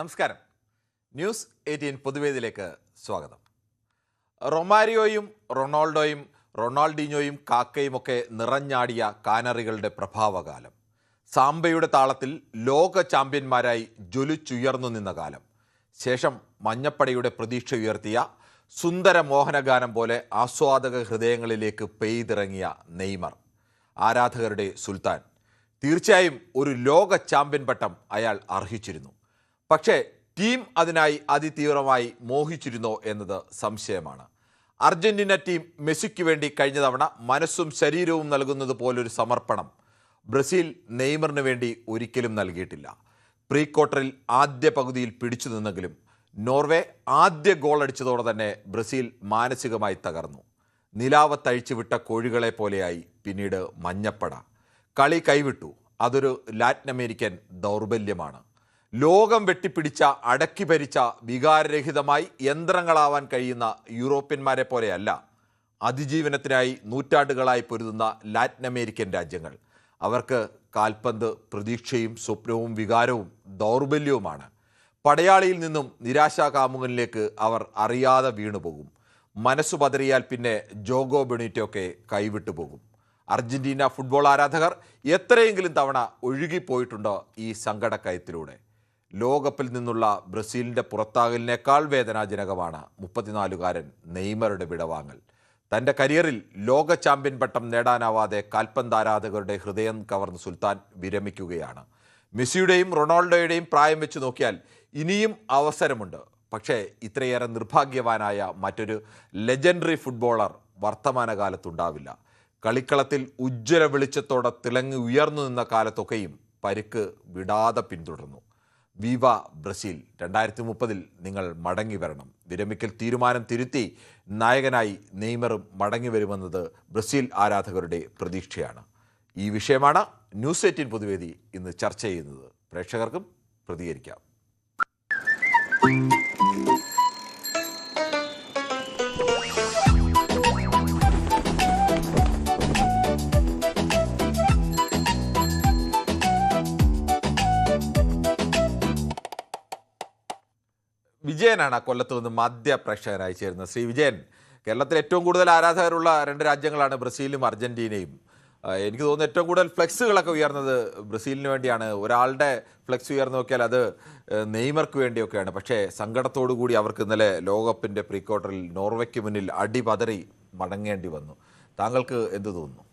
നമസ്കാരം. ന്യൂസ് 18 പൊതുവേദിയിലേക്ക് സ്വാഗതം. റൊമാരിയോയും റൊണാൾഡോയും റൊണാൾഡീഞ്ഞോയും കാക്കയും ഒക്കെ നിറഞ്ഞാടിയ കാനറികളുടെ പ്രഭാവകാലം, സാംബയുടെ താളത്തിൽ ലോക ചാമ്പ്യന്മാരായി ജ്വലിച്ചുയർന്നു നിന്ന കാലം, ശേഷം മഞ്ഞപ്പടയുടെ പ്രതീക്ഷ ഉയർത്തിയ സുന്ദര മോഹനഗാനം പോലെ ആസ്വാദക ഹൃദയങ്ങളിലേക്ക് പെയ്തിറങ്ങിയ നെയ്മർ, ആരാധകരുടെ സുൽത്താൻ. തീർച്ചയായും ഒരു ലോക ചാമ്പ്യൻ പട്ടം അയാൾ അർഹിച്ചിരുന്നു. പക്ഷേ ടീം അതിനായി അതിതീവ്രമായി മോഹിച്ചിരുന്നോ എന്നത് സംശയമാണ്. അർജന്റീന ടീം മെസ്സിക്ക് വേണ്ടി കഴിഞ്ഞ തവണ മനസ്സും ശരീരവും നൽകുന്നത് പോലൊരു സമർപ്പണം ബ്രസീൽ നെയ്മറിന് വേണ്ടി ഒരിക്കലും നൽകിയിട്ടില്ല. പ്രീ ക്വാർട്ടറിൽ ആദ്യ പകുതിയിൽ പിടിച്ചു നിന്നെങ്കിലും നോർവേ ആദ്യ ഗോൾ അടിച്ചതോടെ തന്നെ ബ്രസീൽ മാനസികമായി തകർന്നു. നിലാവത്തഴിച്ചു വിട്ട കോഴികളെ പോലെയായി പിന്നീട് മഞ്ഞപ്പട. കളി കൈവിട്ടു. അതൊരു ലാറ്റിൻ അമേരിക്കൻ ദൗർബല്യമാണ്. ലോകം വെട്ടിപ്പിടിച്ച, അടക്കി ഭരിച്ച, വികാരരഹിതമായി യന്ത്രങ്ങളാവാൻ കഴിയുന്ന യൂറോപ്യന്മാരെ പോലെയല്ല അതിജീവനത്തിനായി നൂറ്റാണ്ടുകളായി പൊരുതുന്ന ലാറ്റിൻ അമേരിക്കൻ രാജ്യങ്ങൾ. അവർക്ക് കാൽപന്ത് പ്രതീക്ഷയും സ്വപ്നവും വികാരവും ദൗർബല്യവുമാണ്. പടയാളിയിൽ നിന്നും നിരാശാകാമുകനിലേക്ക് അവർ അറിയാതെ വീണുപോകും. മനസ്സു പതറിയാൽ പിന്നെ ജോഗോ ബെനീറ്റൊക്കെ കൈവിട്ടു പോകും. അർജന്റീന ഫുട്ബോൾ ആരാധകർ എത്രയെങ്കിലും തവണ ഒഴുകിപ്പോയിട്ടുണ്ടോ ഈ സങ്കടക്കയത്തിലൂടെ? ലോകകപ്പിൽ നിന്നുള്ള ബ്രസീലിൻ്റെ പുറത്താകലിനേക്കാൾ വേദനാജനകമാണ് 34-കാരൻ നെയ്മറുടെ വിടവാങ്ങൽ. തൻ്റെ കരിയറിൽ ലോക ചാമ്പ്യൻ പട്ടം നേടാനാവാതെ കാൽപന്ത് ആരാധകരുടെ ഹൃദയം കവർന്ന് സുൽത്താൻ വിരമിക്കുകയാണ്. മെസ്സിയുടെയും റൊണാൾഡോയുടെയും പ്രായം വെച്ച് നോക്കിയാൽ ഇനിയും അവസരമുണ്ട്. പക്ഷേ ഇത്രയേറെ നിർഭാഗ്യവാനായ മറ്റൊരു ലെജൻഡറി ഫുട്ബോളർ വർത്തമാനകാലത്തുണ്ടാവില്ല. കളിക്കളത്തിൽ ഉജ്ജ്വല വെളിച്ചത്തോടെ തിളങ്ങി ഉയർന്നു നിന്ന കാലത്തൊക്കെയും പരിക്ക് വിടാതെ പിന്തുടർന്നു. വിവ ബ്രസീൽ, 2030 നിങ്ങൾ മടങ്ങി വരണം. വിരമിക്കൽ തീരുമാനം തിരുത്തി നായകനായി നെയ്മറും മടങ്ങി വരുമെന്നത് ബ്രസീൽ ആരാധകരുടെ പ്രതീക്ഷയാണ്. ഈ വിഷയമാണ് ന്യൂസ് 18 പൊതുവേദി ഇന്ന് ചർച്ച ചെയ്യുന്നത്. പ്രേക്ഷകർക്കും പ്രതികരിക്കാം. വിജയനാണ് കൊല്ലത്ത് നിന്ന് മാധ്യ പ്രേക്ഷകനായി ചേരുന്നത്. ശ്രീ വിജയൻ, കേരളത്തിൽ ഏറ്റവും കൂടുതൽ ആരാധകരുള്ള രണ്ട് രാജ്യങ്ങളാണ് ബ്രസീലും അർജന്റീനയും. എനിക്ക് തോന്നുന്നു ഏറ്റവും കൂടുതൽ ഫ്ലെക്സുകളൊക്കെ ഉയർന്നത് ബ്രസീലിന് വേണ്ടിയാണ്. ഒരാളുടെ ഫ്ലെക്സ് ഉയർന്നു നോക്കിയാൽ അത് നെയ്മർക്ക് വേണ്ടിയൊക്കെയാണ്. പക്ഷേ സങ്കടത്തോടു കൂടി അവർക്ക് ഇന്നലെ ലോകകപ്പിൻ്റെ പ്രീ ക്വാർട്ടറിൽ നോർവേക്ക് മുന്നിൽ അടിപതറി മടങ്ങേണ്ടി വന്നു. താങ്കൾക്ക് എന്ത് തോന്നുന്നു?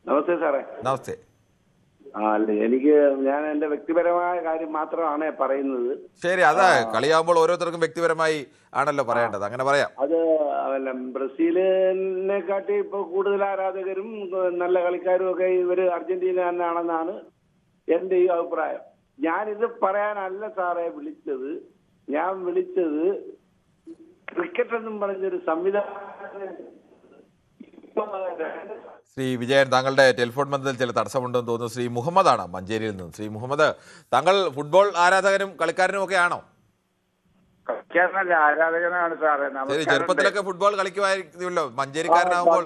നമസ്തേ സാറേ. നമസ്തേ. അല്ല, ഞാൻ എന്റെ വ്യക്തിപരമായ കാര്യം മാത്രമാണ് പറയുന്നത്. ശരി, അതാ കളിയാകുമ്പോൾ ഓരോരുത്തർക്കും വ്യക്തിപരമായി ആണല്ലോ പറയേണ്ടത്, അങ്ങനെ പറയാം. അത് അല്ല, ബ്രസീലിനെക്കാട്ടി ഇപ്പൊ കൂടുതൽ ആരാധകരും നല്ല കളിക്കാരും ഒക്കെ ഇവര് അർജന്റീന തന്നെയാണെന്നാണ് എന്റെ ഈ അഭിപ്രായം. ഞാനിത് പറയാനല്ല സാറേ വിളിച്ചത്. ഞാൻ വിളിച്ചത് ക്രിക്കറ്റ് എന്നും പറഞ്ഞൊരു സംവിധാനം. ശ്രീ വിജയൻ, താങ്കളുടെ ടെലിഫോൺ ബന്ധത്തിൽ ചില തടസ്സമുണ്ടെന്ന് തോന്നുന്നു. ശ്രീ മുഹമ്മദാണ് മഞ്ചേരിയിൽ നിന്ന്. ശ്രീ മുഹമ്മദ്, താങ്കൾ ഫുട്ബോൾ ആരാധകനും കളിക്കാരനും ഒക്കെ ആണോ? ആരാധകനാണ് സാറേ. ശരി, ചെറുപ്പത്തിലൊക്കെ ഫുട്ബോൾ കളിക്കുമായിരിക്കുമല്ലോ, മഞ്ചേരിക്കാരനാകുമ്പോൾ.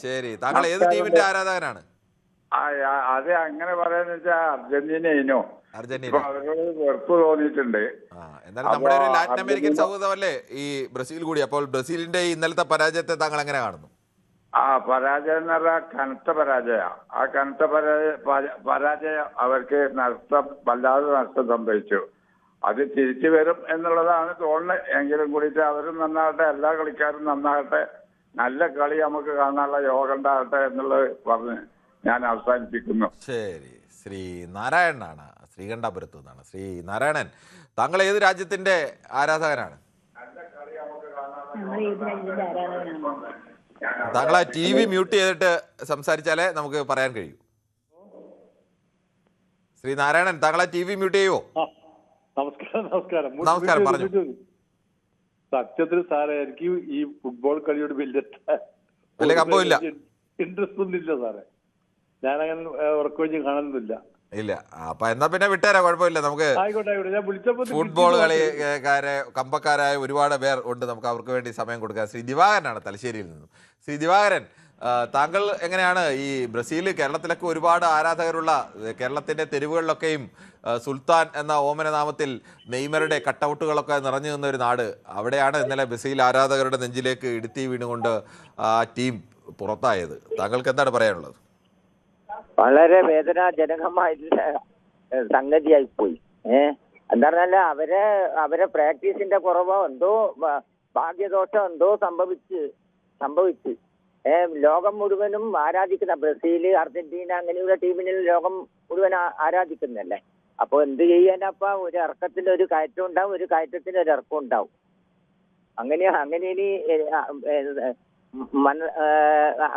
ശരി, താങ്കൾ ഏത് ടീമിന്റെ ആരാധകനാണ്? അത് അങ്ങനെ പറയാന്ന് വെച്ചാൽ അർജന്റീനയോ അർജന്റീന. അവരോട് വെറുപ്പ് തോന്നിയിട്ടുണ്ട്. എന്നാലും നമ്മുടെ ഒരു ലാറ്റിൻ അമേരിക്കൻ സൗഹൃദമല്ലേ ഈ ബ്രസീൽ കൂടി. അപ്പോൾ ബ്രസീലിന്റെ ഇന്നലത്തെ പരാജയത്തെ താങ്കൾ എങ്ങനെ കാണുന്നു? പരാജയം എന്ന് പറഞ്ഞാൽ കനത്ത പരാജയ. ആ കനത്ത പരാജയം അവർക്ക് വല്ലാതെ നഷ്ടം സംഭവിച്ചു. അത് തിരിച്ചു വരും എന്നുള്ളതാണ് തോന്നുന്നത്. എങ്കിലും കൂടിയിട്ട് അവരും നന്നാകട്ടെ, എല്ലാ കളിക്കാരും നന്നാകട്ടെ, നല്ല കളി നമുക്ക് കാണാനുള്ള യോഗം ഉണ്ടാകട്ടെ എന്നുള്ളത് പറഞ്ഞ് ഞാൻ അവസാനിപ്പിക്കുന്നു. ശരി, ശ്രീ നാരായണനാണ് ശ്രീകണ്ഠാപുരത്ത് നിന്നാണ്. ശ്രീ നാരായണൻ, താങ്കൾ ഏത് രാജ്യത്തിന്റെ ആരാധകനാണ്? താങ്കൾ ആ ടി വി മ്യൂട്ട് ചെയ്തിട്ട് സംസാരിച്ചാലേ നമുക്ക് പറയാൻ കഴിയൂ. ശ്രീ നാരായണൻ, താങ്കൾ ആ ടി വി മ്യൂട്ട് ചെയ്യുവോ? നമസ്കാരം, പറഞ്ഞു. സത്യത്തിൽ സാറേ, എനിക്ക് ഈ ഫുട്ബോൾ കളിയോട് വലിയ കമ്പമില്ല, ഇൻട്രസ്റ്റ് ഒന്നുമില്ല സാറേ. ഞാനങ്ങനെ ഉറക്കൊഴിഞ്ഞ് കാണുന്നില്ല. ഇല്ല. അപ്പൊ എന്നാ പിന്നെ വിട്ടേരാ, കുഴപ്പമില്ല. നമുക്ക് ഫുട്ബോൾ കളിക്കാരെ കമ്പക്കാരായ ഒരുപാട് പേർ ഉണ്ട്, നമുക്ക് അവർക്ക് വേണ്ടി സമയം കൊടുക്കാം. ശ്രീ ദിവാകരനാണ് തലശ്ശേരിയിൽ നിന്നും. ശ്രീ ദിവാകരൻ, താങ്കൾ എങ്ങനെയാണ് ഈ ബ്രസീൽ കേരളത്തിലൊക്കെ ഒരുപാട് ആരാധകരുള്ള കേരളത്തിന്റെ തെരുവുകളിലൊക്കെയും സുൽത്താൻ എന്ന ഓമന നാമത്തിൽ നെയ്മറുടെ കട്ടൗട്ടുകളൊക്കെ നിറഞ്ഞു നിന്ന ഒരു നാട്, അവിടെയാണ് ഇന്നലെ ബ്രസീൽ ആരാധകരുടെ നെഞ്ചിലേക്ക് ഇടുത്തി വീണുകൊണ്ട് ആ ടീം പുറത്തായത്. താങ്കൾക്ക് എന്താണ് പറയാനുള്ളത്? വളരെ വേദനാജനകമായിട്ടുള്ള സംഗതിയായിപ്പോയി. എന്താ പറഞ്ഞാല് അവരെ പ്രാക്ടീസിന്റെ കുറവോ എന്തോ ഭാഗ്യദോഷം എന്തോ സംഭവിച്ച് ലോകം മുഴുവനും ആരാധിക്കുന്ന ബ്രസീൽ, അർജന്റീന അങ്ങനെയുള്ള ടീമിനെ ലോകം മുഴുവൻ ആരാധിക്കുന്നല്ലേ. അപ്പൊ എന്ത് ചെയ്യാനപ്പ, ഒരു ഇറക്കത്തിന് ഒരു കയറ്റം ഉണ്ടാവും, ഒരു കയറ്റത്തിന് ഒരു ഇറക്കം ഉണ്ടാവും. അങ്ങനെ ഇനി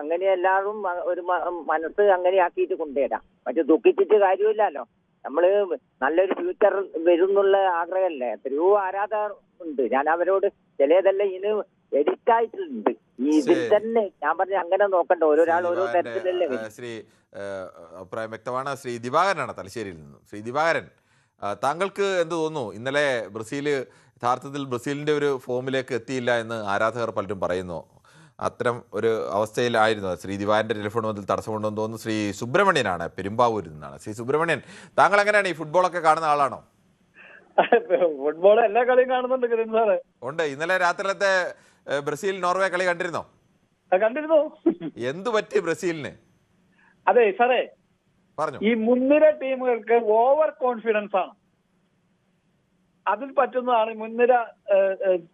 അങ്ങനെ എല്ലാവരും ഒരു മനസ്സ് അങ്ങനെ ആക്കിയിട്ട് കൊണ്ടുവരാം. മറ്റു ദുഃഖിച്ചിട്ട് കാര്യമില്ലല്ലോ. നമ്മള് നല്ലൊരു ഫ്യൂച്ചർ വരും എന്നുള്ള ആഗ്രഹമല്ലേ. എത്രയോ ആരാധകർ ഉണ്ട്. ഞാൻ അവരോട് ചിലതെല്ലാം ഇതിന് എഡിറ്റ് ആയിട്ടുണ്ട്. ഈ ഇതിൽ തന്നെ ഞാൻ പറഞ്ഞ അങ്ങനെ നോക്കണ്ട, ഓരോരാൾ ഓരോ തരത്തിലല്ലേ. ശ്രീ അഭിപ്രായം വ്യക്തമാണ്. ശ്രീ ദിവാകരനാണ് തലശ്ശേരിയിൽ നിന്നും. ശ്രീ ദിവാകരൻ, താങ്കൾക്ക് എന്ത് തോന്നുന്നു? ഇന്നലെ ബ്രസീൽ യഥാർത്ഥത്തിൽ ബ്രസീലിന്റെ ഒരു ഫോമിലേക്ക് എത്തിയില്ല എന്ന് ആരാധകർ പലരും പറയുന്നു. അത്തരം ഒരു അവസ്ഥയിലായിരുന്നു. ശ്രീ ദിവാകരന്റെ ടെലിഫോൺ മുതൽ തടസ്സമുണ്ടെന്ന് തോന്നുന്നു. ശ്രീ സുബ്രഹ്മണ്യനാണ് പെരുമ്പാവൂരിൽ നിന്നാണ്. ശ്രീ സുബ്രഹ്മണ്യൻ, താങ്കൾ എങ്ങനെയാണ് ഈ ഫുട്ബോളൊക്കെ കാണുന്ന ആളാണോ? ഫുട്ബോൾ എല്ലാ കളിയും കാണുന്നുണ്ട് കിരൺ സാറേ. ഉണ്ട്. ഇന്നലെ രാത്രിയിലത്തെ ബ്രസീൽ നോർവേ കളി കണ്ടിരുന്നോ? കണ്ടിരുന്നു. എന്തു പറ്റി ബ്രസീലിന്? അതെ സാറേ, പറഞ്ഞു. ഈ മുൻനിര ടീമുകൾക്ക് ഓവർ കോൺഫിഡൻസ് ആണ്. അതിൽ പറ്റുന്നതാണ് മുൻനിര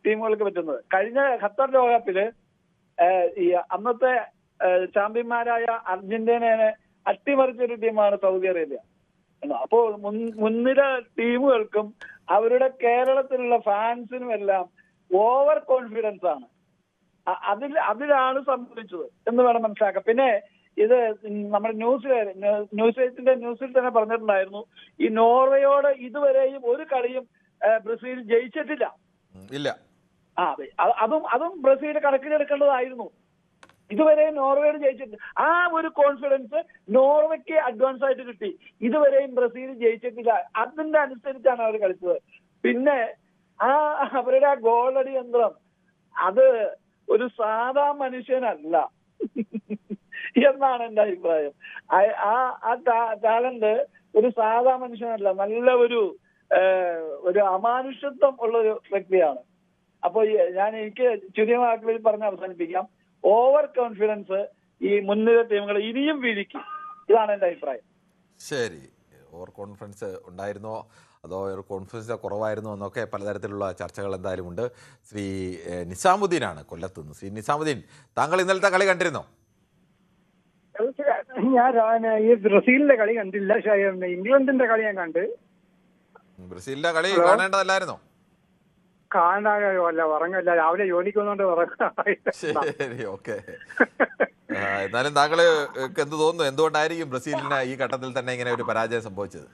ടീമുകൾക്ക് പറ്റുന്നത്. കഴിഞ്ഞ ഖത്തർ ലോകകപ്പില് ഈ അന്നത്തെ ചാമ്പ്യന്മാരായ അർജന്റീനയെ അട്ടിമറിച്ചൊരു ടീമാണ് സൗദി അറേബ്യ. അപ്പോൾ മുൻനിര ടീമുകൾക്കും അവരുടെ കേരളത്തിലുള്ള ഫാൻസിനും എല്ലാം ഓവർ കോൺഫിഡൻസ് ആണ്. അതിലാണ് സംഭവിച്ചത് എന്ന് വേണം മനസ്സിലാക്കാം. പിന്നെ ഇത് നമ്മുടെ ന്യൂസിൽ തന്നെ പറഞ്ഞിട്ടുണ്ടായിരുന്നു, ഈ നോർവേയോട് ഇതുവരെയും ഒരു കളിയും ബ്രസീൽ ജയിച്ചിട്ടില്ല. ഇല്ല. അതും ബ്രസീൽ കണക്കിലെടുക്കേണ്ടതായിരുന്നു. ഇതുവരെ നോർവേയോട് ജയിച്ചിട്ട് ആ ഒരു കോൺഫിഡൻസ് നോർവേക്ക് അഡ്വാൻസ് ആയിട്ട് കിട്ടി. ഇതുവരെയും ബ്രസീൽ ജയിച്ചിട്ടില്ല. അതിന്റെ അനുസരിച്ചാണ് അവർ കളിച്ചത്. പിന്നെ അവരുടെ ആ ഗോളടി യന്ത്രം അത് ഒരു സാധാ മനുഷ്യനല്ല എന്നാണ് എന്റെ അഭിപ്രായം. ആ ടാലന്റ് ഒരു സാധാ മനുഷ്യനല്ല, നല്ല ഒരു അമാനുഷത്വം ഉള്ളൊരു വ്യക്തിയാണ്. അപ്പൊ എനിക്ക് ചുരുങ്ങിയ വാക്കുകളിൽ പറഞ്ഞ് അവസാനിപ്പിക്കാം. ഓവർ കോൺഫിഡൻസ് ഈ മുൻനിര ടീമുകൾ ഇനിയും വീഴിക്കും. ഇതാണ് എന്റെ അഭിപ്രായം. ശരി. ഓവർ കോൺഫിഡൻസ് ഉണ്ടായിരുന്നോ അതോ ഓവർ കോൺഫിഡൻസ് കുറവായിരുന്നോ എന്നൊക്കെ പലതരത്തിലുള്ള ചർച്ചകൾ എന്തായാലും ഉണ്ട്. ശ്രീ നിസാമുദ്ദീനാണ് കൊല്ലത്തുനിന്ന്. ശ്രീ നിസാമുദ്ദീൻ, താങ്കൾ ഇന്നലത്തെ കളി കണ്ടിരുന്നോ? ഞാൻ ഈ ബ്രസീലിന്റെ കളി കണ്ടില്ല, ഇംഗ്ലണ്ടിന്റെ കളി ഞാൻ കണ്ട്. ബ്രസീലിന്റെ കളി കാണേണ്ടതല്ലായിരുന്നോ? കാണാനല്ല, ഉറങ്ങല്ല, രാവിലെ ജോലിക്ക് വന്നോണ്ട് ഉറങ്ങാൻ. ശരി, ഓക്കെ. എന്നാലും താങ്കള് എന്ത് തോന്നുന്നു, എന്തുകൊണ്ടായിരിക്കും ബ്രസീലിന് ഈ ഘട്ടത്തിൽ തന്നെ ഇങ്ങനെ ഒരു പരാജയം സംഭവിച്ചത്?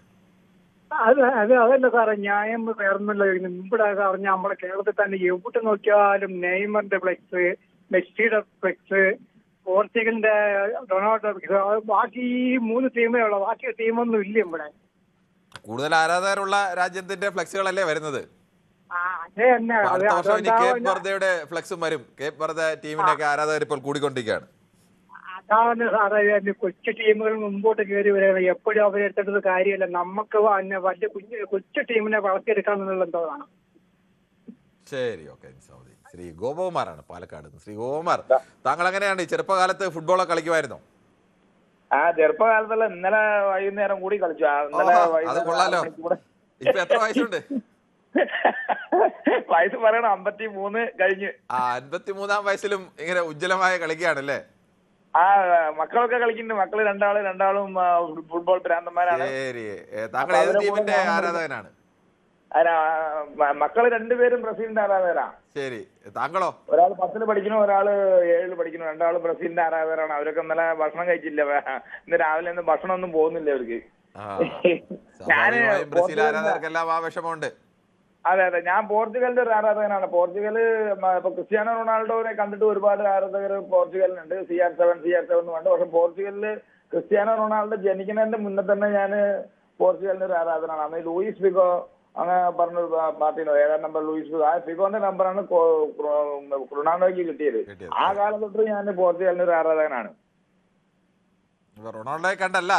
അതല്ല സാറേ, ന്യായം വേറൊന്നുമില്ല. ഇവിടെ പറഞ്ഞ നമ്മുടെ കേരളത്തിൽ തന്നെ എവിടെ നോക്കിയാലും നെയ്മറിന്റെ ഫ്ലെക്സ്, മെസ്സിയുടെ ഫ്ലെക്സ്, പോർച്ചുഗലിന്റെ റൊണാൾഡോ ഫ്ലെക്സ്, ബാക്കി ഈ 3 ടീമേ ഉള്ളൂ. ബാക്കി ടീമൊന്നും ഇല്ല ഇവിടെ. കൂടുതൽ ആരാധകരുള്ള രാജ്യത്തിന്റെ ഫ്ലെക്സുകളല്ലേ വരുന്നത്? അടുത്ത വർഷം ഇനി കേപ്പ് വെർദയുടെ ഫ്ലെക്സും വരും. കേപ്പ് വെർദ ടീമിന്റെ ഒക്കെ ആരാധകർ ഇപ്പോൾ കൂടിക്കൊണ്ടിരിക്കുകയാണ്. അതാണ് സാറേ, കൊച്ചു ടീമുകൾ മുമ്പോട്ട് കയറി വരികയാണ്. എപ്പോഴും അവരെടുത്തിട്ട് കാര്യമല്ല. നമുക്ക് വലിയ കൊച്ചു ടീമിനെ വളർത്തിയെടുക്കണം എന്നുള്ളതാണ്. ശരി, ഓക്കെ. ശ്രീ ഗോപകുമാറാണ് പാലക്കാട്. ശ്രീ ഗോപകുമാർ, താങ്കൾ എങ്ങനെയാണ് ഈ ചെറുപ്പകാലത്ത് ഫുട്ബോളൊക്കെ കളിക്കുമായിരുന്നോ? ചെറുപ്പകാലത്തല്ല, ഇന്നലെ വൈകുന്നേരം കൂടി കളിച്ചു. അത് കൊള്ളാലോ. ഇപ്പൊ എത്ര വയസ്സുണ്ട്? വയസ്സ് പറയണം, 53 കഴിഞ്ഞ്. 53-ാം വയസ്സിലും ഇങ്ങനെ ഉജ്ജ്വലമായ കളിക്കുകയാണല്ലേ? മക്കളൊക്കെ കളിക്കുന്നുണ്ട്. മക്കള് രണ്ടാളും ഫുട്ബോൾ ഭ്രാന്തന്മാരാണ്. താങ്കൾ ഏത് ടീമിന്റെ ആരാധകനാണ്? മക്കള് 2 പേരും ബ്രസീലിന്റെ ആരാധകരാണ്. ശരി, താങ്കളോ? ഒരാൾ 10ൽ പഠിക്കുന്നു, ഒരാള് 7ൽ പഠിക്കുന്നു. 2 ബ്രസീലിന്റെ ആരാധകരാണ്. അവരൊക്കെ ഇന്നലെ ഭക്ഷണം കഴിച്ചില്ല. ഇന്ന് രാവിലെ ഒന്നും ഭക്ഷണം ഒന്നും പോകുന്നില്ല അവർക്ക്. ബ്രസീൽ ആരാധകർക്കെല്ലാം ആ വിഷമമുണ്ട്. അതെ, ഞാൻ പോർച്ചുഗലിന്റെ ഒരു ആരാധകനാണ്. പോർച്ചുഗല് ഇപ്പൊ ക്രിസ്ത്യാനോ റൊണാൾഡോനെ കണ്ടിട്ട് ഒരുപാട് ആരാധകർ പോർച്ചുഗലിനുണ്ട്. CR7 എന്ന് വേണ്ട. പക്ഷെ പോർച്ചുഗലില് ക്രിസ്ത്യാനോ റൊണാൾഡോ ജനിക്കുന്നതിന്റെ മുന്നേ തന്നെ ഞാൻ പോർച്ചുഗലിന്റെ ഒരു ആരാധകനാണ്. അന്ന് ലൂയിസ് ഫിഗോ അങ്ങനെ പറഞ്ഞൊരു പാർട്ടിയിലോ 7-ാം നമ്പർ ലൂയിസ് ആ ഫിഗോന്റെ നമ്പറാണ് റൊണാൾഡോയ്ക്ക് കിട്ടിയത്. ആ കാലം തൊട്ട് ഞാൻ പോർച്ചുഗലിന്റെ ഒരു ആരാധകനാണ്. റൊണാൾഡോയെ കണ്ടല്ല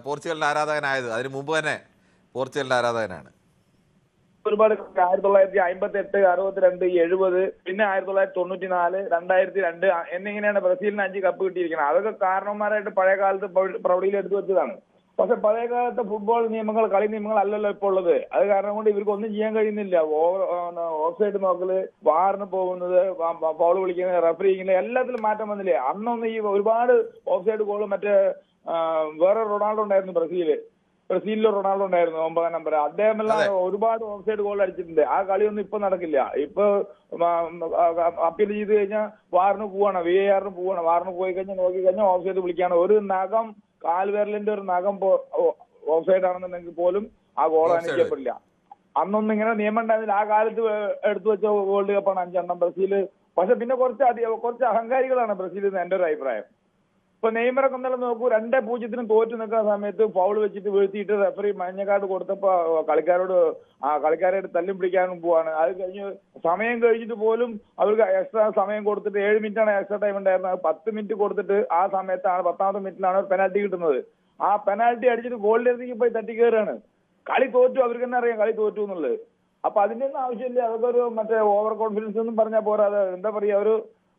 പോർച്ചുഗലിന്റെ ആരാധകനായത്, അതിന് മുമ്പ് തന്നെ പോർച്ചുഗലിന്റെ ആരാധകനാണ്. ഒരുപാട് 1958, 62, 70, പിന്നെ 1994, 2002 എന്നിങ്ങനെയാണ് ബ്രസീലിന് 5 കപ്പ് കിട്ടിയിരിക്കുന്നത്. അതൊക്കെ കാരണവന്മാരായിട്ട് പഴയ കാലത്ത് പ്രൗഢിയിൽ എടുത്തു വെച്ചതാണ്. പക്ഷെ പഴയ കാലത്തെ ഫുട്ബോൾ നിയമങ്ങൾ, കളി നിയമങ്ങൾ അല്ലല്ലോ ഇപ്പോൾ ഉള്ളത്. അത് കാരണം കൊണ്ട് ഇവർക്ക് ഒന്നും ചെയ്യാൻ കഴിയുന്നില്ല. ഓഫ് സൈഡ് നോക്കല്, വാറിന് പോകുന്നത്, ഫൗൾ വിളിക്കുന്നത്, റഫറിങ്ങില് എല്ലാത്തിലും മാറ്റം വന്നില്ലേ. അന്നൊന്നും ഈ ഒരുപാട് ഓഫ് സൈഡ് ഗോള് മറ്റേ വേറെ റൊണാൾഡോ ഉണ്ടായിരുന്നു ബ്രസീലിലെ റൊണാൾഡോ ഉണ്ടായിരുന്നു 9-ാം നമ്പർ. അദ്ദേഹം എല്ലാം ഒരുപാട് ഓഫ് സൈഡ് ഗോൾ അടിച്ചിട്ടുണ്ട്. ആ കളിയൊന്നും ഇപ്പൊ നടക്കില്ല. ഇപ്പൊ അപ്പീൽ ചെയ്ത് കഴിഞ്ഞാൽ വാറിന് പോവാണ്, VAR പോവാണ്. വാറിന് പോയി കഴിഞ്ഞാൽ നോക്കി കഴിഞ്ഞാൽ ഓഫ് സൈഡ് വിളിക്കുകയാണ്. ഒരു നഖം, കാൽവിരലിന്റെ ഒരു നഖം ഓഫ് സൈഡ് ആണെന്നുണ്ടെങ്കിൽ പോലും ആ ഗോൾ അനുവദിക്കപ്പെടില്ല. അന്നൊന്നും ഇങ്ങനെ നിയമം ഉണ്ടായിരുന്നില്ല. ആ കാലത്ത് എടുത്തു വെച്ച വേൾഡ് കപ്പാണ് 5 ബ്രസീല്. പക്ഷെ പിന്നെ കുറച്ച് അഹങ്കാരികളാണ് ബ്രസീൽ എന്ന് എന്റെ ഒരു അഭിപ്രായം. ഇപ്പൊ നെയ്മറൊക്കെ ഒന്നെല്ലാം നോക്കൂ, 2-0 തോറ്റു നിൽക്കുന്ന സമയത്ത് ഫൗൾ വെച്ചിട്ട് വീഴ്ത്തിയിട്ട് റെഫറി മഞ്ഞ കാർഡ് കൊടുത്തപ്പോ കളിക്കാരോട് തല്ലും പിടിക്കാനും പോവാണ്. അത് കഴിഞ്ഞ് സമയം കഴിഞ്ഞിട്ട് പോലും അവർക്ക് എക്സ്ട്രാ സമയം കൊടുത്തിട്ട് 7 മിനിറ്റാണ് എക്സ്ട്രാ ടൈം ഉണ്ടായിരുന്നത്. 10 മിനിറ്റ് കൊടുത്തിട്ട് ആ സമയത്താണ് 10ാമത്തെ മിനിറ്റിലാണ് പെനാൽറ്റി കിട്ടുന്നത്. ആ പെനാൽറ്റി അടിച്ചിട്ട് ഗോളിന്റെ അടുത്തേക്ക് പോയി തട്ടിക്കയറാണ്. കളി തോറ്റു, അവർക്ക് തന്നെ അറിയാം കളി തോറ്റു എന്നുള്ളത്. അപ്പൊ അതിന്റെ ഒന്നും ആവശ്യമില്ല. അതൊക്കെ ഒരു മറ്റേ ഓവർ കോൺഫിഡൻസ് ഒന്നും പറഞ്ഞാൽ പോരാതെ എന്താ പറയാ,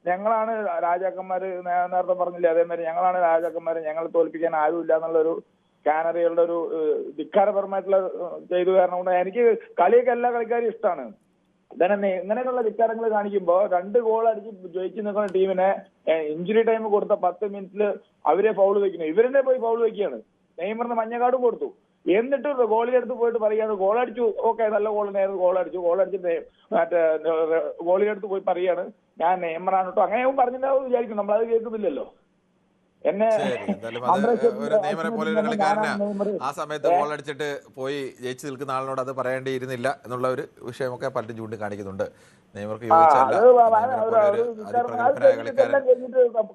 ഞങ്ങളാണ് രാജാക്കന്മാര്, നേരത്തെ പറഞ്ഞില്ലേ അതേമാതിരി ഞങ്ങളാണ് രാജാക്കന്മാര്, ഞങ്ങളെ തോൽപ്പിക്കാൻ ആരുമില്ല എന്നുള്ളൊരു കാനറികളുടെ ഒരു ധിക്കാരപരമായിട്ടുള്ള ചെയ്തു. കാരണം കൊണ്ട് എനിക്ക് കളിയൊക്കെ എല്ലാ കളിക്കാരും ഇഷ്ടമാണ്. ഇങ്ങനെയുള്ള ധിക്കാരങ്ങൾ കാണിക്കുമ്പോ 2 ഗോൾ അടിച്ച് ജയിച്ചു നിൽക്കുന്ന ടീമിനെ ഇഞ്ചുറി ടൈം കൊടുത്ത 10 മിനിറ്റിൽ അവരെ ഫൗൾ വെക്കുന്നു. ഇവരെന്നെ പോയി ഫൗൾ വെക്കുകയാണ്. നെയ്മറിന് മഞ്ഞ കാർഡും കൊടുത്തു. എന്നിട്ട് ഗോളിയുടെ അടുത്ത് പോയിട്ട് പറയാണ് ഗോൾ അടിച്ചു, ഓക്കെ നല്ല ഗോളിനായിരുന്നു, ഗോൾ അടിച്ചിട്ട് മറ്റേ ഗോളിയുടെ അടുത്ത് പോയി പറയാണ് ഞാൻ നെയ്മറാണ് കേട്ടോ. അങ്ങനെ പറഞ്ഞിട്ടുണ്ടാവും വിചാരിക്കും, നമ്മളത് കേൾക്കുന്നില്ലല്ലോ. എന്നെ നെയ്മറെ പോലെ ഒരു കളിക്കാരന് ആ സമയത്ത് ഗോൾ അടിച്ചിട്ട് പോയി ജയിച്ചു നിൽക്കുന്ന ആളിനോട് അത് പറയേണ്ടിയിരുന്നില്ല എന്നുള്ള ഒരു വിഷയമൊക്കെ പലരും ചൂണ്ടിക്കാണിക്കുന്നുണ്ട്. നെയ്മർക്ക്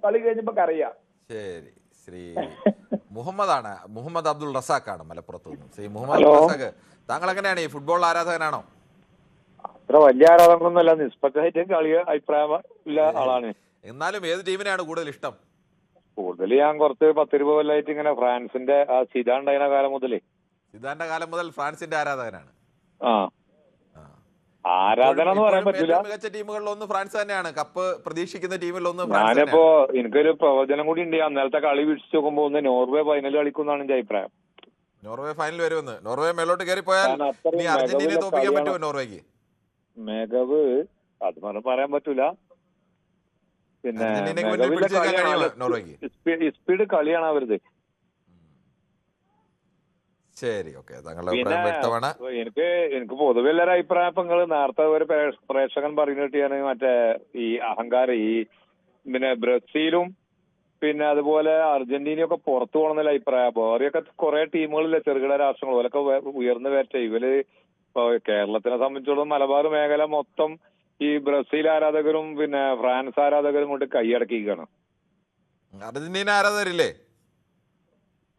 കളി കഴിഞ്ഞപ്പോ അറിയാം. ശരി, ശ്രീ മുഹമ്മദ് അബ്ദുൾ റസാഖാണ് മലപ്പുറത്ത് നിന്നും. ശ്രീ മുഹമ്മദ് റസാഖ്, താങ്കൾ എങ്ങനെയാണ്, ഈ ഫുട്ബോൾ ആരാധകനാണോ? അത്ര വലിയ ആരാധകനൊന്നുമല്ല, നിഷ്പക്ഷമായിട്ട് കളി അഭിപ്രായം ഉള്ള ആളാണ്. എന്നാലും ഏത് ടീമിനാണ് കൂടുതൽ ഇഷ്ടം? കൂടുതൽ ഞാൻ കുറച്ച് 10-20 കൊല്ലമായിട്ട് ഇങ്ങനെ ഫ്രാൻസിന്റെ ആ സിദാൻ ഉണ്ടായിരുന്ന കാലം മുതൽ ഫ്രാൻസിന്റെ ആരാധകനാണ്. ആരാധന എന്ന് പറയാൻ പറ്റില്ല. മികച്ച ടീമുകളിലൊന്ന് ഫ്രാൻസ് തന്നെയാണ്. കപ്പ് പ്രതീക്ഷിക്കുന്ന ടീമിലൊന്ന്. ഞാനിപ്പോ എനിക്കൊരു പ്രവചനം കൂടി ഉണ്ട്. അന്നേരത്തെ കളി വീക്ഷിച്ച് നോക്കുമ്പോ ഒന്ന് നോർവേ ഫൈനൽ കളിക്കുന്നാണ് എന്റെ അഭിപ്രായം. നോർവേ ഫൈനൽ വരുമെന്ന്. നോർവേ മേലോട്ട് കയറി പോയാൽ അർജന്റീനയെ തോൽപ്പിക്കാൻ പറ്റുമോ നോർവേക്ക്? മികവ് അത് പറയാൻ പറ്റൂല. പിന്നെ സ്പീഡ് കളിയാണ് അവരത്. ശരി, ഓക്കെ, താങ്കളുടെ അഭിപ്രായം വ്യക്തമാണ്. എനിക്ക് പൊതുവെ എല്ലാവരും അഭിപ്രായം ഇപ്പൊ നിങ്ങള് നേരത്തെ ഒരു പ്രേക്ഷകൻ പറയുന്നിട്ട് ഞാൻ മറ്റേ ഈ അഹങ്കാരം ഈ പിന്നെ ബ്രസീലും പിന്നെ അതുപോലെ അർജന്റീനയും ഒക്കെ പുറത്തു പോകണമെന്നല്ല അഭിപ്രായം. വേറെയൊക്കെ കുറെ ടീമുകളിലെ ചെറുകിട രാഷ്ട്രങ്ങൾ ഓലൊക്കെ ഉയർന്നു വരട്ടെ. ഇവര് കേരളത്തിനെ സംബന്ധിച്ചിടത്തോളം മലബാർ മേഖല മൊത്തം ഈ ബ്രസീൽ ആരാധകരും പിന്നെ ഫ്രാൻസ് ആരാധകരും കൊണ്ട് കൈയടക്കിയിരിക്കുകയാണ്. അർജന്റീന ആരാധകരില്ലേ?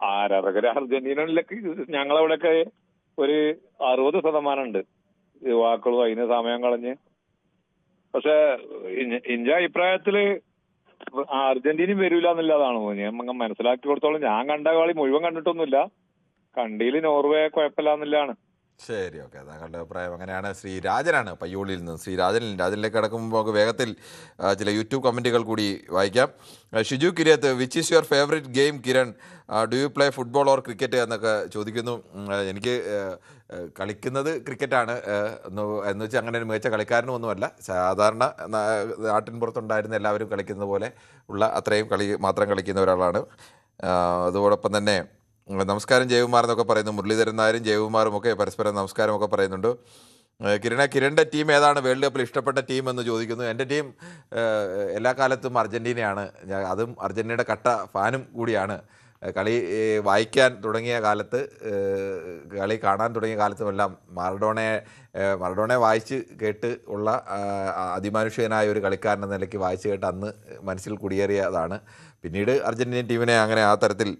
ആരാധകർ അർജന്റീനയിലേക്ക് ഞങ്ങളവിടെയൊക്കെ ഒരു 60% ഉണ്ട് യുവാക്കളും അതിന് സമയം കളഞ്ഞ്. പക്ഷെ എന്റെ അഭിപ്രായത്തില് അർജന്റീനയും വരൂല എന്നുള്ളതാണ് ഞാൻ മനസ്സിലാക്കി കൊടുത്തോളം. ഞാൻ കണ്ട കളി മുഴുവൻ കണ്ടിട്ടൊന്നുമില്ല, കണ്ടിയില് നോർവേ കുഴപ്പമില്ല എന്നുള്ളതാണ്. ശരി, ഓക്കെ, താങ്കളുടെ അഭിപ്രായം അങ്ങനെയാണ്. ശ്രീ രാജനാണ് പയ്യോളിയിൽ നിന്ന്. ശ്രീ രാജനിലേക്ക് കിടക്കുമ്പോൾ നമുക്ക് വേഗത്തിൽ ചില യൂട്യൂബ് കമൻറ്റുകൾ കൂടി വായിക്കാം. Shiju Kirath, which is your favourite game Kiran, do you play football or cricket എന്നൊക്കെ ചോദിക്കുന്നു. എനിക്ക് കളിക്കുന്നത് ക്രിക്കറ്റാണ് എന്ന് വെച്ചാൽ അങ്ങനെ ഒരു മികച്ച കളിക്കാരനും ഒന്നുമല്ല. സാധാരണ നാട്ടിൻ പുറത്തുണ്ടായിരുന്ന എല്ലാവരും കളിക്കുന്നത് പോലെ ഉള്ള അത്രയും കളി മാത്രം കളിക്കുന്ന ഒരാളാണ്. അതോടൊപ്പം തന്നെ നമസ്കാരം ജയകുമാർ എന്നൊക്കെ പറയുന്നു. മുരളീധരൻ നായരും ജയകുമാറും ഒക്കെ പരസ്പരം നമസ്കാരമൊക്കെ പറയുന്നുണ്ട്. കിരണിൻ്റെ ടീം ഏതാണ് വേൾഡ് കപ്പിൽ ഇഷ്ടപ്പെട്ട ടീം എന്ന് ചോദിക്കുന്നു. എൻ്റെ ടീം എല്ലാ കാലത്തും അർജന്റീനയാണ്. അതും അർജന്റീനയുടെ കട്ട ഫാനും കൂടിയാണ്. കളി വായിക്കാൻ തുടങ്ങിയ കാലത്ത്, കളി കാണാൻ തുടങ്ങിയ കാലത്തുമെല്ലാം മറഡോണയെ വായിച്ച് കേട്ട് ഉള്ള അതിമാനുഷികനായ ഒരു കളിക്കാരൻ എന്ന നിലയ്ക്ക് വായിച്ച് കേട്ട് അന്ന് മനസ്സിൽ കുടിയേറിയതാണ്. പിന്നീട് അർജന്റീനൻ ടീമിനെ അങ്ങനെ ആ തരത്തിൽ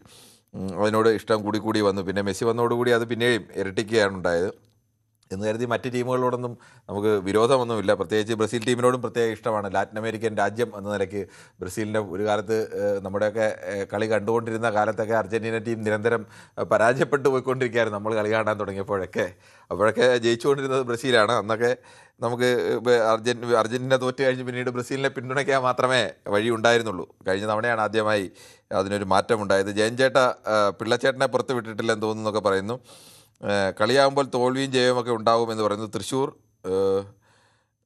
അതിനോട് ഇഷ്ടം കൂടി വന്നു. പിന്നെ മെസ്സി വന്നതോടുകൂടി അത് പിന്നെയും ഇരട്ടിക്കുകയാണ് ഉണ്ടായത്. എന്ന് കരുതി മറ്റ് ടീമുകളോടൊന്നും നമുക്ക് വിരോധമൊന്നുമില്ല. പ്രത്യേകിച്ച് ബ്രസീൽ ടീമിനോടും പ്രത്യേക ഇഷ്ടമാണ്. ലാറ്റിൻ അമേരിക്കൻ രാജ്യം എന്ന നിലയ്ക്ക് ബ്രസീലിൻ്റെ ഒരു കാലത്ത് നമ്മുടെയൊക്കെ കളി കണ്ടുകൊണ്ടിരുന്ന കാലത്തൊക്കെ അർജൻറ്റീന ടീം നിരന്തരം പരാജയപ്പെട്ടു പോയിക്കൊണ്ടിരിക്കുകയായിരുന്നു നമ്മൾ കളി കാണാൻ തുടങ്ങിയപ്പോഴൊക്കെ. അപ്പോഴൊക്കെ ജയിച്ചുകൊണ്ടിരുന്നത് ബ്രസീലാണ്. അന്നൊക്കെ നമുക്ക് അർജൻറ്റീന തോറ്റ് കഴിഞ്ഞ് പിന്നീട് ബ്രസീലിനെ പിന്തുണയ്ക്കാൻ മാത്രമേ വഴി ഉണ്ടായിരുന്നുള്ളൂ. കഴിഞ്ഞ തവണയാണ് ആദ്യമായി അതിനൊരു മാറ്റമുണ്ടായത്. ജയൻചേട്ട പിള്ളച്ചേട്ടനെ പുറത്ത് വിട്ടിട്ടില്ലെന്ന് തോന്നുന്നൊക്കെ പറയുന്നു. കളിയാകുമ്പോൾ തോൽവിയും ജയവുമൊക്കെ ഉണ്ടാകുമെന്ന് പറയുന്നു. തൃശ്ശൂർ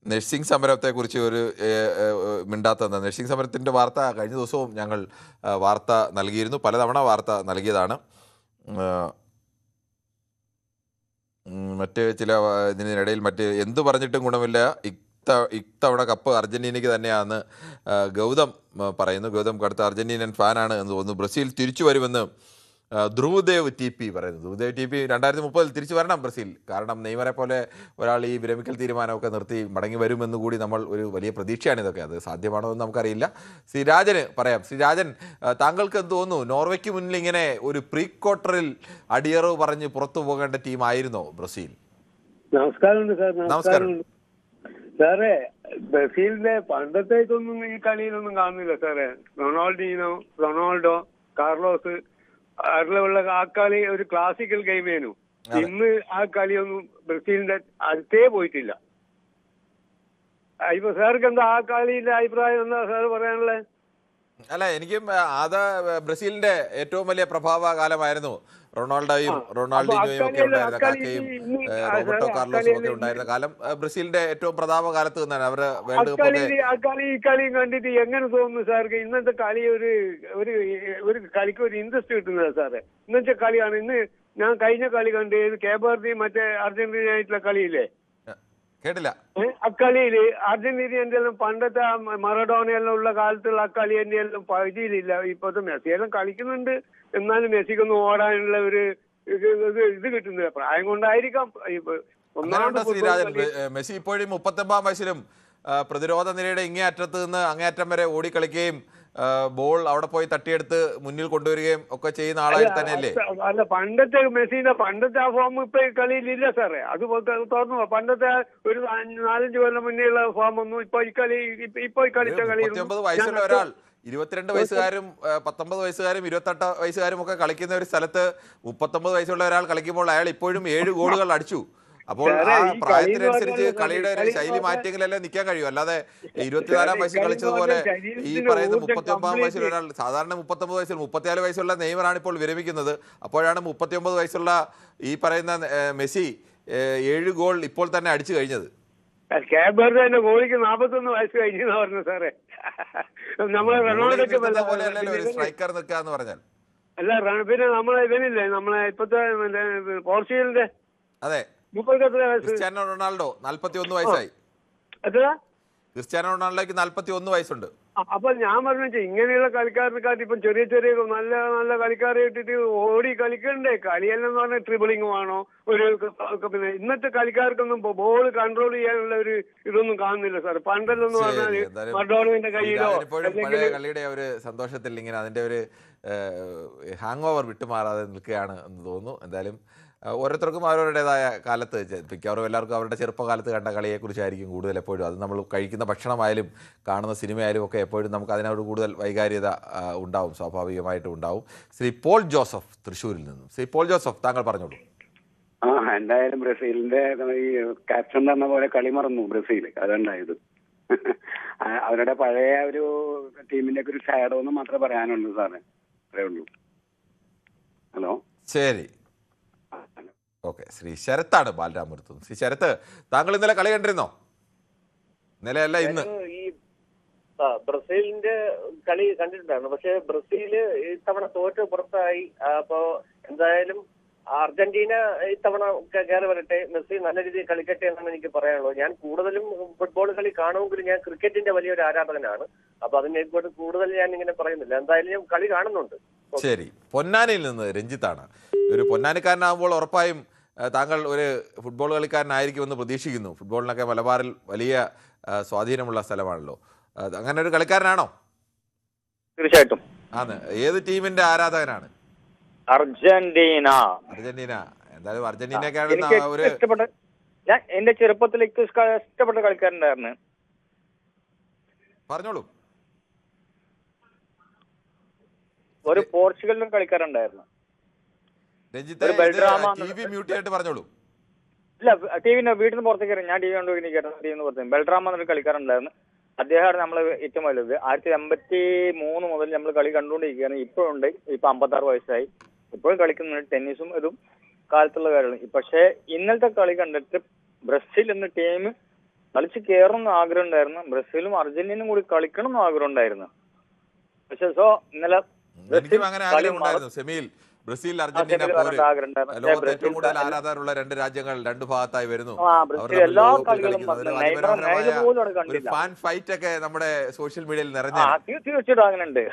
നഴ്സിംഗ് സമരത്തെക്കുറിച്ച് ഒരു മിണ്ടാത്ത നഴ്സിംഗ് സമരത്തിൻ്റെ വാർത്ത കഴിഞ്ഞ ദിവസവും ഞങ്ങൾ വാർത്ത നൽകിയിരുന്നു, പലതവണ വാർത്ത നൽകിയതാണ്. മറ്റ് ചില ഇതിനിടയിൽ എന്തു പറഞ്ഞിട്ടും ഗുണമില്ല, ഇത്തവണ കപ്പ് അർജൻറ്റീനയ്ക്ക് തന്നെയാണെന്ന് ഗൗതം പറയുന്നു. ഗൗതം കടുത്ത അർജൻറ്റീനൻ ഫാനാണ് എന്ന് തോന്നുന്നു. ബ്രസീൽ തിരിച്ചു വരുമെന്ന് ധ്രുവദേവ് ടി പി പറയുന്നു. ധ്രുവദേവ് ടി പി 2030 തിരിച്ചു വരണം ബ്രസീൽ. കാരണം നെയ്മറെ പോലെ ഒരാൾ ഈ വിരമിക്കൽ തീരുമാനമൊക്കെ നിർത്തി മടങ്ങി വരുമെന്ന് കൂടി നമ്മൾ ഒരു വലിയ പ്രതീക്ഷയാണ് ഇതൊക്കെ. അത് സാധ്യമാണോ എന്ന് നമുക്കറിയില്ല. ശ്രീരാജന് പറയാം. ശ്രീരാജൻ, താങ്കൾക്ക് എന്ത് തോന്നുന്നു? നോർവേക്ക് മുന്നിൽ ഇങ്ങനെ ഒരു പ്രീ ക്വാർട്ടറിൽ അടിയറവ് പറഞ്ഞ് പുറത്തു പോകേണ്ട ടീമായിരുന്നോ ബ്രസീൽ? നമസ്കാരമുണ്ട് സാർ. നമസ്കാരം സാറേ. ബ്രസീലിന്റെ പണ്ടത്തേക്കൊന്നും ഈ കളിയിലൊന്നും കാണുന്നില്ല സാറേ. റൊണാൾഡോ, കാർലോസ് അതിലുള്ള ആ കളി ഒരു ക്ലാസിക്കൽ ഗെയിമേനു. ഇന്ന് ആ കളിയൊന്നും ബ്രസീലിന്റെ അടുത്തേ പോയിട്ടില്ല. ഇപ്പൊ സാർക്ക് എന്താ ആ കളിയുടെ അഭിപ്രായം എന്താ സാർ പറയാനുള്ളത്? അല്ല, എനിക്കും ബ്രസീലിന്റെ ഏറ്റവും വലിയ പ്രഭാവ കാലമായിരുന്നു. റൊണാൾഡോയും റൊണാൾഡിനോയും ഒക്കെ ഉണ്ടായിരുന്ന, കാക്കയും റോബർട്ടോ കാർലോസും ഒക്കെ ഉണ്ടായിരുന്ന കാലം ബ്രസീലിന്റെ ഏറ്റവും പ്രതാപ കാലത്ത് നിന്നാണ്. അവര് വേൾഡ് കപ്പ് ഈ കളിയും കണ്ടിട്ട് എങ്ങനെ തോന്നുന്നു സാർക്ക്? ഇന്നത്തെ കളി ഒരു കളിക്ക് ഒരു ഇൻട്രസ്റ്റ് കിട്ടുന്നില്ല സാറേ. ഇന്നത്തെ കളിയാണ്. ഇന്ന് ഞാൻ കഴിഞ്ഞ കളി കണ്ട് കേബർദി മറ്റേ അർജന്റീന ആയിട്ടുള്ള കളിയില്ലേ, കേട്ടില്ല. അക്കളിയില് അർജന്റീനന്റെ എല്ലാം പണ്ടത്തെ മറഡോണയെല്ലാം ഉള്ള കാലത്തുള്ള അക്കളി എന്റെ എല്ലാം പകുതിയിലില്ല. ഇപ്പോഴത്തെ മെസ്സിയെല്ലാം കളിക്കുന്നുണ്ട്, എന്നാലും മെസ്സിക്കൊന്നും ഓടാനുള്ള ഒരു ഇത് കിട്ടുന്നില്ല. പ്രായം കൊണ്ടായിരിക്കാം. ശ്രീരാജൻ, മെസ്സി ഇപ്പോഴും 39 വയസ്സിലും പ്രതിരോധ നിരയുടെ ഇങ്ങേ അറ്റത്ത് നിന്ന് അങ്ങേയറ്റം വരെ ഓടിക്കളിക്കുകയും ബോൾ അവിടെ പോയി തട്ടിയെടുത്ത് മുന്നിൽ കൊണ്ടുവരികയും ഒക്കെ ചെയ്യുന്ന ആളായി തന്നെയല്ലേ? അല്ല, പണ്ടത്തെ മെസ്സിന്റെ പണ്ടത്തെ ആ ഫോം ഇപ്പൊ ഈ കളിയിലില്ല സാറേ. അത് തുറന്നു. പണ്ടത്തെ ഒരു 4-5 കൊല്ലം മുന്നേയുള്ള ഫോം ഒന്നും ഇപ്പൊ ഈ കളിച്ച കളി 39 വയസ്സുള്ള ഒരാൾ 22 വയസ്സുകാരും 19 വയസ്സുകാരും 28 വയസ്സുകാരും ഒക്കെ കളിക്കുന്ന ഒരു സ്ഥലത്ത് 39 വയസ്സുള്ള ഒരാൾ കളിക്കുമ്പോൾ അയാൾ ഇപ്പോഴും 7 ഗോളുകൾ അടിച്ചു. അപ്പോൾ ആ പ്രായത്തിനനുസരിച്ച് കളിയുടെ ഒരു ശൈലി മാറ്റിയെങ്കിലല്ലേ നിൽക്കാൻ കഴിയും. അല്ലാതെ 24 വയസ്സിൽ കളിച്ചതുപോലെ ഈ പറയുന്ന 39 വയസ്സുള്ള ഒരാൾ, സാധാരണ 39 വയസ്സിൽ 34 വയസ്സുള്ള നെയ്മറാണ് ഇപ്പോൾ വിരമിക്കുന്നത്. അപ്പോഴാണ് 39 വയസ്സുള്ള ഈ പറയുന്ന മെസ്സി 7 ഗോൾ ഇപ്പോൾ തന്നെ അടിച്ചു കഴിഞ്ഞത്. ഗോളിക്ക് 41 വയസ്സ് കഴിഞ്ഞു പറഞ്ഞു സാറേ. നമ്മളെ റൊണാൾഡോ പോലെയല്ലല്ലോ ഒരു സ്ട്രൈക്കർ നിൽക്കാന്ന് പറഞ്ഞാൽ. അല്ല, പിന്നെ നമ്മളെ ഇവനില്ലേ, നമ്മളെ ഇപ്പത്തെ പോർച്ചുഗലിന്റെ, അതെ, 30 വയസ്സ് ക്രിസ്ത്യാനോ റൊണാൾഡോ 41 വയസ്സായി. എത്ര? ക്രിസ്ത്യാനോ റൊണാൾഡോയ്ക്ക് 41 വയസ്സുണ്ട്. അപ്പൊ ഞാൻ പറഞ്ഞു ഇങ്ങനെയുള്ള കളിക്കാരനെക്കാട്ടി ഇപ്പം ചെറിയ നല്ല നല്ല കളിക്കാരെ ഇട്ടിട്ട് ഓടി കളിക്കണ്ടേ? കളിയെല്ലാം പറഞ്ഞാൽ ട്രിബിളിങ് വേണോ? പിന്നെ ഇന്നത്തെ കളിക്കാർക്കൊന്നും ബോൾ കൺട്രോൾ ചെയ്യാനുള്ള ഒരു ഇതൊന്നും കാണുന്നില്ല സാർ. പണ്ടെന്ന് പറഞ്ഞാല് മഡോണോന്റെ കയ്യിലോ കളിയുടെ ഒരു സന്തോഷത്തിൽ ഇങ്ങനെ അതിന്റെ ഒരു ഹാങ് ഓവർ വിട്ടുമാറാതെ നിൽക്കുകയാണ് എന്ന് തോന്നുന്നു. എന്തായാലും ഓരോരുത്തർക്കും അവരവരുടേതായ കാലത്ത് മിക്കവാറും എല്ലാവർക്കും അവരുടെ ചെറുപ്പകാലത്ത് കണ്ട കളിയെക്കുറിച്ചായിരിക്കും കൂടുതൽ എപ്പോഴും. അത് നമ്മൾ കഴിക്കുന്ന ഭക്ഷണമായാലും കാണുന്ന സിനിമയായാലും ഒക്കെ എപ്പോഴും നമുക്ക് അതിനോട് കൂടുതൽ വൈകാര്യത ഉണ്ടാവും, സ്വാഭാവികമായിട്ടും ഉണ്ടാവും. ശ്രീ പോൾ ജോസഫ് തൃശ്ശൂരിൽ നിന്നും. ശ്രീ പോൾ ജോസഫ്, താങ്കൾ പറഞ്ഞോളൂ. എന്തായാലും ബ്രസീലിന്റെ ഈ ക്യാപ്റ്റൻ തന്ന പോലെ കളി മറന്നു ബ്രസീൽ. അതുണ്ടായത് അവരുടെ പഴയ ഒരു ടീമിന്റെ ഒക്കെ ഒരു ഷാഡോ എന്ന് മാത്രമേ പറയാനുള്ളൂ സാറേ. അത്രേ ഉള്ളൂ. ഹലോ, ശരി, ഓക്കെ. ശ്രീ ശരത്താണ് ബാലരാമപുരത്ത്. ശ്രീ ശരത്ത്, താങ്കൾ ഇന്നലെ കളി കണ്ടിരുന്നോ? ഇന്നലെ അല്ല, ഇന്ന്. ഈ ബ്രസീലിന്റെ കളി കണ്ടിട്ടുണ്ടായിരുന്നു. പക്ഷെ ബ്രസീല് ഇത്തവണ തോറ്റ് പുറത്തായി. അപ്പോ എന്തായാലും അർജന്റീന ഇത്തവണ കയറി വരട്ടെ, മെസ്സി നല്ല രീതിയിൽ കളിക്കട്ടെ എന്നാണ് എനിക്ക് പറയാനുള്ളത്. ഞാൻ കൂടുതലും ഫുട്ബോൾ കളി കാണുമെങ്കിലും ഞാൻ ക്രിക്കറ്റിന്റെ വലിയൊരു ആരാധകനാണ്. അപ്പൊ അതിനെക്കൊണ്ട് കൂടുതൽ ഞാൻ ഇങ്ങനെ പറയുന്നില്ല. എന്തായാലും ഞാൻ കളി കാണുന്നുണ്ട്. ശരി. പൊന്നാനിയിൽ നിന്ന് രഞ്ജിത്താണ്. ഒരു പൊന്നാനിക്കാരനാകുമ്പോൾ ഉറപ്പായും താങ്കൾ ഒരു ഫുട്ബോൾ കളിക്കാരനായിരിക്കുമെന്ന് പ്രതീക്ഷിക്കുന്നു. ഫുട്ബോളിനൊക്കെ മലബാറിൽ വലിയ സ്വാധീനമുള്ള സ്ഥലമാണല്ലോ. അങ്ങനെ ഒരു കളിക്കാരനാണോ? തീർച്ചയായിട്ടും. ആണ്. ഏത് ടീമിന്റെ ആരാധകനാണ്? അർജന്റീന. എന്തായാലും അർജന്റീനക്കാണ് ഒരു ഞാൻ എന്റെ ചെറുപ്പത്തിലേക്ക് ഇഷ്ടപ്പെട്ട കളിക്കാരുണ്ടായിരുന്നു. പറഞ്ഞോളൂ. ഒരു പോർച്ചുഗലിലും കളിക്കാരുണ്ടായിരുന്നു. രഞ്ജിത്തെ, ഒരു ബെൽഡ്രാമ TV മ്യൂട്ട് ആയിട്ട് പറഞ്ഞോളൂ. ഇല്ല, ടിവിന്റെ വീട്ടിൽ നിന്ന് പുറത്തേക്ക് ഇറങ്ങി, ഞാൻ ടി വി കണ്ടുപോയിരിക്കുന്നു. ടി വിന്ന് പുറത്തേക്ക് ബെൽഡ്രാമ എന്നൊരു കളിക്കാരുണ്ടായിരുന്നു. അദ്ദേഹമാണ് നമ്മൾ ഏറ്റവും വലുത്. 1983 മുതൽ നമ്മൾ കളി കണ്ടുകൊണ്ടിരിക്കുകയാണ്. ഇപ്പോഴുണ്ട്. ഇപ്പൊ 56 വയസ്സായി. ഇപ്പോഴും കളിക്കുന്നുണ്ട്. ടെന്നീസും ഇതും കാലത്തുള്ള കാര്യമാണ്. പക്ഷേ ഇന്നലത്തെ കളി കണ്ടിട്ട് ബ്രസീൽ എന്ന ടീം കളിച്ച് കയറണമെന്ന് ആഗ്രഹം ഉണ്ടായിരുന്നു. ബ്രസീലും അർജന്റീനയും കൂടി കളിക്കണം എന്ന് ആഗ്രഹം ഉണ്ടായിരുന്നു. പക്ഷെ ഇന്നലെ എനിക്കും അങ്ങനെ ആഗ്രഹം ഉണ്ടായിരുന്നു. സെമിയിൽ ബ്രസീൽ അർജന്റീന പോര്, ലോകത്ത് ഏറ്റവും കൂടുതൽ ആരാധകരുള്ള രണ്ട് രാജ്യങ്ങൾ രണ്ട് ഭാഗത്തായി വരുന്നു. ഒരു ഫാൻ ഫൈറ്റ് ഒക്കെ നമ്മുടെ സോഷ്യൽ മീഡിയയിൽ നിറഞ്ഞു. തീർച്ചയായിട്ടും അങ്ങനെ ഉണ്ട്.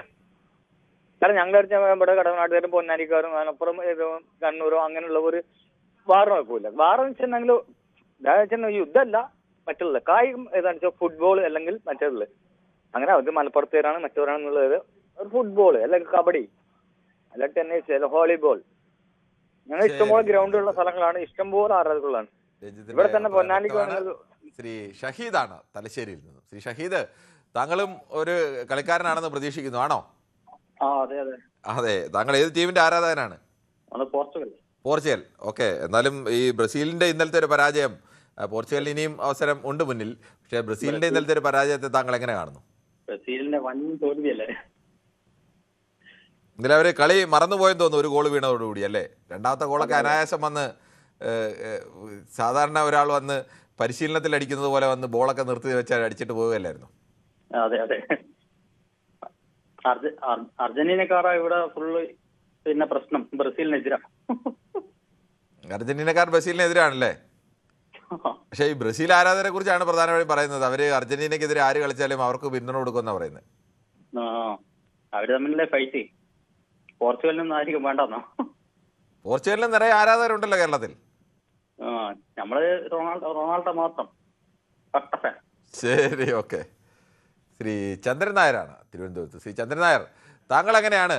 കാരണം ഞങ്ങൾ ഇവിടെ കടനാട്ടുകാരും പൊന്നാനിക്കാരും മലപ്പുറം കണ്ണൂരോ അങ്ങനെയുള്ള ഒരു വാറ നോക്കൂല. വാറ വെച്ചിട്ടുണ്ടെങ്കിൽ യുദ്ധമല്ല, മറ്റുള്ള കായികം ഏതാണെന്ന് വെച്ചാൽ ഫുട്ബോൾ അല്ലെങ്കിൽ മറ്റുള്ളത്. അങ്ങനെ അത് മലപ്പുറത്തേരാണ് മറ്റവരാണെന്നുള്ളത്. ഒരു ഫുട്ബോൾ അല്ലെങ്കിൽ കബഡി അല്ല ടെന്നീസ് അല്ല വോളിബോൾ, ഞങ്ങൾ ഇഷ്ടംപോലെ ഗ്രൗണ്ടുള്ള സ്ഥലങ്ങളാണ്, ഇഷ്ടംപോലെ ആരാധകர்களാണ്. ഇവിടെ തന്നെ പൊന്നാനിക്ക് ശ്രീ ഷഹീദാണ് തലശ്ശേരിയിൽ നിന്നും. ശ്രീ ഷഹീദ്, താങ്കളും ഒരു കളിക്കാരനാണെന്ന് പ്രതീക്ഷിക്കുന്നു, ആണോ? അതെ അതെ അതെ. താങ്കൾ ഏത് ടീമിന്റെ ആരാധകനാണ്? പോർച്ചുഗൽ. ഓക്കെ. എന്നാലും ഈ ബ്രസീലിന്റെ ഇന്നലത്തെ ഒരു പരാജയം, പോർച്ചുഗലിന് ഇനിയും അവസരം ഉണ്ട് മുന്നിൽ, പക്ഷെ ബ്രസീലിന്റെ ഇന്നലത്തെ ഒരു പരാജയത്തെ താങ്കൾ എങ്ങനെ കാണുന്നു? ബ്രസീലിന്റെ വൻ തോൽവിയല്ലേ. ഇന്നലെ അവര് കളി മറന്നുപോയെന്ന് തോന്നുന്നു, ഒരു ഗോൾ വീണതോടുകൂടി അല്ലേ? രണ്ടാമത്തെ ഗോളൊക്കെ അനായാസം വന്ന്, സാധാരണ ഒരാൾ വന്ന് പരിശീലനത്തിൽ അടിക്കുന്നത് പോലെ വന്ന് ബോളൊക്കെ നിർത്തി വെച്ചാൽ അടിച്ചിട്ട് പോവുകയല്ലായിരുന്നു. അതെ അതെ. അർജന്റീനക്കാരാ ഇവിടെ ഫുള്ള് പിന്നെ പ്രശ്നം ബ്രസീലിനെതിരാ. അർജന്റീനക്കാർ ബ്രസീലിനെതിരാണല്ലേ? പക്ഷെ ഈ ബ്രസീൽ ആരാധകരെ കുറിച്ചാണ് പ്രധാനമായും പറയുന്നത്. അവര് അർജന്റീനക്കെതിരെ ആര് കളിച്ചാലും അവർക്ക് പിന്തുണ കൊടുക്കുമെന്നാ പറയുന്നത്. അവര് തമ്മിലല്ലേ ഫൈറ്റ്. പോർച്ചുഗലിനൊന്നും ആയിരിക്കും വേണ്ടെന്നോ? പോർച്ചുഗലിന് നിറയെ ആരാധകരുണ്ടല്ലോ കേരളത്തിൽ. നമ്മള് റൊണാൾഡോ മാത്രം. ശരി, ഓക്കെ. ശ്രീ ചന്ദ്രൻ നായരാണ് തിരുവനന്തപുരത്ത്. ശ്രീ ചന്ദ്രൻ നായർ, താങ്കൾ എങ്ങനെയാണ്,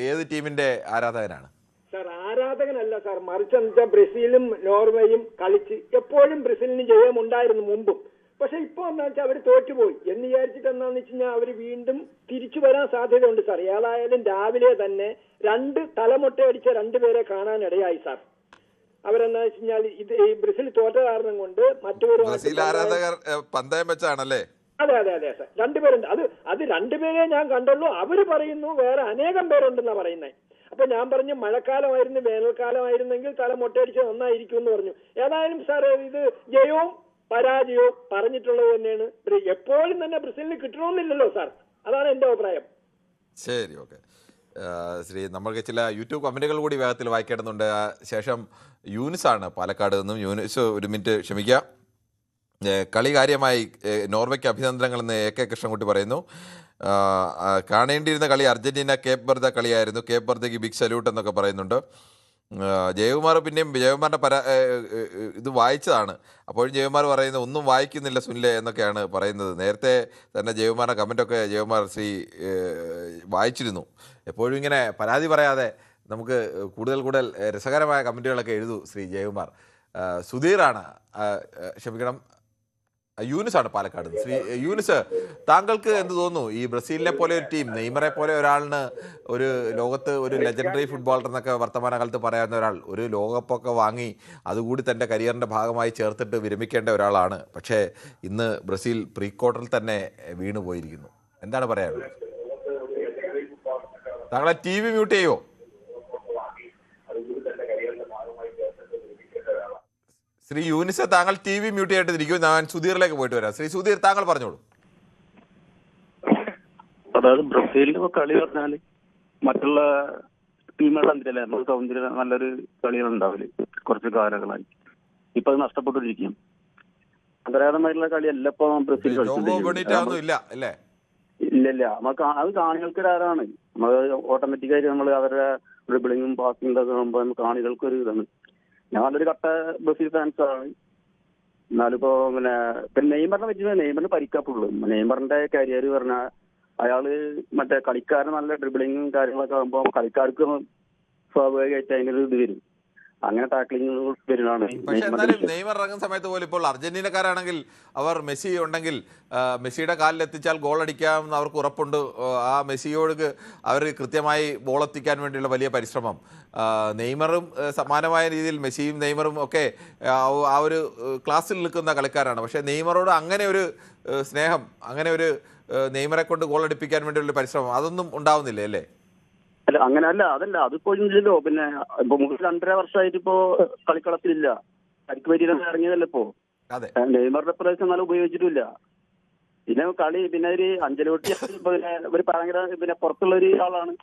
ഏത് ടീമിന്റെ ആരാധകനാണ്? സാർ, ആരാധകനല്ല സാർ, മറിച്ച് വെച്ചാൽ ബ്രസീലും നോർവേയും കളിച്ച് എപ്പോഴും ബ്രസീലിന് ജയമുണ്ടായിരുന്നു മുമ്പും. പക്ഷെ ഇപ്പൊ എന്താ വെച്ചാൽ അവർ തോറ്റുപോയി എന്ന് വിചാരിച്ചിട്ട് എന്താന്ന് വെച്ച് കഴിഞ്ഞാൽ അവർ വീണ്ടും തിരിച്ചു വരാൻ സാധ്യതയുണ്ട് സാർ. ഏതായാലും രാവിലെ തന്നെ 2 തലമുട്ടയടിച്ച 2 പേരെ കാണാനിടയായി സാർ. അവരെന്താ വെച്ച് കഴിഞ്ഞാൽ ഇത് ഈ ബ്രസീൽ തോറ്റ കാരണം കൊണ്ട് മറ്റൊരു ആരാധകർ പന്തയം വെച്ചാണല്ലേ? അതെ അതെ അതെ സാർ, 2 പേരുണ്ട്. അത് 2 പേരെ ഞാൻ കണ്ടുള്ളൂ. അവര് പറയുന്നു വേറെ അനേകം പേരുണ്ടെന്നാ പറയുന്നത്. അപ്പൊ ഞാൻ പറഞ്ഞു മഴക്കാലമായിരുന്നു, വേനൽക്കാലമായിരുന്നെങ്കിൽ തല മൊട്ടയടിച്ച് നന്നായിരിക്കും എന്ന് പറഞ്ഞു. ഏതായാലും സാർ, ഇത് ജയവും പരാജയവും പറഞ്ഞിട്ടുള്ളത് തന്നെയാണ്. എപ്പോഴും തന്നെ ബ്രസീലിന് കിട്ടണമെന്നില്ലല്ലോ സാർ, അതാണ് എന്റെ അഭിപ്രായം. ശരി, ഓക്കെ. ശ്രീ, നമ്മൾക്ക് ചില യൂട്യൂബ് കമന്റുകൾ കൂടി വേഗത്തിൽ വായിക്കേണ്ടതുണ്ട്. ശേഷം യൂനിസാണ് പാലക്കാട് നിന്നും. യൂനിസ്, ഒരു മിനിറ്റ് ക്ഷമിക്കുക. കളി കാര്യമായി നോർവേക്ക് അഭിനന്ദനങ്ങളെന്ന് AK കൃഷ്ണൻകുട്ടി പറയുന്നു. കാണേണ്ടിയിരുന്ന കളി അർജന്റീന കേപ്പ് വെർദെ കളിയായിരുന്നു. കേപ്പ് വെർദെക്ക് ബിഗ് സല്യൂട്ട് എന്നൊക്കെ പറയുന്നുണ്ട്. ജയകുമാർ പിന്നെയും ജയകുമാറിൻ്റെ ഇത് വായിച്ചതാണ്. അപ്പോഴും ജയകുമാർ പറയുന്നത് ഒന്നും വായിക്കുന്നില്ല സുനിലെ എന്നൊക്കെയാണ് പറയുന്നത്. നേരത്തെ തന്നെ ജയകുമാറിൻ്റെ കമൻറ്റൊക്കെ ജയകുമാർ ശ്രീ വായിച്ചിരുന്നു. എപ്പോഴും ഇങ്ങനെ പരാതി പറയാതെ നമുക്ക് കൂടുതൽ രസകരമായ കമൻറ്റുകളൊക്കെ എഴുതൂ ശ്രീ ജയകുമാർ. സുധീറാണ്, ക്ഷമിക്കണം, യൂനിസാണ് പാലക്കാട്. ശ്രീ യൂനിസ്, താങ്കൾക്ക് എന്ത് തോന്നുന്നു, ഈ ബ്രസീലിനെ പോലെ ഒരു ടീം, നെയ്മറെ പോലെ ഒരാളിന്, ഒരു ലോകത്ത് ഒരു ലെജൻഡറി ഫുട്ബോളർ എന്നൊക്കെ വർത്തമാനകാലത്ത് പറയാവുന്ന ഒരാൾ, ഒരു ലോകകപ്പൊക്കെ വാങ്ങി അതുകൂടി തൻ്റെ കരിയറിൻ്റെ ഭാഗമായി ചേർത്തിട്ട് വിരമിക്കേണ്ട ഒരാളാണ്. പക്ഷേ ഇന്ന് ബ്രസീൽ പ്രീ ക്വാർട്ടറിൽ തന്നെ വീണു പോയിരിക്കുന്നു. എന്താണ് പറയാനുള്ളത്? താങ്കളെ TV മ്യൂട്ട് ചെയ്യുമോ? ശ്രീ യൂനിസ്, താങ്കൾ TV മ്യൂട്ട് ചെയ്തിട്ട് ഇരിക്കും. ഞാൻ സുധീറിലേക്ക് പോയിട്ട് വരാം. ശ്രീ സുധീർ, താങ്കൾ പറഞ്ഞോളൂ. അതായത് ബ്രസീലിന്റെ കളി പറഞ്ഞാല് മറ്റുള്ള ടീമുകളുടെ എന്തിനല്ലേ നമുക്ക് സൗന്ദര്യം നല്ലൊരു കളികളുണ്ടാവില്ല കുറച്ച് കാലങ്ങളായി. ഇപ്പൊ അത് നഷ്ടപ്പെട്ടിരിക്കും. അപരാധമായിട്ടുള്ള കളിയല്ല ഇപ്പൊ ബ്രസീൽ കളിച്ചില്ല. ഇല്ല, നമുക്ക് അത് കാണികൾക്കൊരാരാണ്. നമ്മൾ ഓട്ടോമാറ്റിക്കായിട്ട് നമ്മൾ അവരുടെ ഡ്രിബിളിങ്ങും പാസിംഗും ഒക്കെ ആകുമ്പോൾ കാണികൾക്ക് ഒരു ഇതാണ്. ഞാനൊരു കട്ട ബ്രസീൽ ഫാൻസ് ആണ്. എന്നാലിപ്പോ പിന്നെ നെയ്മറിനെ വെച്ച് നെയ്മറിന് പരിക്കാപ്പുള്ളൂ. നെയ്മറിന്റെ കരിയർ പറഞ്ഞാൽ അയാള് മറ്റേ കളിക്കാരൻ നല്ല ഡ്രിബിളിങ്ങും കാര്യങ്ങളൊക്കെ ആകുമ്പോൾ കളിക്കാർക്ക് സ്വാഭാവികമായിട്ട് അതിനൊരു ഇത് വരും. അങ്ങനെ ടാക്ലിംഗ് വരുന്നതാണ്. പക്ഷെ എന്നാലും നെയ്മർ ഇറങ്ങുന്ന സമയത്ത് പോലും ഇപ്പോൾ അർജന്റീനക്കാരാണെങ്കിൽ അവർ മെസ്സി ഉണ്ടെങ്കിൽ മെസ്സിയുടെ കാലിൽ എത്തിച്ചാൽ ഗോൾ അടിക്കാമെന്ന് അവർക്ക് ഉറപ്പുണ്ട്. ആ മെസ്സിയോട് അവർ കൃത്യമായി ബോൾ എത്തിക്കാൻ വേണ്ടിയുള്ള വലിയ പരിശ്രമം. നെയ്മറും സമാനമായ രീതിയിൽ മെസ്സിയും നെയ്മറും ഒക്കെ ആ ഒരു ക്ലാസ്സിൽ നിൽക്കുന്ന കളിക്കാരാണ്. പക്ഷേ നെയ്മറോട് അങ്ങനെ ഒരു സ്നേഹം, അങ്ങനെ ഒരു നെയ്മറെ കൊണ്ട് ഗോൾ അടിപ്പിക്കാൻ വേണ്ടിയുള്ള പരിശ്രമം അതൊന്നും ഉണ്ടാവുന്നില്ലേ അല്ലേ? അല്ല അങ്ങനെയല്ല, അതല്ല അതിപ്പോ ഇല്ലല്ലോ. പിന്നെ ഇപ്പൊ 2.5 വർഷമായിട്ട് ഇപ്പോ കളിക്കളത്തിലില്ല. കളിക്ക് പറ്റിയ ഇറങ്ങിയതല്ല ഇപ്പോ. നെയ്മറുടെ പ്രദേശം നല്ല ഉപയോഗിച്ചിട്ടില്ല. പിന്നെ കളി പിന്നെ ഒരു അഞ്ചലോട്ടി ഒരു ഭയങ്കര പിന്നെ പുറത്തുള്ള ഒരു ആളാണ്.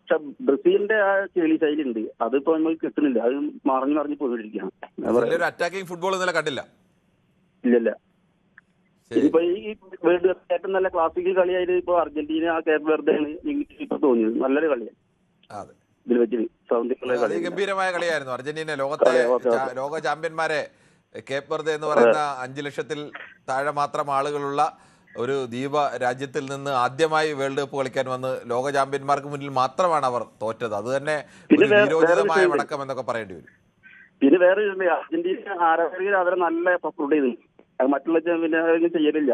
പക്ഷെ ബ്രസീലിന്റെ ആ ചെളി ശൈലി ഉണ്ട്, അതിപ്പോ നമുക്ക് കിട്ടുന്നില്ല. അത് മറിഞ്ഞു പോയിരിക്കുകയാണ്. അറ്റാക്കിംഗ് ഫുട്ബോൾ ഇന്നലെ കണ്ടില്ല. ഇല്ലല്ല. ഇപ്പൊ ഈ വേൾഡ് കപ്പ് ഏറ്റവും നല്ല ക്ലാസിക്കൽ കളിയായിട്ട് ഇപ്പൊ അർജന്റീന കേപ്പ് വെർദെയാണ് ഇപ്പൊ തോന്നിയത്. നല്ലൊരു കളിയാണ് ഇതിൽ വെച്ച്. ഗംഭീരമായ കളിയായിരുന്നു. അർജന്റീന ലോക ചാമ്പ്യന്മാരെ കേപ്പ് വെർദെ എന്ന് പറയുന്ന 5 ലക്ഷത്തിൽ താഴെ മാത്രം ആളുകളുള്ള ഒരു ദ്വീപ രാജ്യത്തിൽ നിന്ന് ആദ്യമായി വേൾഡ് കപ്പ് കളിക്കാൻ വന്ന് ലോക ചാമ്പ്യന്മാർക്ക് മുന്നിൽ മാത്രമാണ് അവർ തോറ്റത്. അത് തന്നെ വിരോചിതമായ മടക്കം എന്നൊക്കെ പറയേണ്ടി വരും. പിന്നെ വേറെ അർജന്റീന ആരാധകർ അവരെ നല്ല സപ്പോർട്ട് ചെയ്തു. മറ്റുള്ള പിന്നെ ചെയ്യലില്ല.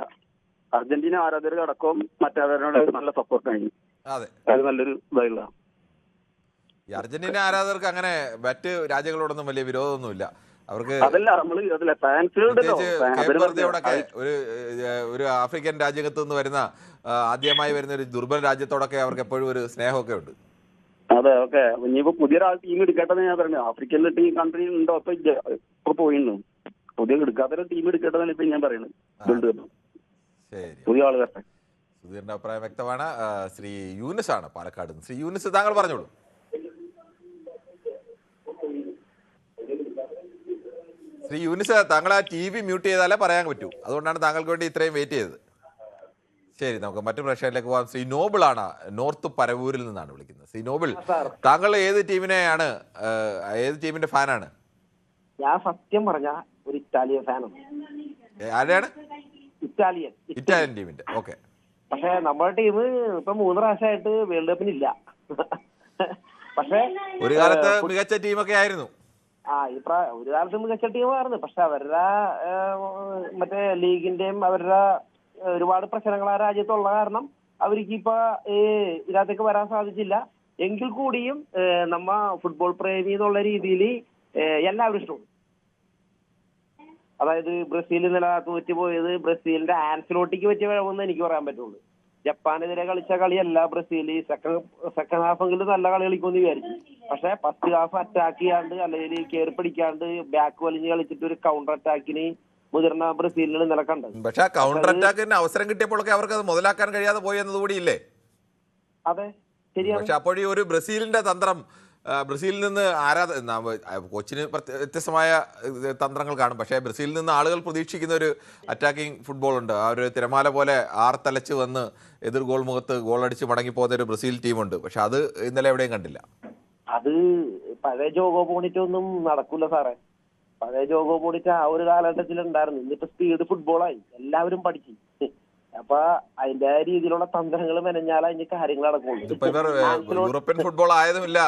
അർജന്റീന ആരാധകർക്ക് അടക്കം മറ്റാരാധകരോട് നല്ല സപ്പോർട്ടായി. അത് നല്ലൊരു ഇതായുള്ള ഈ അർജന്റീന ആരാധകർക്ക് അങ്ങനെ മറ്റ് രാജ്യങ്ങളോടൊന്നും വലിയ വിരോധമൊന്നുമില്ല. അവർക്ക് ഒരു ആഫ്രിക്കൻ രാജ്യത്ത് നിന്ന് വരുന്ന ആദ്യമായി വരുന്ന ഒരു ദുർബല രാജ്യത്തോടൊക്കെ അവർക്ക് എപ്പോഴും ഒരു സ്നേഹമൊക്കെ ഉണ്ട്. അതെ, ഓക്കെ. ഇനിയിപ്പോ പുതിയൊരാൾ ടീം എടുക്കട്ടെന്ന് ഞാൻ പറഞ്ഞു. ആഫ്രിക്കനിലെ ടീം കൺട്രി ഉണ്ടോ ഇപ്പൊ പോയിരുന്നു. പുതിയ എടുക്കാത്തൊരു ടീം എടുക്കട്ടെന്നാണ് ഇപ്പൊ ഞാൻ പറയുന്നത്. വേൾഡ് കപ്പ് പുതിയ ആള് വരട്ടെ. സുധീറിന്റെ അഭിപ്രായം വ്യക്തമാണ്. ശ്രീ യൂനിസ് ആണ് പാലക്കാട്. ശ്രീ യൂനിസ്, താങ്കൾ പറഞ്ഞോളൂ. ശ്രീ യൂനിസ്, താങ്കൾ ആ TV മ്യൂട്ട് ചെയ്താലേ പറയാൻ പറ്റൂ. അതുകൊണ്ടാണ് താങ്കൾക്ക് വേണ്ടി ഇത്രയും വെയിറ്റ് ചെയ്തത്. ശരി, നമുക്ക് മറ്റു പ്രേക്ഷകരിലേക്ക് പോകാം. ശ്രീ നോബിൾ ആണ്, നോർത്ത് പരവൂരിൽ നിന്നാണ് വിളിക്കുന്നത്. ശ്രീ നോബിൾ, താങ്കൾ ഏത് ടീമിന്റെ ഫാനാണ്? ഞാൻ സത്യം പറഞ്ഞ ഒരു ഇറ്റാലിയൻ ഫാനാണ്. ആരെയാണ്? ഇറ്റാലിയൻ ടീമിന്റെ. ഓക്കെ. പക്ഷെ നമ്മുടെ ടീം ഇപ്പൊ 3 പ്രാവശ്യമായിട്ട് വേൾഡ് കപ്പിനില്ല. പക്ഷെ ഒരു കാലത്ത് മികച്ച ടീമൊക്കെ ആയിരുന്നു. ഒരു കാലത്ത് മികച്ച ടീമായിരുന്നു. പക്ഷെ അവരുടെ മറ്റേ ലീഗിന്റെയും അവരുടെ ഒരുപാട് പ്രശ്നങ്ങൾ ആ രാജ്യത്തുള്ള കാരണം അവർക്ക് ഇപ്പൊ ഇതിനകത്തേക്ക് വരാൻ സാധിച്ചില്ല. എങ്കിൽ കൂടിയും നമ്മ ഫുട്ബോൾ പ്രേമി എന്നുള്ള രീതിയിൽ എല്ലാവരും ഇഷ്ടമാണ്. അതായത് ബ്രസീൽ ഇന്നലെ തോറ്റുപോയത് ബ്രസീലിന്റെ ആൻസിലോട്ടിക്ക് പറ്റിയ കഴിവെന്ന് എനിക്ക് പറയാൻ പറ്റുള്ളൂ. ജപ്പാനെതിരെ കളിച്ച കളിയല്ല ബ്രസീൽ. സെക്കൻഡ് ഹാഫെങ്കിലും നല്ല കളി കളിക്കുമെന്ന് വിചാരിച്ചു. പക്ഷെ ഫസ്റ്റ് ഹാഫ് അറ്റാക്ക് ചെയ്യാണ്ട് അല്ലെങ്കിൽ കയറി പിടിക്കാണ്ട് ബാക്ക് വലിഞ്ഞ് കളിച്ചിട്ട് ഒരു കൗണ്ടർ അറ്റാക്കിന് മുതിർന്ന ബ്രസീലിന് ഇന്നലെ കണ്ടത്. പക്ഷെ കൗണ്ടർ അറ്റാക്കിന് അവസരം കിട്ടിയപ്പോഴൊക്കെ അവർക്ക് അത് മുതലാക്കാൻ കഴിയാതെ പോയി എന്നതുകൂടി ഇല്ലേ? അതെ, ശരിയാണ്. പക്ഷെ അപ്പോഴീ ഒരു ബ്രസീലിന്റെ തന്ത്രം, ബ്രസീലിൽ നിന്ന് കോച്ചിന് വ്യത്യസ്തമായ തന്ത്രങ്ങൾ കാണും. പക്ഷേ ബ്രസീലിൽ നിന്ന് ആളുകൾ പ്രതീക്ഷിക്കുന്ന ഒരു അറ്റാക്കിംഗ് ഫുട്ബോൾ ഉണ്ട്. ആ ഒരു തിരമാല പോലെ ആർത്തലച്ച് വന്ന് എതിർ ഗോൾ മുഖത്ത് ഗോളടിച്ച് മടങ്ങിപ്പോകുന്ന ഒരു ബ്രസീൽ ടീമുണ്ട്. പക്ഷെ അത് ഇന്നലെ എവിടെയും കണ്ടില്ല. അത് പഴയ ജോഗോ ബോണിറ്റ് ഒന്നും നടക്കൂല സാറേ. പഴയ ജോഗോ ബോണിറ്റ് ആ ഒരു കാലഘട്ടത്തിൽ ഉണ്ടായിരുന്നു. ഇന്നിപ്പോ സ്പീഡ് ഫുട്ബോളായി, എല്ലാവരും പഠിച്ചു. അപ്പൊ അതിന്റെ രീതിയിലുള്ള തന്ത്രങ്ങൾ മെനഞ്ഞാൽ അതിന്റെ കാര്യങ്ങൾ നടക്കുള്ളൂ. യൂറോപ്യൻ ഫുട്ബോൾ ആയതുമില്ല,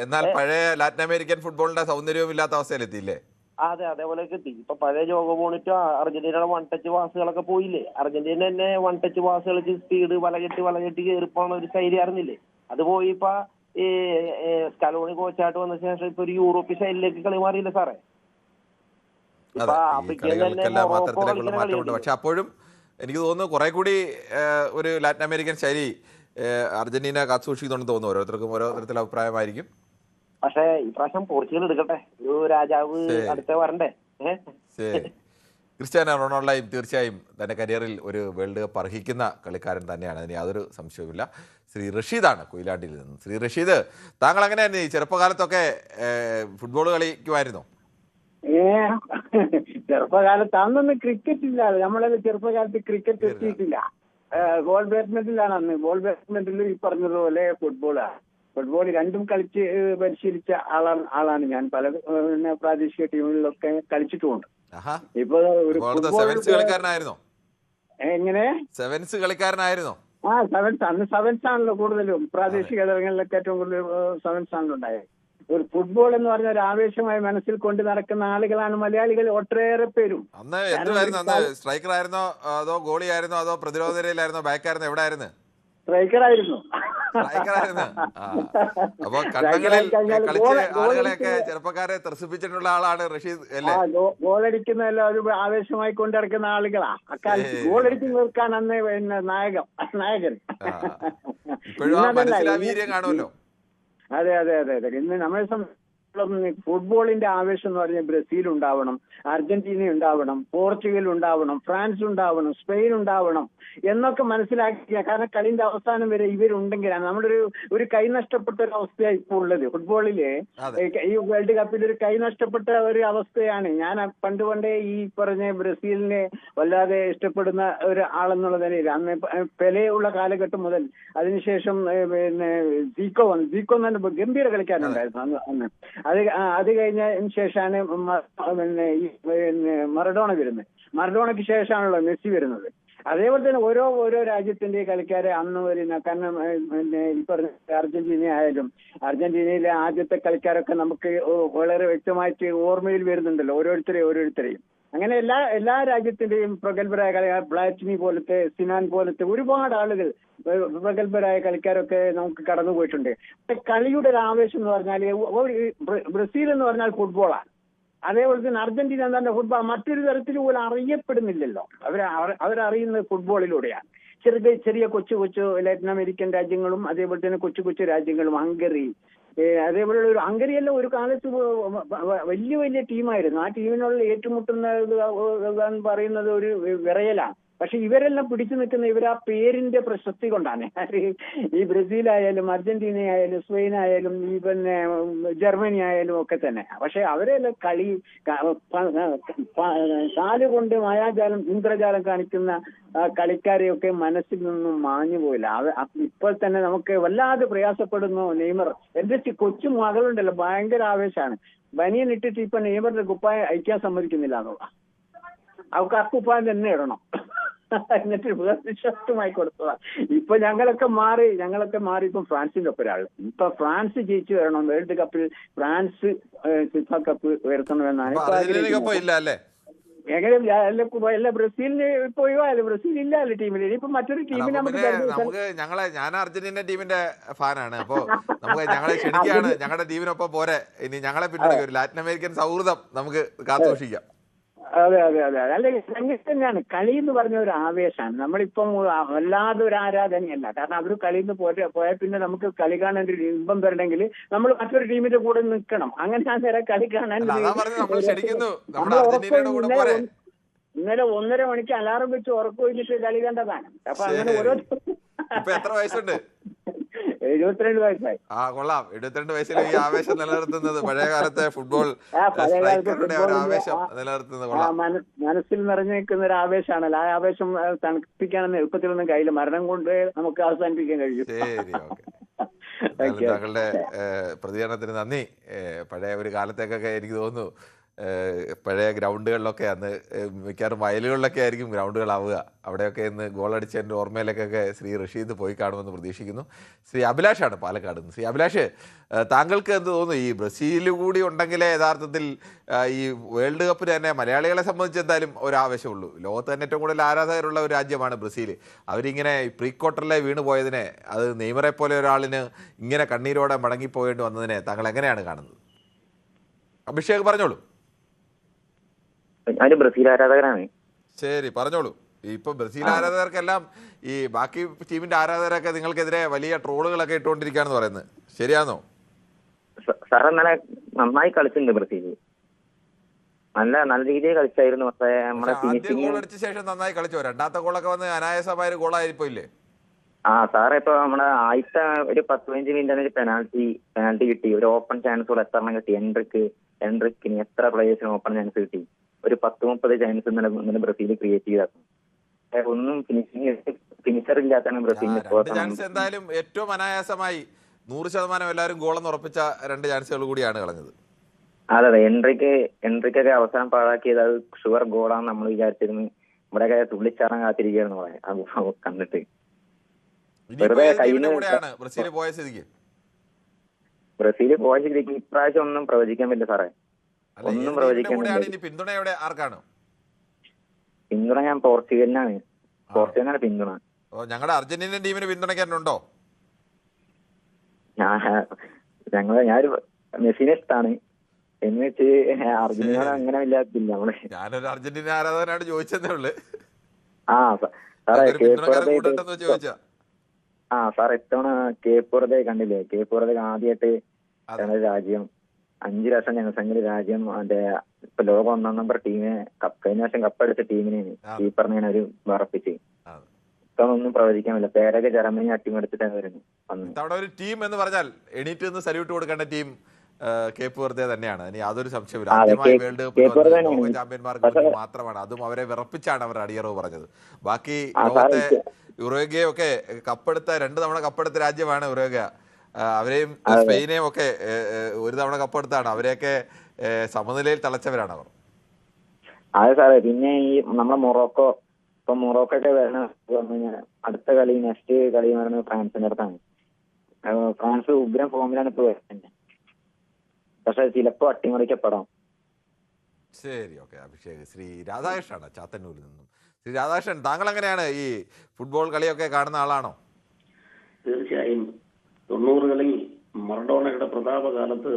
എന്നാൽ പഴയ ലാറ്റിൻ അമേരിക്കൻ ഫുട്ബോളിന്റെ സൗന്ദര്യവും ഇല്ലാത്ത അവസ്ഥയിലെത്തിയില്ലേ? അതെ, അതേപോലെയൊക്കെ എത്തി. ഇപ്പൊ പഴയ ജോഗോ ബോണിറ്റോ അർജന്റീനയുടെ 1 ടച്ച് പാസുകളൊക്കെ പോയില്ലേ? അർജന്റീന തന്നെ 1 ടച്ച് പാസ് കളിച്ച് സ്പീഡ് വലകെട്ടി കയറിപ്പോണ ഒരു ശൈലി അറിഞ്ഞില്ലേ? അത് പോയി ഇപ്പൊ ഈ സ്കലോണി കോച്ചായിട്ട് വന്ന ശേഷം ഇപ്പൊ ഒരു യൂറോപ്യൻ ശൈലിയിലേക്ക് കളി മാറിയില്ല സാറേ. പക്ഷെ അപ്പോഴും എനിക്ക് തോന്നുന്നു കുറെ കൂടി ഒരു ലാറ്റിൻ അമേരിക്കൻ ശൈലി അർജന്റീന കാത്തുസൂക്ഷിക്കുന്നുണ്ടെന്ന് തോന്നുന്നു. ഓരോരുത്തർക്കും ഓരോ തരത്തിലുള്ള അഭിപ്രായമായിരിക്കും. പക്ഷേ ഇപ്രാവശ്യം പോർച്ചുഗൽ എടുക്കട്ടെ, ഒരു രാജാവ് അടുത്ത വരണ്ടേ. ക്രിസ്ത്യാനോ റൊണാൾഡോയും തീർച്ചയായും തന്റെ കരിയറിൽ ഒരു വേൾഡ് കപ്പ് അർഹിക്കുന്ന കളിക്കാരൻ തന്നെയാണ്, അതിന് യാതൊരു സംശയവുമില്ല. ശ്രീ റഷീദാണ് കൊയിലാണ്ടിയിൽ നിന്ന്. ശ്രീ റഷീദ്, താങ്കൾ എങ്ങനെയായിരുന്നു ഈ ചെറുപ്പകാലത്തൊക്കെ ഫുട്ബോൾ കളിക്കുമായിരുന്നോ? ചെറുപ്പകാലത്ത് അന്നൊന്നും ക്രിക്കറ്റ് ഇല്ല. നമ്മളെ ചെറുപ്പകാലത്ത് ക്രിക്കറ്റ് എത്തിയിട്ടില്ല. ബോൾ ബാറ്റ്മെന്റിലാണ് അന്ന്. ബോൾ ബാറ്റ്മെന്റിൽ ഈ പറഞ്ഞതുപോലെ ഫുട്ബോൾ രണ്ടും കളിച്ച് പരിശീലിച്ച ആളാണ് ഞാൻ. പല പ്രാദേശിക ടീമുകളിലൊക്കെ കളിച്ചിട്ടുമുണ്ട്. ഇപ്പൊ ഒരു എങ്ങനെ സെവൻസ് കളിക്കാരനായിരുന്നോ? സെവൻസ്, അന്ന് സെവൻസ് ആണല്ലോ കൂടുതലും പ്രാദേശിക തലങ്ങളിലൊക്കെ ഏറ്റവും കൂടുതൽ സെവൻസ് ആണല്ലോ ഉണ്ടായത്. ഒരു ഫുട്ബോൾ എന്ന് പറഞ്ഞ ഒരു ആവേശമായി മനസ്സിൽ കൊണ്ട് നടക്കുന്ന ആളുകളാണ് മലയാളികൾ ഒട്ടേറെ പേരും. അന്ന് എന്തുവായിരുന്നു? അന്ന് സ്ട്രൈക്കർ ആയിരുന്നോ അതോ ഗോളി ആയിരുന്നോ അതോ പ്രതിരോധ നിരയിലായിരുന്നോ ബാക്കായിരുന്നോ എവിടെ ആയിരുന്നു? സ്ട്രൈക്കറായിരുന്നു. അപ്പൊ കണ്ണങ്ങളിൽ കളിച്ച് ആളുകളെയൊക്കെ ചെറുപ്പക്കാരെ ത്രസിപ്പിച്ചിട്ടുള്ള ആളാണ് റഷീദ് അല്ലേ? ഗോളടിക്കുന്നതെല്ലാം ഒരു ആവേശമായി കൊണ്ടു നടക്കുന്ന ആളുകളാ അക്കാലത്ത്. ഗോളടിച്ച് നിൽക്കാൻ അന്ന് പിന്നെ നായകൻ. ഇപ്പോഴും ആ മനസ്സിൽ ആ വീര്യം കാണുമല്ലോ. അതെ അതെ അതെ അതെ. ഇന്ന് നമ്മളെ സംബന്ധിച്ചിടത്തോളം ഫുട്ബോളിന്റെ ആവേശം എന്ന് പറഞ്ഞാൽ ബ്രസീൽ ഉണ്ടാവണം, അർജന്റീന ഉണ്ടാവണം, പോർച്ചുഗൽ ഉണ്ടാവണം, ഫ്രാൻസ് ഉണ്ടാവണം, സ്പെയിൻ ഉണ്ടാവണം എന്നൊക്കെ മനസ്സിലാക്കിയ. കാരണം കളിന്റെ അവസാനം വരെ ഇവരുണ്ടെങ്കിലാണ് നമ്മുടെ ഒരു കൈ നഷ്ടപ്പെട്ട ഒരു അവസ്ഥയാണ് ഇപ്പോൾ ഉള്ളത് ഫുട്ബോളില്. ഈ വേൾഡ് കപ്പിൽ ഒരു കൈ നഷ്ടപ്പെട്ട ഒരു അവസ്ഥയാണ്. ഞാൻ പണ്ടേ ഈ പറഞ്ഞ ബ്രസീലിനെ വല്ലാതെ ഇഷ്ടപ്പെടുന്ന ഒരു ആളെന്നുള്ള നിലയിൽ അന്ന് പെലെയുള്ള കാലഘട്ടം മുതൽ അതിനുശേഷം പിന്നെ സീക്കോ തന്നെ ഗംഭീര കളിക്കാനുണ്ടായിരുന്നു അന്ന്. അത് കഴിഞ്ഞതിന് ശേഷമാണ് പിന്നെ മറഡോണ വരുന്നത്. മറഡോണയ്ക്ക് ശേഷമാണല്ലോ മെസ്സി വരുന്നത്. അതേപോലെ തന്നെ ഓരോ രാജ്യത്തിന്റെ കളിക്കാരെ അന്ന് വരുന്ന. കാരണം പിന്നെ ഈ പറഞ്ഞ അർജന്റീനയിലെ ആദ്യത്തെ കളിക്കാരൊക്കെ നമുക്ക് വളരെ വ്യക്തമായിട്ട് ഓർമ്മയിൽ വരുന്നുണ്ടല്ലോ, ഓരോരുത്തരെയും. അങ്ങനെ എല്ലാ രാജ്യത്തിന്റെയും പ്രഗത്ഭരായ കളിക്കാർ, പ്ലാറ്റിനി പോലത്തെ, സിനാൻ പോലത്തെ ഒരുപാട് ആളുകൾ പ്രഗത്ഭരായ കളിക്കാരൊക്കെ നമുക്ക് കടന്നുപോയിട്ടുണ്ട്. പക്ഷെ കളിയുടെ ഒരു ആവേശം എന്ന് പറഞ്ഞാൽ ബ്രസീൽ എന്ന് പറഞ്ഞാൽ ഫുട്ബോളാണ്. അതേപോലെ തന്നെ അർജന്റീന എന്ന് പറഞ്ഞ ഫുട്ബോൾ മറ്റൊരു തരത്തിൽ പോലും അറിയപ്പെടുന്നില്ലല്ലോ. അവരറിയുന്നത് ഫുട്ബോളിലൂടെയാണ്. ചെറിയ കൊച്ചു ലാറ്റിൻ അമേരിക്കൻ രാജ്യങ്ങളും അതേപോലെ തന്നെ കൊച്ചു രാജ്യങ്ങളും, ഹംഗറി, അതേപോലെയുള്ള ഒരു ഹംഗറിയെല്ലാം ഒരു കാലത്ത് വലിയ ടീമായിരുന്നു. ആ ടീമിനുള്ള ഏറ്റുമുട്ടുന്നത് എന്ന് പറയുന്നത് ഒരു വിറയലാണ്. പക്ഷെ ഇവരെല്ലാം പിടിച്ചു നിൽക്കുന്ന ഇവർ ആ പേരിന്റെ പ്രശസ്തി കൊണ്ടാണ്. ഈ ബ്രസീലായാലും അർജന്റീന ആയാലും സ്പെയിൻ ആയാലും ഈ പിന്നെ ജർമ്മനി ആയാലും ഒക്കെ തന്നെ. പക്ഷെ അവരെല്ലാം കളി കാലുകൊണ്ട് മായാജാലം ഇന്ദ്രജാലം കാണിക്കുന്ന കളിക്കാരെയൊക്കെ മനസ്സിൽ നിന്നും മാഞ്ഞു പോയില്ല. ഇപ്പോൾ തന്നെ നമുക്ക് വല്ലാതെ പ്രയാസപ്പെടുന്നു നെയ്മർ. എന്റെ കൊച്ചു മകളുണ്ടല്ലോ, ഭയങ്കര ആവേശമാണ്. ബനിയൻ ഇട്ടിട്ട് ഇപ്പൊ നെയ്മറിന്റെ കുപ്പായ അയക്കാൻ സമ്മതിക്കുന്നില്ല എന്നുള്ള. അവർക്ക് ആ കുപ്പായം തന്നെ ഇടണം. എന്നിട്ട് വിശ്വസ്തമായി കൊടുത്തതാ. ഇപ്പൊ ഞങ്ങളൊക്കെ മാറി ഇപ്പം ഫ്രാൻസിന്റെ ഒപ്പം ഒരാൾ. ഇപ്പൊ ഫ്രാൻസ് ജയിച്ചു വരണം വേൾഡ് കപ്പിൽ. ഫ്രാൻസ് ഫിഫ കപ്പ് ഉയർത്തണമെന്നാണ് എങ്ങനെ എല്ലാ ബ്രസീലിന് ഇപ്പൊ ഒഴിവായാലും ബ്രസീൽ ഇല്ലല്ലോ ടീമിൽ. ഇനിയിപ്പോ മറ്റൊരു ടീമിന് ഞാൻ അർജന്റീന ടീമിന്റെ ഫാനാണ്. അപ്പൊ ഞങ്ങളെ ക്ഷണിക്കുകയാണ് ഞങ്ങളുടെ ടീമിനൊപ്പം പോരെ. ഇനി ഞങ്ങളെ പിന്തുണയ്ക്കും. ഒരു ലാറ്റിൻ അമേരിക്കൻ സൗഹൃദം നമുക്ക് കാത്തുസൂക്ഷിക്കാം. അതെ അല്ലെങ്കിൽ തന്നെയാണ് കളി എന്ന് പറഞ്ഞ ഒരു ആവേശമാണ്. നമ്മളിപ്പം വല്ലാതെ ഒരു ആരാധനയല്ല. കാരണം അവർ കളിയിൽ നിന്ന് പോയാൽ പിന്നെ നമുക്ക് കളി കാണാൻ ഒരു ഇമ്പം വരണമെങ്കിൽ നമ്മൾ മറ്റൊരു ടീമിന്റെ കൂടെ നിൽക്കണം. അങ്ങനെ ആ നേരം കളി കാണാൻ ഇന്നലെ 1:30 മണിക്ക് അലാറം വെച്ച് ഉറക്കം കഴിഞ്ഞിട്ട് കളി കണ്ടതാണ്. അപ്പൊ അങ്ങനെ ഓരോ 72 വയസ്സായി. കൊള്ളാം. 72 വയസ്സിൽ ഈ ആവേശം നിലനിർത്തുന്നത് പഴയ കാലത്തെ ഫുട്ബോൾ ആവേശം നിലനിർത്തുന്നത് മനസ്സിൽ നിറഞ്ഞേക്കുന്ന ഒരു ആവേശമാണല്ലോ. ആ ആവേശം തണുപ്പിക്കാനെന്ന് എളുപ്പത്തിലൊന്നും കഴിയില്ല. മരണം കൊണ്ട് നമുക്ക് അവസാനിപ്പിക്കാൻ കഴിയും. ശരി, താങ്കളുടെ പ്രതികരണത്തിന് നന്ദി. പഴയ ഒരു കാലത്തേക്കൊക്കെ എനിക്ക് തോന്നുന്നു പഴയ ഗ്രൗണ്ടുകളിലൊക്കെ അന്ന് മിക്കവാറും വയലുകളിലൊക്കെ ആയിരിക്കും ഗ്രൗണ്ടുകളാവുക. അവിടെയൊക്കെ ഇന്ന് ഗോളടിച്ചതിൻ്റെ ഓർമ്മയിലേക്കൊക്കെ ശ്രീ റഷീദ് പോയി കാണുമെന്ന് പ്രതീക്ഷിക്കുന്നു. ശ്രീ അഭിലാഷാണ് പാലക്കാട് നിന്ന്. ശ്രീ അഭിലാഷ്, താങ്കൾക്ക് എന്ത് തോന്നുന്നു? ഈ ബ്രസീൽ കൂടി ഉണ്ടെങ്കിലേ യഥാർത്ഥത്തിൽ ഈ വേൾഡ് കപ്പിന് തന്നെ മലയാളികളെ സംബന്ധിച്ച് എന്തായാലും ഒരു ആവേശമുള്ളൂ. ലോകത്ത് തന്നെ ഏറ്റവും കൂടുതൽ ആരാധകരുള്ള ഒരു രാജ്യമാണ് ബ്രസീൽ. അവരിങ്ങനെ പ്രീ ക്വാർട്ടറിലെ വീണ് പോയതിനെ, അത് നെയ്മറെ പോലെ ഒരാളിന് ഇങ്ങനെ കണ്ണീരോടെ മടങ്ങിപ്പോയേണ്ടി വന്നതിനെ താങ്കൾ എങ്ങനെയാണ് കാണുന്നത്? അഭിഷേക് പറഞ്ഞോളൂ. ഞാൻ ബ്രസീൽ ആരാധകരാണ്. ശരി, പറഞ്ഞോളൂ. ഇപ്പൊ ബ്രസീൽ ആരാധകർക്കെല്ലാം ഈ ബാക്കി ടീമിന്റെ ആരാധകരൊക്കെ നിങ്ങൾക്കെതിരെ വലിയ ട്രോളുകളൊക്കെ ഇട്ടുകൊണ്ടിരിക്കുകയാണെന്ന് പറയുന്നത് ശരിയാണോ? സാർ ഇന്നലെ നന്നായി കളിച്ചിട്ടുണ്ട് ബ്രസീൽ. നല്ല രീതിയിൽ കളിച്ചായിരുന്നു. പക്ഷേ ആദ്യ ഗോൾ അടിച്ച ശേഷം നന്നായി കളിച്ചോ? രണ്ടാമത്തെ ഗോളൊക്കെ വന്ന് അനായാസമായ ഒരു ഗോളായിരിക്കില്ലേ? സാറേ ഇപ്പൊ നമ്മുടെ ആദ്യത്തെ ഒരു 10-15 മിനിറ്റ് പെനാൽറ്റി കിട്ടി. ഒരു ഓപ്പൺ ചാൻസുകൾ എത്ര എണ്ണം കിട്ടി. എൻട്രിക്കിന് എത്ര പ്ലേയേഴ്സിന് ഓപ്പൺ ചാൻസ് കിട്ടി. ഒരു 10-30 ചാൻസ് ഇന്നലെ ബ്രസീൽ ക്രിയേറ്റ് ചെയ്തായിരുന്നു. ഒന്നും ഫിനിഷർ ഇല്ലാത്താണ് ബ്രസീലിന്റെ. എന്തായാലും ഏറ്റവും അനായാസമായി 100% എല്ലാവരും ഗോളെന്ന് ഉറപ്പിച്ച 2 ചാൻസുകൾ കൂടിയാണ് കളഞ്ഞത്. അതെ, എൻട്രിക്കൊക്കെ അവസാനം പാഴാക്കിയത് അത് ഷുവർ ഗോളാന്ന് നമ്മൾ വിചാരിച്ചിരുന്നു. ഇവിടെയൊക്കെ തുള്ളിച്ചാടാൻ കാത്തിരിക്കുകയായിരുന്നു പറയാം കണ്ടിട്ട്. ബ്രസീൽ പോയ സ്ഥിതിക്ക് ബ്രസീൽ പോയ സ്ഥിതിക്ക് ഇപ്രാവശ്യം ഒന്നും പ്രവചിക്കാൻ പറ്റില്ല സാറേ. അല്ല, ഒന്നും ഏത് പ്രവചിക്കാൻ ടീമിന്റെ കൂടെയാണ് പറ്റില്ല. ഇനി പിന്തുണ എവിടെ ആർക്കാണ്? പിന്തുണ ഞാൻ പോർച്ചുഗലിനാണ്. പോർച്ചുഗലിനാണ് പിന്തുണ. ഓ, ഞങ്ങളുടെ അർജന്റീനൻ ടീമിന് പിന്തുണയ്ക്കാനുണ്ടോ? ഞാനൊരു മെസ്സിനെ ഇഷ്ടമാണ് എന്ന് വെച്ച് അർജന്റീന അങ്ങനെ ഇല്ലാത്തില്ല നമ്മള്. ഞാനൊരു അർജന്റീന ആരാധകനാണ്, ചോദിച്ചതേ ഉള്ളു. ആ സാറേ ചോദിച്ചാ സാർ ഇത്തവണ കേപ്പ് വെറുതെ കണ്ടില്ലേ? കേപ്പ് വെറുതെ ആദ്യമായിട്ട് ഞങ്ങളുടെ രാജ്യം 5 ലക്ഷം ജനസംഖ്യ രാജ്യം മറ്റേ ഇപ്പൊ ലോക 1 നമ്പർ ടീമിനെ കഴിഞ്ഞ വർഷം കപ്പടിച്ച ടീമിനെയാണ് ഈ പറഞ്ഞ ഒരു വിറപ്പിച്ച്. ഇത്തവണ ഒന്നും പ്രവചിക്കാൻ പറ്റില്ല. പേരൊക്കെ ജർമ്മനി അട്ടിമറിച്ചിട്ടാണ് വരുന്നത്. ഇത്തവണ ഒരു ടീം എന്ന് പറഞ്ഞാൽ എണീറ്റ് നിന്ന് സല്യൂട്ട് കൊടുക്കേണ്ട ടീം കേപ്പ് വെറുതെ തന്നെയാണ്. ഇനി യാതൊരു സംശയമില്ല. ആദ്യമായി വേൾഡ് കപ്പിൽ ലോക ചാമ്പ്യന്മാർക്ക് മാത്രമാണ്, അതും അവരെ വിറപ്പിച്ചാണ് അവർ അടിയറവ് പറഞ്ഞത്. ബാക്കി ലോകത്തെ യുറോഗ്വയെ ഒക്കെ കപ്പെടുത്ത 2 തവണ കപ്പെടുത്ത രാജ്യമാണ് യുറോഗ്വ. അവരെയും സ്പെയിനെയും ഒക്കെ 1 തവണ കപ്പെടുത്താണ്. അവരെയൊക്കെ സമനിലയിൽ തളച്ചവരാണ് അവർ. അതെ സാറേ. പിന്നെ ഈ നമ്മളെ മൊറോക്കോ, ഇപ്പൊ മൊറോക്കോ ഒക്കെ വരണ അടുത്ത കളി നെക്സ്റ്റ് കളി എന്ന് പറയുന്നത് ഫ്രാൻസിന്റെ അടുത്താണ്. ഫ്രാൻസ് ഉഗ്രം ഫോമിലാണ് ഇപ്പൊ വരുന്നത്. പക്ഷെ ചിലപ്പോ അട്ടിമറിക്കപ്പെടാം. ശരി, ഓക്കെ. അഭിഷേക്. ശ്രീ രാധാകൃഷ്ണനാണ് ചാത്തന്നൂരിൽ നിന്നും. ശ്രീ രാധാകൃഷ്ണൻ, താങ്കൾ എങ്ങനെയാണ് ഈ ഫുട്ബോൾ കളിയൊക്കെ കാണുന്ന ആളാണോ? തീർച്ചയായും 90കളിൽ മറഡോണയുടെ പ്രതാപകാലത്ത്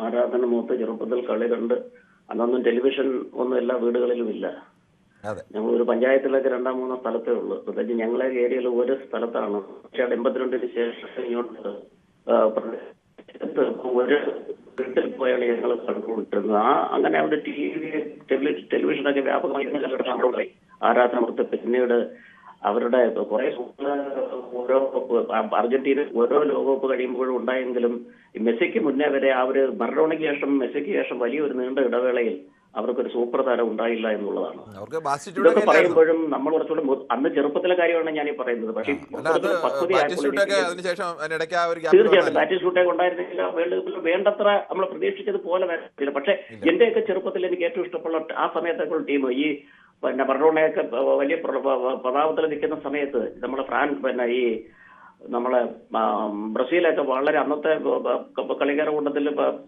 ആരാധന മൂത്ത് ചെറുപ്പത്തിൽ കളി കണ്ട്, അന്നൊന്നും ടെലിവിഷൻ ഒന്നും എല്ലാ വീടുകളിലും ഇല്ല. ഞങ്ങൾ ഒരു പഞ്ചായത്തിലൊക്കെ 2-3 സ്ഥലത്തേ ഉള്ളൂ. പ്രത്യേകിച്ച് ഞങ്ങളെ ഏരിയയിൽ ഒരു സ്ഥലത്താണ്. പക്ഷേ 82-ന് ശേഷം ഇങ്ങോട്ട് ഒരു വീട്ടിൽ പോയാണ് ഞങ്ങൾ കണ്ടുകൊണ്ടിരുന്നത്. അങ്ങനെ അവിടെ ടെലിവിഷനൊക്കെ വ്യാപകമായി ആരാധന മൂത്ത്. പിന്നീട് അവരുടെ കുറെ ഓരോ അർജന്റീന ഓരോ ലോകകപ്പ് കഴിയുമ്പോഴും ഉണ്ടായെങ്കിലും മെസ്സിക്ക് മുന്നേ വരെ അവര് മറഡോണയ്ക്ക് ശേഷം മെസ്സിക്ക് ശേഷം വലിയൊരു നീണ്ട ഇടവേളയിൽ അവർക്കൊരു സൂപ്പർ താരം ഉണ്ടായില്ല എന്നുള്ളതാണ്. ഇതൊക്കെ പറയുമ്പോഴും നമ്മൾ കുറച്ചുകൂടെ അന്ന് ചെറുപ്പത്തിലെ കാര്യമാണ് ഞാൻ ഈ പറയുന്നത്. പക്ഷേ തീർച്ചയായിട്ടും ബാറ്റിസ്റ്റൂട്ടൊക്കെ ഉണ്ടായിരുന്നില്ല. വേൾഡ് കപ്പിൽ വേണ്ടത്ര നമ്മൾ പ്രതീക്ഷിച്ചത് പോലെ വരത്തില്ല. പക്ഷെ എന്റെയൊക്കെ ചെറുപ്പത്തിൽ എനിക്ക് ഏറ്റവും ഇഷ്ടമുള്ള ആ സമയത്തേക്കുള്ള ടീം ഈ പിന്നെ മറഡോണയൊക്കെ വലിയ പ്രതാപത്തിൽ നിൽക്കുന്ന സമയത്ത് നമ്മുടെ ഈ നമ്മളെ ബ്രസീലൊക്കെ വളരെ അന്നത്തെ കളിക്കാരുടെ കൂട്ടത്തിൽ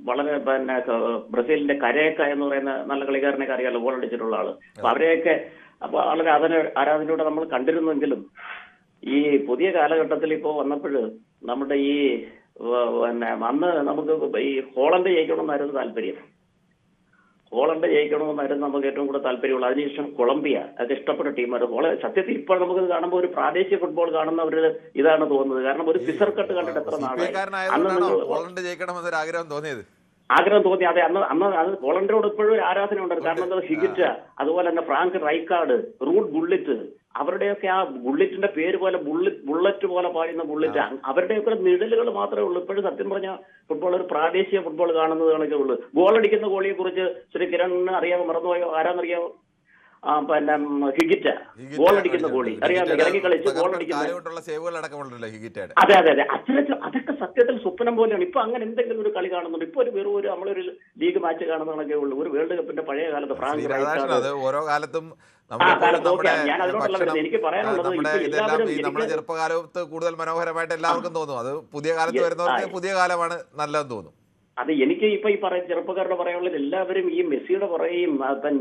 വളരെ ബ്രസീലിന്റെ കരേക്ക എന്ന് പറയുന്ന നല്ല കളിക്കാരനൊക്കെ അറിയാലോ, ഗോൾ അടിച്ചിട്ടുള്ള ആള്. അപ്പൊ അവരെയൊക്കെ വളരെ ആരാധനയോടെ നമ്മൾ കണ്ടിരുന്നെങ്കിലും ഈ പുതിയ കാലഘട്ടത്തിൽ ഇപ്പോ വന്നപ്പോൾ നമ്മുടെ ഈ അന്ന് നമുക്ക് ഈ ഹോളണ്ട് ജയിക്കണമെന്നായിരുന്നു താല്പര്യം. ഹോളണ്ട് ജയിക്കണമെന്നായിരുന്നു നമുക്ക് ഏറ്റവും കൂടുതൽ താല്പര്യമുള്ളൂ. അതിനുശേഷം കൊളംബിയ, അത് ഇഷ്ടപ്പെട്ട ടീമാണ്. സത്യത്തിൽ ഇപ്പോൾ നമുക്ക് കാണുമ്പോൾ ഒരു പ്രാദേശിക ഫുട്ബോൾ കാണുന്ന ഒരു ഇതാണ് തോന്നുന്നത്. കാരണം ഒരു സിസർ കട്ട് കണ്ടിട്ട് എത്ര നാളായി. ആഗ്രഹം തോന്നി. അതെ, അന്ന് അത് ഹോളണ്ടിനോട് ഇപ്പോഴും ഒരു ആരാധന ഉണ്ടായിരുന്നു. കാരണം എന്താ, ഹിഗിറ്റ, അതുപോലെ തന്നെ ഫ്രാങ്ക് റൈക്കാർഡ്, റൂട്ട് ബുള്ളിറ്റ്, അവരുടെയൊക്കെ ആ ബുള്ളറ്റിന്റെ പേര് പോലെ ബുള്ളറ്റ് പോലെ പായുന്ന ബുള്ളറ്റ്, അവരുടെയൊക്കെ നിഴലുകൾ മാത്രമേ ഉള്ളൂ. ഇപ്പോഴും സത്യം പറഞ്ഞ ഫുട്ബോൾ ഒരു പ്രാദേശിക ഫുട്ബോൾ കാണുന്നതുകളൊക്കെ ഉള്ളൂ. ഗോൾ അടിക്കുന്ന ഗോളിയെ കുറിച്ച് ശ്രീ കിരണിന് അറിയാമോ? മറന്നുപോയോ? ആരാന്നറിയാമോ? പിന്നെ ഹിഗിറ്റ, ഗോൾ അടിക്കുന്ന ഗോളി അറിയാമോ? ഇറങ്ങി കളിച്ച് ഗോൾ അടിക്കുന്ന. അതെ അതെ അതെ. അതൊക്കെ സത്യത്തിൽ സ്വപ്നം പോലെയാണ്. ഇപ്പൊ അങ്ങനെ എന്തെങ്കിലും ഒരു കളി കാണുന്നുണ്ട്? ഇപ്പൊ ഒരു നമ്മളൊരു ലീഗ് മാച്ച് കാണുന്നതൊക്കെ ഉള്ളൂ. ഒരു വേൾഡ് കപ്പിന്റെ പഴയ കാലത്ത് ഫ്രാങ്ക് ഓരോ കാലത്തും ഞാൻ അതിനോടുള്ള എനിക്ക് പറയാനുള്ളത് നമ്മുടെ ചെറുപ്പകാലത്ത് കൂടുതൽ മനോഹരമായിട്ട് എല്ലാവർക്കും തോന്നും. അത് പുതിയ കാലത്ത് വരുന്നവർക്ക് പുതിയ കാലമാണ് നല്ലതെന്ന് തോന്നും. അത് എനിക്ക് ഇപ്പൊ ഈ ചെറുപ്പക്കാരുടെ പറയാനുള്ളത്, എല്ലാവരും ഈ മെസ്സിയുടെ പുറകെയും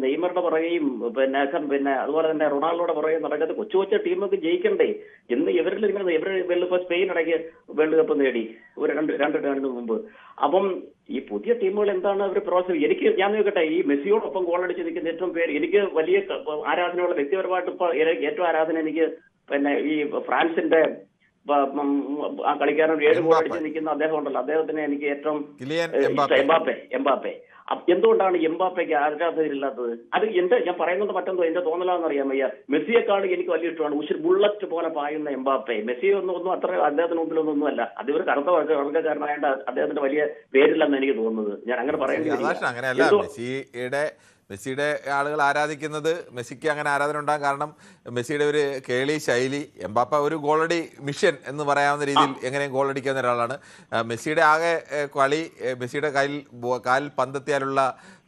നെയ്മറുടെ പുറകെയും പിന്നെ അതുപോലെ തന്നെ റൊണാൾഡോയുടെ പുറകെയും നടക്കുന്നത്. കൊച്ചു കൊച്ചു ടീമൊക്കെ ജയിക്കണ്ടേ എന്ന് ഇവരിൽ ഇപ്പൊ സ്പെയിൻ ഇടയ്ക്ക് വേൾഡ് കപ്പ് നേടി ഒരു രണ്ട് ടേണിന് മുമ്പ്. അപ്പം ഈ പുതിയ ടീമുകൾ എന്താണ് അവർ എനിക്ക് ഞാൻ നോക്കട്ടെ, ഈ മെസ്സിയോടൊപ്പം ഗോൾ അടിച്ച് നിൽക്കുന്ന ഏറ്റവും പേര് എനിക്ക് വലിയ ആരാധനയുള്ള വ്യക്തിപരമായിട്ട് ഇപ്പൊ ഏറ്റവും ആരാധന എനിക്ക് പിന്നെ ഈ ഫ്രാൻസിന്റെ ആ കളിക്കാരൻ 7 ഗോൾ അടിച്ച് നിൽക്കുന്ന അദ്ദേഹം ഉണ്ടല്ലോ, അദ്ദേഹത്തിന് എനിക്ക് ഏറ്റവും എംബാപ്പെ. എന്തുകൊണ്ടാണ് എംബാപ്പയ്ക്ക് ആരാധകരില്ലാത്തത്? അത് ഞാൻ പറയുന്നത് മറ്റെന്തോ എന്റെ തോന്നലാന്ന് അറിയാൻ വയ്യ. മെസ്സിയെക്കാൾ എനിക്ക് വലിയ ഇഷ്ടമാണ് ബുള്ളറ്റ് പോലെ പായുന്ന എംബാപ്പെ. മെസ്സി ഒന്നും അത്ര അദ്ദേഹത്തിന് മുമ്പിലൊന്നും അല്ല. അത് ഒരു കറുത്ത വർഗ്ഗക്കാരനായിട്ട് അദ്ദേഹത്തിന്റെ വലിയ പേരില്ലെന്ന് എനിക്ക് തോന്നുന്നത്. ഞാൻ അങ്ങനെ പറയുന്നത് മെസ്സിയുടെ ആളുകൾ ആരാധിക്കുന്നത്, മെസ്സിക്ക് അങ്ങനെ ആരാധന ഉണ്ടാകാൻ കാരണം മെസ്സിയുടെ ഒരു കേളി ശൈലി. എംബാപ്പ ഒരു ഗോളടി മിഷൻ എന്ന് പറയാവുന്ന രീതിയിൽ എങ്ങനെയും ഗോൾ അടിക്കുന്ന ഒരാളാണ്. മെസ്സിയുടെ ആകെ കളി, മെസ്സിയുടെ കാലിൽ പന്തെത്തിയാലുള്ള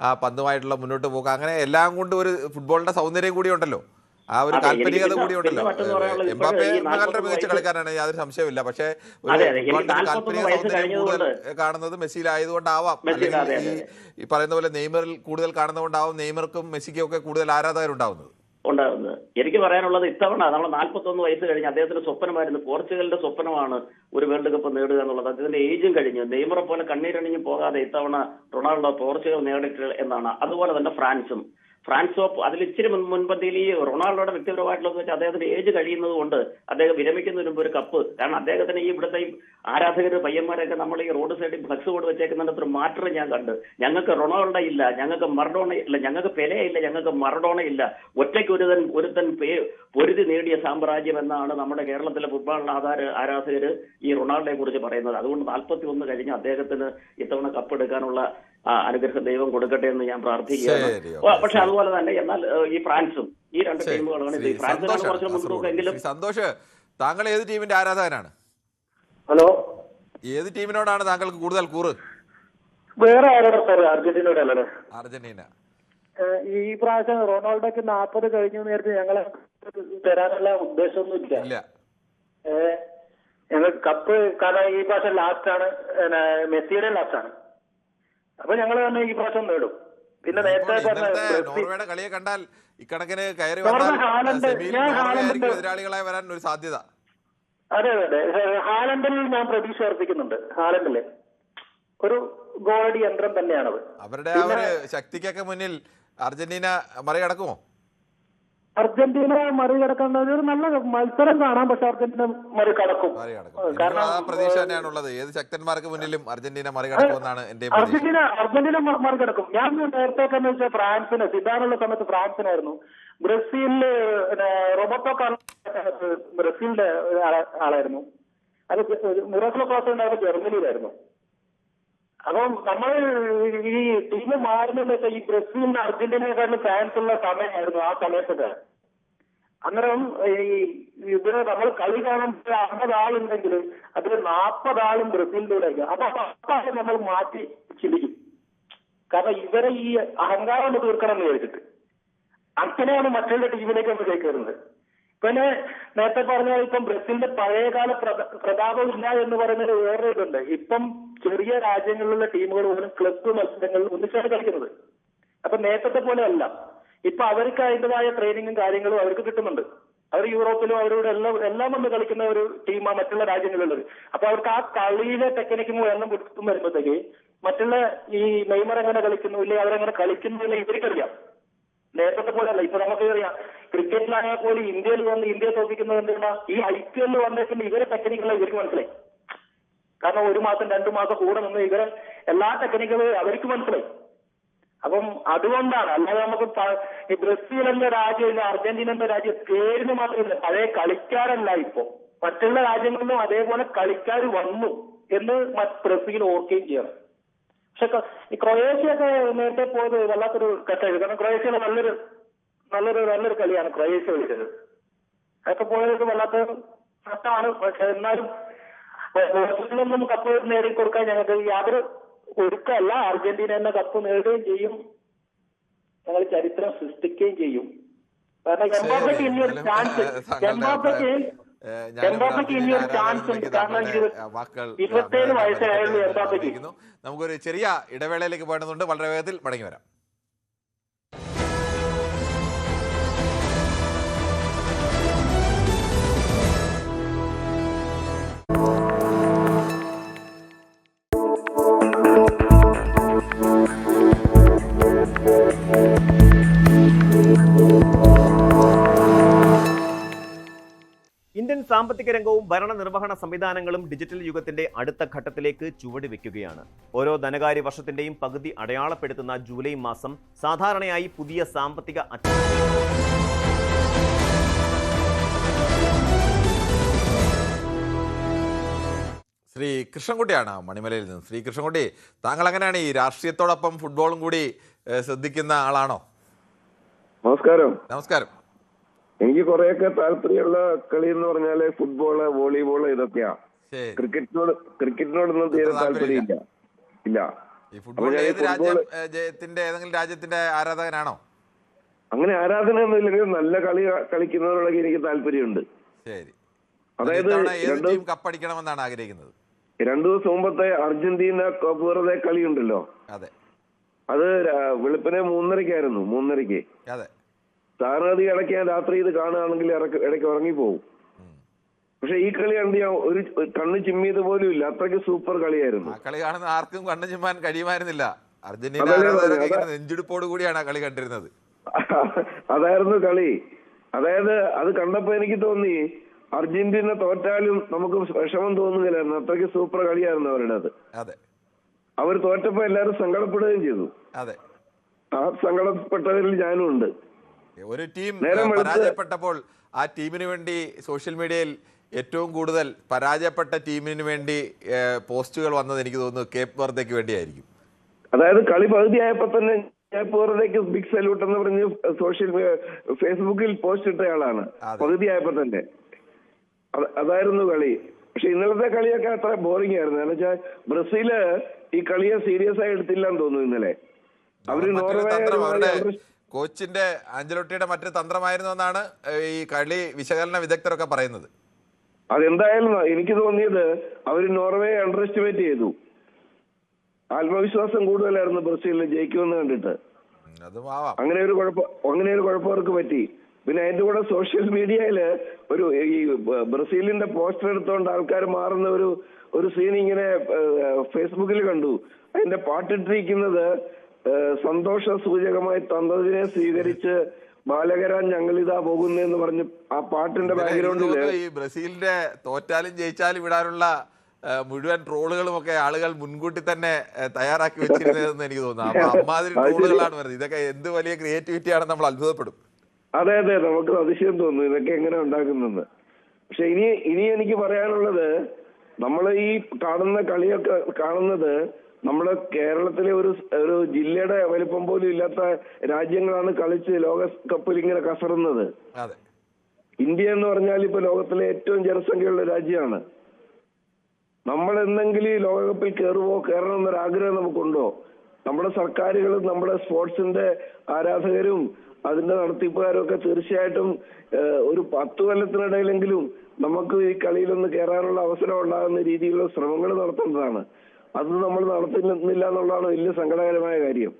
ആ പന്തുമായിട്ടുള്ള മുന്നോട്ട് പോക്ക്, അങ്ങനെ എല്ലാം കൊണ്ട് ഒരു ഫുട്ബോളിന്റെ സൗന്ദര്യം കൂടി ഉണ്ടല്ലോ. ആ ഒരു അതെ, എനിക്ക് കാൽപ്പനികത പിന്നെ കൂടി ഉണ്ടല്ലോ. മറ്റൊന്ന് പറയാനുള്ളത് ഇപ്പോൾ എംബാപ്പെ ഈ മകളുടെ 41 മികച്ച വയസ്സ് കളിക്കാരനാണ്, യാതൊരു സംശയമില്ല. പക്ഷേ ഒരു അതെ അതെ എനിക്ക് ഫുട്ബോളിന്റെ ഒരു 41 കാൽപ്പനിക വയസ്സ് സൗന്ദര്യം കൂടുതൽ കഴിഞ്ഞതുകൊണ്ട് കാണുന്നത് മെസ്സിയിലായതുകൊണ്ടാവാം, മെസ്സിയുടെ അല്ലെങ്കിൽ അതെ അതെ ഈ പറയുന്ന പോലെ നെയ്മറിൽ കൂടുതൽ കാണുന്നതുകൊണ്ടാവും നെയ്മർക്കും മെസ്സിക്കും ഒക്കെ കൂടുതൽ ആരാധകരുണ്ടാവുന്നത്. ഉണ്ടാകുന്നത്. എനിക്ക് പറയാനുള്ളത് ഇത്തവണ നമ്മൾ 41 വയസ്സ് കഴിഞ്ഞ് അദ്ദേഹത്തിന്റെ സ്വപ്നമായിരുന്നു, പോർച്ചുഗലിന്റെ സ്വപ്നമാണ് ഒരു വേൾഡ് കപ്പ് നേടുക എന്നുള്ളത്. അദ്ദേഹത്തിന്റെ ഏജും കഴിഞ്ഞു. നെയ്മറെ പോലെ കണ്ണീരണിഞ്ഞ് പോകാതെ ഇത്തവണ റൊണാൾഡോ പോർച്ചുഗൽ നേടിയിട്ട് എന്നാണ്. അതുപോലെ തന്നെ ഫ്രാൻസും അതിൽ ഇച്ചിരി മുൻപന്തിയിൽ ഈ റൊണാൾഡോയുടെ വ്യക്തിപരമായിട്ടുള്ളത് വെച്ചാൽ അദ്ദേഹത്തിന്റെ ഏജ് കഴിയുന്നത് കൊണ്ട് അദ്ദേഹം വിരമിക്കുന്നതിന് മുമ്പ് ഒരു കപ്പ്, കാരണം അദ്ദേഹത്തിന് ഈ ഇവിടുത്തെ ഈ ആരാധകർ പയ്യന്മാരൊക്കെ നമ്മൾ ഈ റോഡ് സൈഡിൽ ഫ്ലക്സ് ബോർഡ് വെച്ചേക്കുന്നതിനകത്ത് മാറ്റം ഞാൻ കണ്ട്. ഞങ്ങൾക്ക് റൊണാൾഡോ ഇല്ല, ഞങ്ങൾക്ക് മറഡോണ ഇല്ല, ഞങ്ങൾക്ക് പെലെ ഇല്ല, ഞങ്ങൾക്ക് മറഡോണ ഇല്ല, ഒറ്റയ്ക്ക് ഒരുത്തൻ പൊരുതി നേടിയ സാമ്രാജ്യം എന്നാണ് നമ്മുടെ കേരളത്തിലെ ഫുട്ബോൾ ആരാധകർ ഈ റൊണാൾഡോയെ കുറിച്ച് പറയുന്നത്. അതുകൊണ്ട് 41 കഴിഞ്ഞ് അദ്ദേഹത്തിന് ഇത്തവണ കപ്പ് എടുക്കാനുള്ള അനുഗ്രഹം ദൈവം കൊടുക്കട്ടെ എന്ന് ഞാൻ പ്രാർത്ഥിക്കുകയാണ്. പക്ഷെ അതുപോലെ തന്നെ എന്നാൽ ഈ ഫ്രാൻസും ഈ രണ്ട് ടീമുകളാണ്. ഫ്രാൻസിനാണ് കുറച്ച് മുൻതൂക്കെങ്കിലും. സന്തോഷ്, താങ്കൾ ഏത് ടീമിന്റെ ആരാധകനാണ്? ഹലോ, ഏത് ടീമിനോടാണ് താങ്കൾക്ക് കൂടുതൽ കൂറ്? വേറെ ആരോടാ സാർ? അർജന്റീനയോടല്ലേ? അർജന്റീന. ഈ പ്രാവശ്യം റൊണാൾഡോക്ക് 40 കഴിഞ്ഞു നേരത്തെ ഞങ്ങളെ തരാനുള്ള ഉദ്ദേശമൊന്നും ഇല്ല. ഞങ്ങൾ കപ്പ് കാരണം ഈ പ്രാവശ്യം ലാസ്റ്റാണ്, മെസ്സിയുടെ ലാസ്റ്റാണ്. അപ്പൊ ഞങ്ങൾ തന്നെ ഈ പ്രാവശ്യം നേടും. പിന്നെ നേരത്തെ നോർവേയുടെ കളിയെ കണ്ടാൽ ഇക്കണക്കിന് കയറി എതിരാളികളായി വരാൻ ഒരു സാധ്യത. അതെ അതെ, ഹാലൻഡിൽ ഞാൻ പ്രതീക്ഷ അർപ്പിക്കുന്നുണ്ട്. ഹാലൻഡില് ഒരു ഗോളടി യന്ത്രം തന്നെയാണത്. അവരുടെ ആ ഒരു ശക്തിക്കൊക്കെ മുന്നിൽ അർജന്റീന മറികടക്കുമോ? അർജന്റീന മറികടക്കുന്ന ഒരു നല്ല മത്സരം കാണാം, പക്ഷെ അർജന്റീന മറികടക്കും. കാരണം പ്രതീക്ഷ തന്നെയാണുള്ളത്. ഏത് ശക്തന്മാർക്ക് മുന്നിലും അർജന്റീന മറികടക്കുമെന്നാണ് എന്റെ അർജന്റീന മറികടക്കും. ഞാൻ നേരത്തെ എന്ന് വെച്ചാൽ ഫ്രാൻസിന് സിഡാനുള്ള സമയത്ത് ഫ്രാൻസിനായിരുന്നു. ബ്രസീലില് റോബർട്ടോ കാർലോസ് ബ്രസീലിന്റെ ആളായിരുന്നു. അത് മിറാക്ലോ ക്ലോസ് ഉണ്ടായത് ജർമ്മനിയിലായിരുന്നു. അപ്പം നമ്മൾ ഈ ടീം മാറുന്നത് വെച്ചാൽ ഈ ബ്രസീലിന് അർജന്റീനയെക്കാളും ഫാൻസ് ഉള്ള സമയമായിരുന്നു ആ സമയത്തൊക്കെ. അന്നേരം ഈ ഇതിന് നമ്മൾ കളി കാണുമ്പോൾ 50 ആളുണ്ടെങ്കിൽ അതിൽ 40 ആളും ബ്രസീലിന്റെ കൂടെ ആയിരിക്കും. അപ്പൊ 10 ആളെ നമ്മൾ മാറ്റി ചിന്തിക്കും. കാരണം ഇവരെ ഈ അഹങ്കാരം ഒന്ന് തീർക്കണം എന്ന് വിചാരിച്ചിട്ട് അങ്ങനെയാണ് മറ്റുള്ള ടീമിലേക്ക് നമ്മൾ കയറുന്നത്. പിന്നെ നേരത്തെ പറഞ്ഞാൽ ഇപ്പം ബ്രസീലിന്റെ പഴയകാല പ്രതാപം ഇല്ല എന്ന് പറയുന്നത് വേറെ ഇതുണ്ട്. ഇപ്പം ചെറിയ രാജ്യങ്ങളിലുള്ള ടീമുകൾ പോലും ക്ലബ് മത്സരങ്ങളിൽ ഒന്നിച്ചാണ് കളിക്കുന്നത്. അപ്പൊ നേരത്തെ പോലെ അല്ല. ഇപ്പൊ അവർക്ക് അതിൻ്റെതായ ട്രെയിനിങ്ങും കാര്യങ്ങളും അവർക്ക് കിട്ടുന്നുണ്ട്. അവർ യൂറോപ്പിലും അവരോട് എല്ലാം വന്ന് കളിക്കുന്ന ഒരു ടീമാണ് മറ്റുള്ള രാജ്യങ്ങളിലുള്ളത്. അപ്പൊ അവർക്ക് ആ കളിയിലെ ടെക്നിക്കും എല്ലാം കൊടുത്തും വരുമ്പോഴത്തേക്ക് മറ്റുള്ള ഈ നെയ്മർ എങ്ങനെ കളിക്കുന്നു ഇല്ലേ അവരെങ്ങനെ കളിക്കുന്നു ഇല്ല ഇവർക്കറിയാം. നേരത്തെ പോലെ അല്ല. ഇപ്പൊ നമുക്ക് അറിയാം ക്രിക്കറ്റിലാണെങ്കിൽ പോലും ഇന്ത്യയിൽ വന്ന് ഇന്ത്യയെ തോൽപ്പിക്കുന്നത് എന്താണ്? ഈ IPL വന്നേക്കുന്ന ഇവരെ ടെക്നിക്കുള്ള ഇവർക്ക് മനസ്സിലായി. കാരണം 1 മാസം 2 മാസം കൂടെ നിന്ന് ഇവരെ എല്ലാ ടെക്നിക്കുകളും അവർക്ക് മനസ്സിലായി. അപ്പം അതുകൊണ്ടാണ്. അല്ലാതെ നമുക്ക് ഈ ബ്രസീൽ എന്ന രാജ്യം ഇല്ല, അർജന്റീന എന്ന രാജ്യം പേരിന് മാത്രമില്ല, പഴയ കളിക്കാരല്ല. ഇപ്പൊ മറ്റുള്ള രാജ്യങ്ങളിലും അതേപോലെ കളിക്കാർ വന്നു എന്ന് ബ്രസീൽ ഓർക്കുകയും ചെയ്യണം. പക്ഷെ ഈ ക്രൊയേഷ്യൊക്കെ നേരത്തെ പോയത് വല്ലാത്തൊരു കഷ്ടായിരുന്നു. കാരണം ക്രൊയേഷ്യയിലെ നല്ലൊരു കളിയാണ് ക്രൊയേഷ്യ കളിച്ചത്. അതൊക്കെ പോയത് വല്ലാത്തൊരു നഷ്ടമാണ്. പക്ഷെ എന്നാലും പോർച്ചുഗലിനൊന്നും കപ്പ് നേടിക്കൊടുക്കാൻ ഞങ്ങൾക്ക് യാതൊരു ഒരുക്കമല്ല. അർജന്റീന എന്ന കപ്പ് നേടുകയും ചെയ്യും, ഞങ്ങൾ ചരിത്രം സൃഷ്ടിക്കുകയും ചെയ്യും. കാരണം എംബാപ്പയ്ക്ക് ഇനിയൊരു ചാൻസ് ഇനിയൊരു ചാൻസ് ഉണ്ട്. കാരണം 27 വയസ്സായുള്ളൂ എംബാപ്പയ്ക്ക്. നമുക്കൊരു ചെറിയ ഇടവേളയിലേക്ക് പോകേണ്ടതുണ്ട്. വളരെ വേഗത്തിൽ മടങ്ങി വരാം. ഇന്ത്യൻ സാമ്പത്തിക രംഗവും ഭരണനിർവഹണ സംവിധാനങ്ങളും ഡിജിറ്റൽ യുഗത്തിന്റെ അടുത്ത ഘട്ടത്തിലേക്ക് ചുവടുവെക്കുകയാണ്. ഓരോ ധനകാര്യ വർഷത്തിന്റെയും പകുതി അടയാളപ്പെടുത്തുന്ന ജൂലൈ മാസം സാധാരണയായി പുതിയ സാമ്പത്തിക ശ്രീ കൃഷ്ണൻകുട്ടിയാണ് മണിമലയിൽ നിന്ന്. ശ്രീ കൃഷ്ണൻകുട്ടി, താങ്കൾ എങ്ങനെയാണ് ഈ രാഷ്ട്രീയത്തോടൊപ്പം ഫുട്ബോളും കൂടി ശ്രദ്ധിക്കുന്ന ആളാണോ? നമസ്കാരം. നമസ്കാരം. എനിക്ക് കുറെയൊക്കെ താല്പര്യമുള്ള കളി എന്ന് പറഞ്ഞാല് ഫുട്ബോള്, വോളിബോള് ഇതൊക്കെയാ. ക്രിക്കറ്റിനോടൊന്നും തീരെ താല്പര്യമില്ല. ഈ ഫുട്ബോൾ ഏതെങ്കിലും രാജ്യത്തിന്റെ ആരാധകനാണോ? അങ്ങനെ ആരാധന ഒന്നുമില്ലെങ്കിൽ നല്ല കളി കളിക്കുന്നവരോടൊക്കെ എനിക്ക് താല്പര്യമുണ്ട്. ശരി. അതായത് ഏത് ടീം കപ്പടിക്കണമെന്നാണ് ആഗ്രഹിക്കുന്നത്? 2 ദിവസം മുമ്പത്തെ അർജന്റീന കോപ്പ് വെറുതെ കളി ഉണ്ടല്ലോ, അതെ, അത് വെളുപ്പിനെ 3:30-ക്കായിരുന്നു. 3:30-ക്ക്. അതെ. സാറിനത് ഇടയ്ക്ക് ഞാൻ രാത്രി ഇത് കാണുകയാണെങ്കിൽ ഇടയ്ക്ക് ഉറങ്ങിപ്പോവും. പക്ഷെ ഈ കളി കണ്ട് ഞാൻ ഒരു കണ്ണ് ചിമ്മിയത് പോലും ഇല്ല, അത്രയ്ക്ക് സൂപ്പർ കളിയായിരുന്നു. ആ കളി കാണുന്ന ആർക്കും കണ്ണു ചിമ്മാൻ കഴിയുമായിരുന്നില്ല. അർജന്റീന ആരാധകരൊക്കെ ഇങ്ങനെ നെഞ്ചിടിപ്പോട് കൂടിയാണ് ആ കളി കണ്ടിരുന്നത്. അതായിരുന്നു കളി. അതായത് അത് കണ്ടപ്പോ എനിക്ക് തോന്നി അർജന്റീന തോറ്റാലും നമുക്ക് വിഷമം തോന്നുകയില്ലായിരുന്നു, അത്രയ്ക്ക് സൂപ്പർ കളിയായിരുന്നു അവരുടേത്. അതെ. അവർ തോറ്റപ്പോ എല്ലാവരും സങ്കടപ്പെടുകയും ചെയ്തു. അതെ. ആ സങ്കടപ്പെട്ടവരിൽ ഞാനും ഉണ്ട്. ഒരു ടീം പരാജയപ്പെട്ടപ്പോൾ ആ ടീമിന് വേണ്ടി സോഷ്യൽ മീഡിയയിൽ ഏറ്റവും കൂടുതൽ പരാജയപ്പെട്ട ടീമിന് വേണ്ടി പോസ്റ്റുകൾ വന്നത് എനിക്ക് തോന്നുന്നു കേപ്പ് വെർദയ്ക്ക് വേണ്ടിയായിരിക്കും. അതായത് കളി പകുതിയായപ്പോ തന്നെ കേപ്പ് വെർദയ്ക്ക് ബിഗ് സല്യൂട്ട് എന്ന് പറഞ്ഞ് ഫേസ്ബുക്കിൽ പോസ്റ്റ് ഇട്ടയാളാണ് പകുതിയായപ്പോ തന്നെ. അതായിരുന്നു കളി. പക്ഷെ ഇന്നലത്തെ കളിയൊക്കെ അത്ര ബോറിംഗ് ആയിരുന്നു. എന്ന് വെച്ചാൽ ബ്രസീല് ഈ കളിയെ സീരിയസ് ആയി എടുത്തില്ലെന്ന് തോന്നുന്നു ഇന്നലെ. അവര് നോർവേ കോച്ചിന്റെ ആഞ്ചലോട്ടിയുടെ മറ്റൊരു തന്ത്രമായിരുന്നു എന്നാണ് ഈ കളി വിശകലന വിദഗ്ധരൊക്കെ പറയുന്നത്. അതെന്തായാലും എനിക്ക് തോന്നിയത് അവര് നോർവേയെ അണ്ടർ എസ്റ്റിമേറ്റ് ചെയ്തു. ആത്മവിശ്വാസം കൂടുതലായിരുന്നു ബ്രസീലിന് ജയിക്കുമെന്ന് കണ്ടിട്ട്. അങ്ങനെ ഒരു കുഴപ്പം അവർക്ക് പറ്റി. പിന്നെ അതിന്റെ കൂടെ സോഷ്യൽ മീഡിയയില് ഈ ബ്രസീലിന്റെ പോസ്റ്റർ എടുത്തോണ്ട് ആൾക്കാർ മാറുന്ന ഒരു സീൻ ഇങ്ങനെ ഫേസ്ബുക്കിൽ കണ്ടു. അതിന്റെ പാട്ടിട്ടിരിക്കുന്നത് സന്തോഷ സൂചകമായി തന്നതിനെ സ്വീകരിച്ച് ബാലകരാൻ ഞങ്ങളിതാ പോകുന്നെന്ന് പറഞ്ഞ് ആ പാട്ടിന്റെ ബാക്ക്ഗ്രൗണ്ടില് ഈ ബ്രസീലിന്റെ തോറ്റാലും ജയിച്ചാലും വിടാനുള്ള മുഴുവൻ ട്രോളുകളും ഒക്കെ ആളുകൾ മുൻകൂട്ടി തന്നെ തയ്യാറാക്കി വെച്ചിരുന്നതെന്ന് എനിക്ക് തോന്നുന്നു. അപ്പൊ അമ്മാതിരി ട്രോളുകളാണ് വരുന്നത്. ഇതൊക്കെ എന്ത് വലിയ ക്രിയേറ്റിവിറ്റി ആണെന്ന് നമ്മൾ അത്ഭുതപ്പെടും. അതെ, നമുക്ക് അതിശയം തോന്നുന്നു ഇതൊക്കെ എങ്ങനെ ഉണ്ടാക്കുന്നെന്ന്. പക്ഷെ ഇനി എനിക്ക് പറയാനുള്ളത്, നമ്മൾ ഈ കാണുന്ന കളിയൊക്കെ കാണുന്നത് നമ്മുടെ കേരളത്തിലെ ഒരു ജില്ലയുടെ വലിപ്പം പോലും ഇല്ലാത്ത രാജ്യങ്ങളാണ് കളിച്ച് ലോകകപ്പിൽ ഇങ്ങനെ കസറുന്നത്. ഇന്ത്യ എന്ന് പറഞ്ഞാൽ ഇപ്പൊ ലോകത്തിലെ ഏറ്റവും ജനസംഖ്യയുള്ള രാജ്യമാണ്. നമ്മൾ എന്തെങ്കിലും ഈ ലോകകപ്പിൽ കയറണം എന്നൊരാഗ്രഹം നമുക്കുണ്ടോ? നമ്മുടെ സർക്കാരുകളും നമ്മുടെ സ്പോർട്സിന്റെ ആരാധകരും അതിന്റെ നടത്തിപ്പുകാരും ഒക്കെ തീർച്ചയായിട്ടും ഒരു 10 കൊല്ലത്തിനിടയിലെങ്കിലും നമുക്ക് ഈ കളിയിലൊന്ന് കയറാനുള്ള അവസരം ഉണ്ടാകുന്ന രീതിയിലുള്ള ശ്രമങ്ങൾ നടത്തേണ്ടതാണ്. അത് നമ്മൾ നടത്തുന്നില്ല എന്നുള്ളതാണ് വലിയ സങ്കടകരമായ കാര്യം.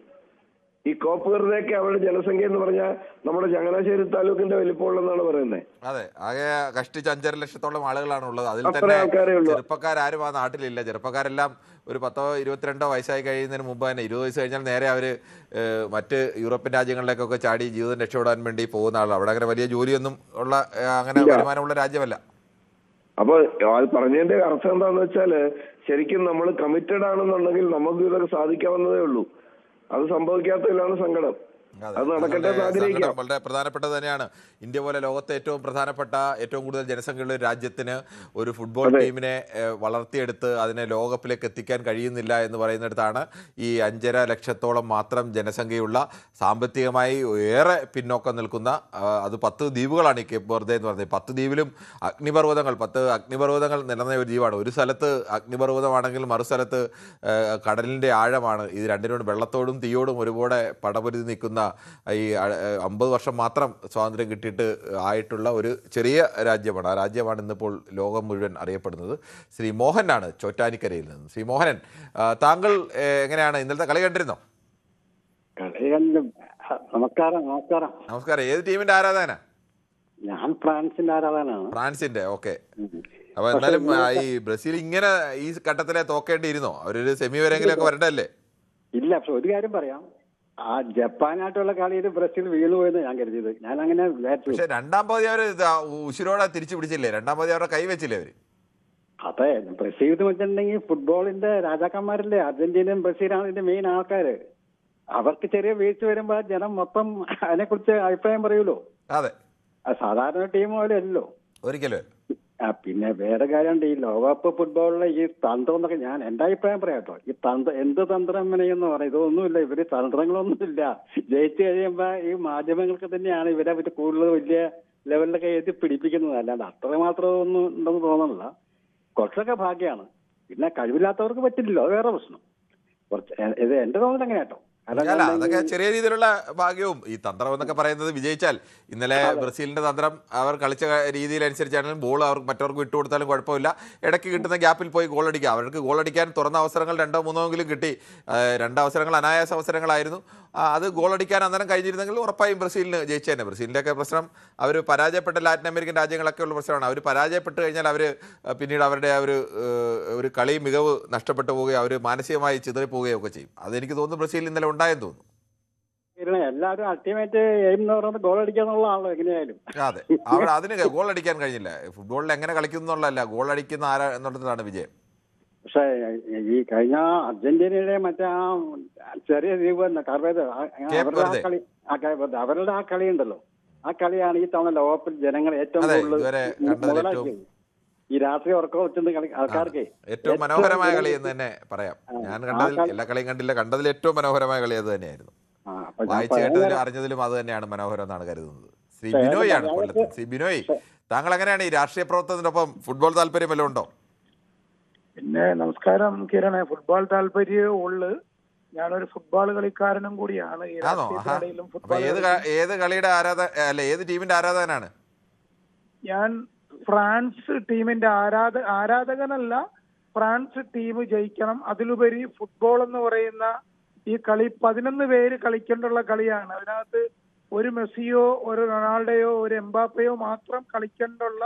ഈ കോപ്പ് വെർദെയൊക്കെ അവരുടെ ജനസംഖ്യ എന്ന് പറഞ്ഞാൽ നമ്മുടെ ചങ്ങനാശ്ശേരി താലൂക്കിന്റെ വലിപ്പമുള്ളതെന്നാണ് പറയുന്നത്. അതെ, ആകെ കഷ്ടിച്ച് 5.5 ലക്ഷത്തോളം ആളുകളാണ് ഉള്ളത്. അതിൽ തന്നെ ചെറുപ്പക്കാരും ആ നാട്ടിലില്ല. ചെറുപ്പക്കാരെല്ലാം ഒരു 10-22 വയസ്സായി കഴിയുന്നതിന് മുമ്പ് തന്നെ 20 വയസ്സ് കഴിഞ്ഞാൽ നേരെ അവർ മറ്റ് യൂറോപ്യൻ രാജ്യങ്ങളിലേക്കൊക്കെ ചാടി ജീവിതം രക്ഷപ്പെടാൻ വേണ്ടി പോകുന്ന ആളാണ്. അവിടെ അങ്ങനെ വലിയ ജോലിയൊന്നും ഉള്ള അങ്ങനെ വരുമാനമുള്ള രാജ്യമല്ല. അപ്പൊ അത് പറഞ്ഞതിന്റെ അർത്ഥം എന്താന്ന് വെച്ചാല് ശരിക്കും നമ്മൾ കമ്മിറ്റഡ് ആണെന്നുണ്ടെങ്കിൽ നമുക്ക് ഇതൊക്കെ സാധിക്കാവുന്നതേ ഉള്ളൂ. അത് സംഭവിക്കാത്തതിലാണ് സങ്കടം. അത് നടക്കട്ടെ എന്ന് ആഗ്രഹിക്കാം. വളരെ പ്രധാനപ്പെട്ടത് തന്നെയാണ്. ഇന്ത്യ പോലെ ലോകത്തെ ഏറ്റവും പ്രധാനപ്പെട്ട ഏറ്റവും കൂടുതൽ ജനസംഖ്യയുള്ള ഒരു രാജ്യത്തിന് ഒരു ഫുട്ബോൾ ടീമിനെ വളർത്തിയെടുത്ത് അതിനെ ലോകകപ്പിലേക്ക് എത്തിക്കാൻ കഴിയുന്നില്ല എന്ന് പറയുന്നിടത്താണ് ഈ 5.5 ലക്ഷത്തോളം മാത്രം ജനസംഖ്യയുള്ള സാമ്പത്തികമായി ഏറെ പിന്നോക്കം നിൽക്കുന്ന അത് 10 ദ്വീപുകളാണ് ഈ കേപ്പ് വെർദെ എന്ന് പറയുന്നത്. 10 ദ്വീപിലും 10 അഗ്നിപർവ്വതങ്ങൾ നിലനിന്ന ഒരു ദ്വീപാണ്. ഒരു സ്ഥലത്ത് അഗ്നിപർവ്വതമാണെങ്കിൽ മറുസ്ഥലത്ത് കടലിൻ്റെ ആഴമാണ്. ഇത് രണ്ടിനോടും വെള്ളത്തോടും തീയോടും ഒരുപോലെ പടപൊരുതി നിൽക്കുന്ന ഈ 50 വർഷം മാത്രം സ്വാതന്ത്ര്യം കിട്ടിയിട്ട് ആയിട്ടുള്ള ഒരു ചെറിയ രാജ്യമാണ്. ആ രാജ്യമാണ് ഇന്നിപ്പോൾ ലോകം മുഴുവൻ അറിയപ്പെടുന്നത്. ശ്രീ മോഹനാണ് ചോറ്റാനിക്കരയിൽ നിന്ന്. ശ്രീ മോഹനൻ, താങ്കൾ എങ്ങനെയാണ് ഇന്നലത്തെ കളി കണ്ടിരുന്നോ? നമസ്കാരം. ഏത് ടീമിന്റെ ആരാധന? ഞാൻ ഫ്രാൻസിന്റെ ആരാധനാണ്. ഫ്രാൻസിന്റെ. ഓക്കെ. അപ്പൊ എന്നാലും ഈ ബ്രസീൽ ഇങ്ങനെ ഈ ഘട്ടത്തിലെ തോക്കേണ്ടിയിരുന്നോ? അവരൊരു സെമി വരെങ്കിലും ഒക്കെ വരണ്ടല്ലേ? ഇല്ല, പക്ഷെ ഒരു കാര്യം പറയാം, ആ ജപ്പാനായിട്ടുള്ള കളിയിൽ ബ്രസീൽ വീണു പോയെന്ന് ഞാൻ കരുതിയത്. ഞാൻ അങ്ങനെ വിചാരിച്ചു. പക്ഷെ രണ്ടാം പകുതി അവര് ഉശിരോടെ തിരിച്ചു പിടിച്ചില്ലേ? രണ്ടാം പകുതി അവരുടെ കൈവച്ചില്ലേ അവര്? അതെ, ബ്രസീൽ എന്ന് വെച്ചിട്ടുണ്ടെങ്കിൽ ഫുട്ബോളിന്റെ രാജാക്കന്മാരല്ലേ. അർജന്റീനയും ബ്രസീലാണ് ഇതിന്റെ മെയിൻ ആൾക്കാര്. അവർക്ക് ചെറിയ വീഴ്ച വരുമ്പോ ജനം മൊത്തം അതിനെ കുറിച്ച് അഭിപ്രായം പറയുമല്ലോ. അതെ, സാധാരണ ടീം പോലെ അല്ലല്ലോ ഒരിക്കലും. പിന്നെ വേറെ കാര്യമുണ്ട്, ഈ ലോകകപ്പ് ഫുട്ബോളിലെ ഈ തന്ത്രം എന്നൊക്കെ ഞാൻ എന്റെ അഭിപ്രായം പറയാം കേട്ടോ. ഈ എന്ത് തന്ത്രം എന്ന് പറയും, ഇതൊന്നുമില്ല. ഇവര് തന്ത്രങ്ങളൊന്നുമില്ല. ജയിച്ചു കഴിയുമ്പോ ഈ മാധ്യമങ്ങൾക്ക് തന്നെയാണ് ഇവരെ പറ്റി കൂടുതൽ വലിയ ലെവലിലൊക്കെ എഴുതി പിടിപ്പിക്കുന്നത്. അല്ലാണ്ട് അത്രമാത്രം ഒന്നും ഉണ്ടെന്ന് തോന്നണില്ല. കുറച്ചൊക്കെ ഭാഗ്യമാണ്. പിന്നെ കഴിവില്ലാത്തവർക്ക് പറ്റില്ലല്ലോ, അത് വേറെ പ്രശ്നം. കുറച്ച് ഇത് എന്റെ തോന്നൽ അങ്ങനെ കേട്ടോ. അല്ല, അതൊക്കെ ചെറിയ രീതിയിലുള്ള ഭാഗ്യവും ഈ തന്ത്രം എന്നൊക്കെ പറയുന്നത് വിജയിച്ചാൽ ഇന്നലെ ബ്രസീലിന്റെ തന്ത്രം അവർ കളിച്ച രീതിയിലനുസരിച്ചാണെങ്കിലും ബോൾ അവർക്ക് മറ്റവർക്ക് വിട്ടുകൊടുത്താലും കുഴപ്പമില്ല. ഇടയ്ക്ക് കിട്ടുന്ന ഗ്യാപ്പിൽ പോയി ഗോൾ അടിക്കുക. അവർക്ക് ഗോൾ അടിക്കാൻ തുറന്ന അവസരങ്ങൾ 2-3 കിട്ടി. 2 അവസരങ്ങൾ അനായാസ അവസരങ്ങളായിരുന്നു. അത് ഗോൾ അടിക്കാൻ അന്നേരം കഴിഞ്ഞിരുന്നെങ്കിൽ ഉറപ്പായും ബ്രസീലിന് ജയിച്ചേനെ. ബ്രസീലിൻ്റെയൊക്കെ പ്രശ്നം അവർ പരാജയപ്പെട്ട ലാറ്റിൻ അമേരിക്കൻ രാജ്യങ്ങളൊക്കെ ഉള്ള പ്രശ്നമാണ്. അവർ പരാജയപ്പെട്ട് കഴിഞ്ഞാൽ അവർ പിന്നീട് അവരുടെ ആ ഒരു കളി മികവ് നഷ്ടപ്പെട്ടു പോവുകയോ അവർ മാനസികമായി ചിതറിപ്പോവുകയോ ഒക്കെ ചെയ്യും. അതെനിക്ക് തോന്നുന്നു ബ്രസീൽ ഇന്നലെ ഉണ്ടായെന്ന് തോന്നുന്നു. എല്ലാവരും അൾട്ടിമേറ്റ് എയിം എന്ന് പറയുന്നത് ഗോൾ അടിക്കാന്നുള്ളതാണല്ലോ എങ്ങനെയായാലും. അതെ, അവിടെ അതിന് ഗോൾ അടിക്കാൻ കഴിഞ്ഞില്ല. ഫുട്ബോളിൽ എങ്ങനെ കളിക്കുന്നു എന്നുള്ളതല്ല, ഗോൾ അടിക്കുന്ന ആരാ എന്നുള്ളതാണ് വിജയം. പക്ഷെ ഈ കഴിഞ്ഞ അർജന്റീനയുടെ മറ്റേ ആ ചെറിയ ദ്വീപ് അവരുടെ ആ കളി ഉണ്ടല്ലോ, ആ കളിയാണ് ഈ തവണ ലോകകപ്പിൽ ജനങ്ങൾ ഏറ്റവും കൂടുതൽ മുതലാക്കിയത്. ഈ രാത്രി ഉറക്കം വെച്ചിട്ട് കളി ആൾക്കാർക്ക് ഏറ്റവും മനോഹരമായ കളി എന്ന് തന്നെ പറയാം. ഞാൻ കണ്ടതിൽ എല്ലാ കളിയും കണ്ടില്ല, കണ്ടതിൽ ഏറ്റവും മനോഹരമായ കളി അത് തന്നെയായിരുന്നു. വായിച്ചു കേട്ടതിലും അറിഞ്ഞതിലും അത് തന്നെയാണ് മനോഹരം എന്നാണ് കരുതുന്നത്. ശ്രീ ബിനോയ് ആണ് കൊല്ലത്ത്. ശ്രീ ബിനോയ്, താങ്കൾ എങ്ങനെയാണ് ഈ രാഷ്ട്രീയ പ്രവർത്തനത്തിനൊപ്പം ഫുട്ബോൾ താല്പര്യം വല്ലതും ഉണ്ടോ? പിന്നെ നമസ്കാരം കിരണേ, ഫുട്ബോൾ താല്പര്യം ഉള്ളു. ഞാനൊരു ഫുട്ബോൾ കളിക്കാരനും കൂടിയാണ്. ഏത് കളിയുടെ ഏത് ടീമിന്റെ ആരാധകനാണ്? ഞാൻ ഫ്രാൻസ് ടീമിന്റെ ആരാധകനല്ല. ഫ്രാൻസ് ടീം ജയിക്കണം. അതിലുപരി ഫുട്ബോൾ എന്ന് പറയുന്ന ഈ കളി 11 പേര് കളിക്കേണ്ടുള്ള കളിയാണ്. അതിനകത്ത് ഒരു മെസ്സിയോ ഒരു റൊണാൾഡോയോ ഒരു എംബാപ്പയോ മാത്രം കളിക്കേണ്ടുള്ള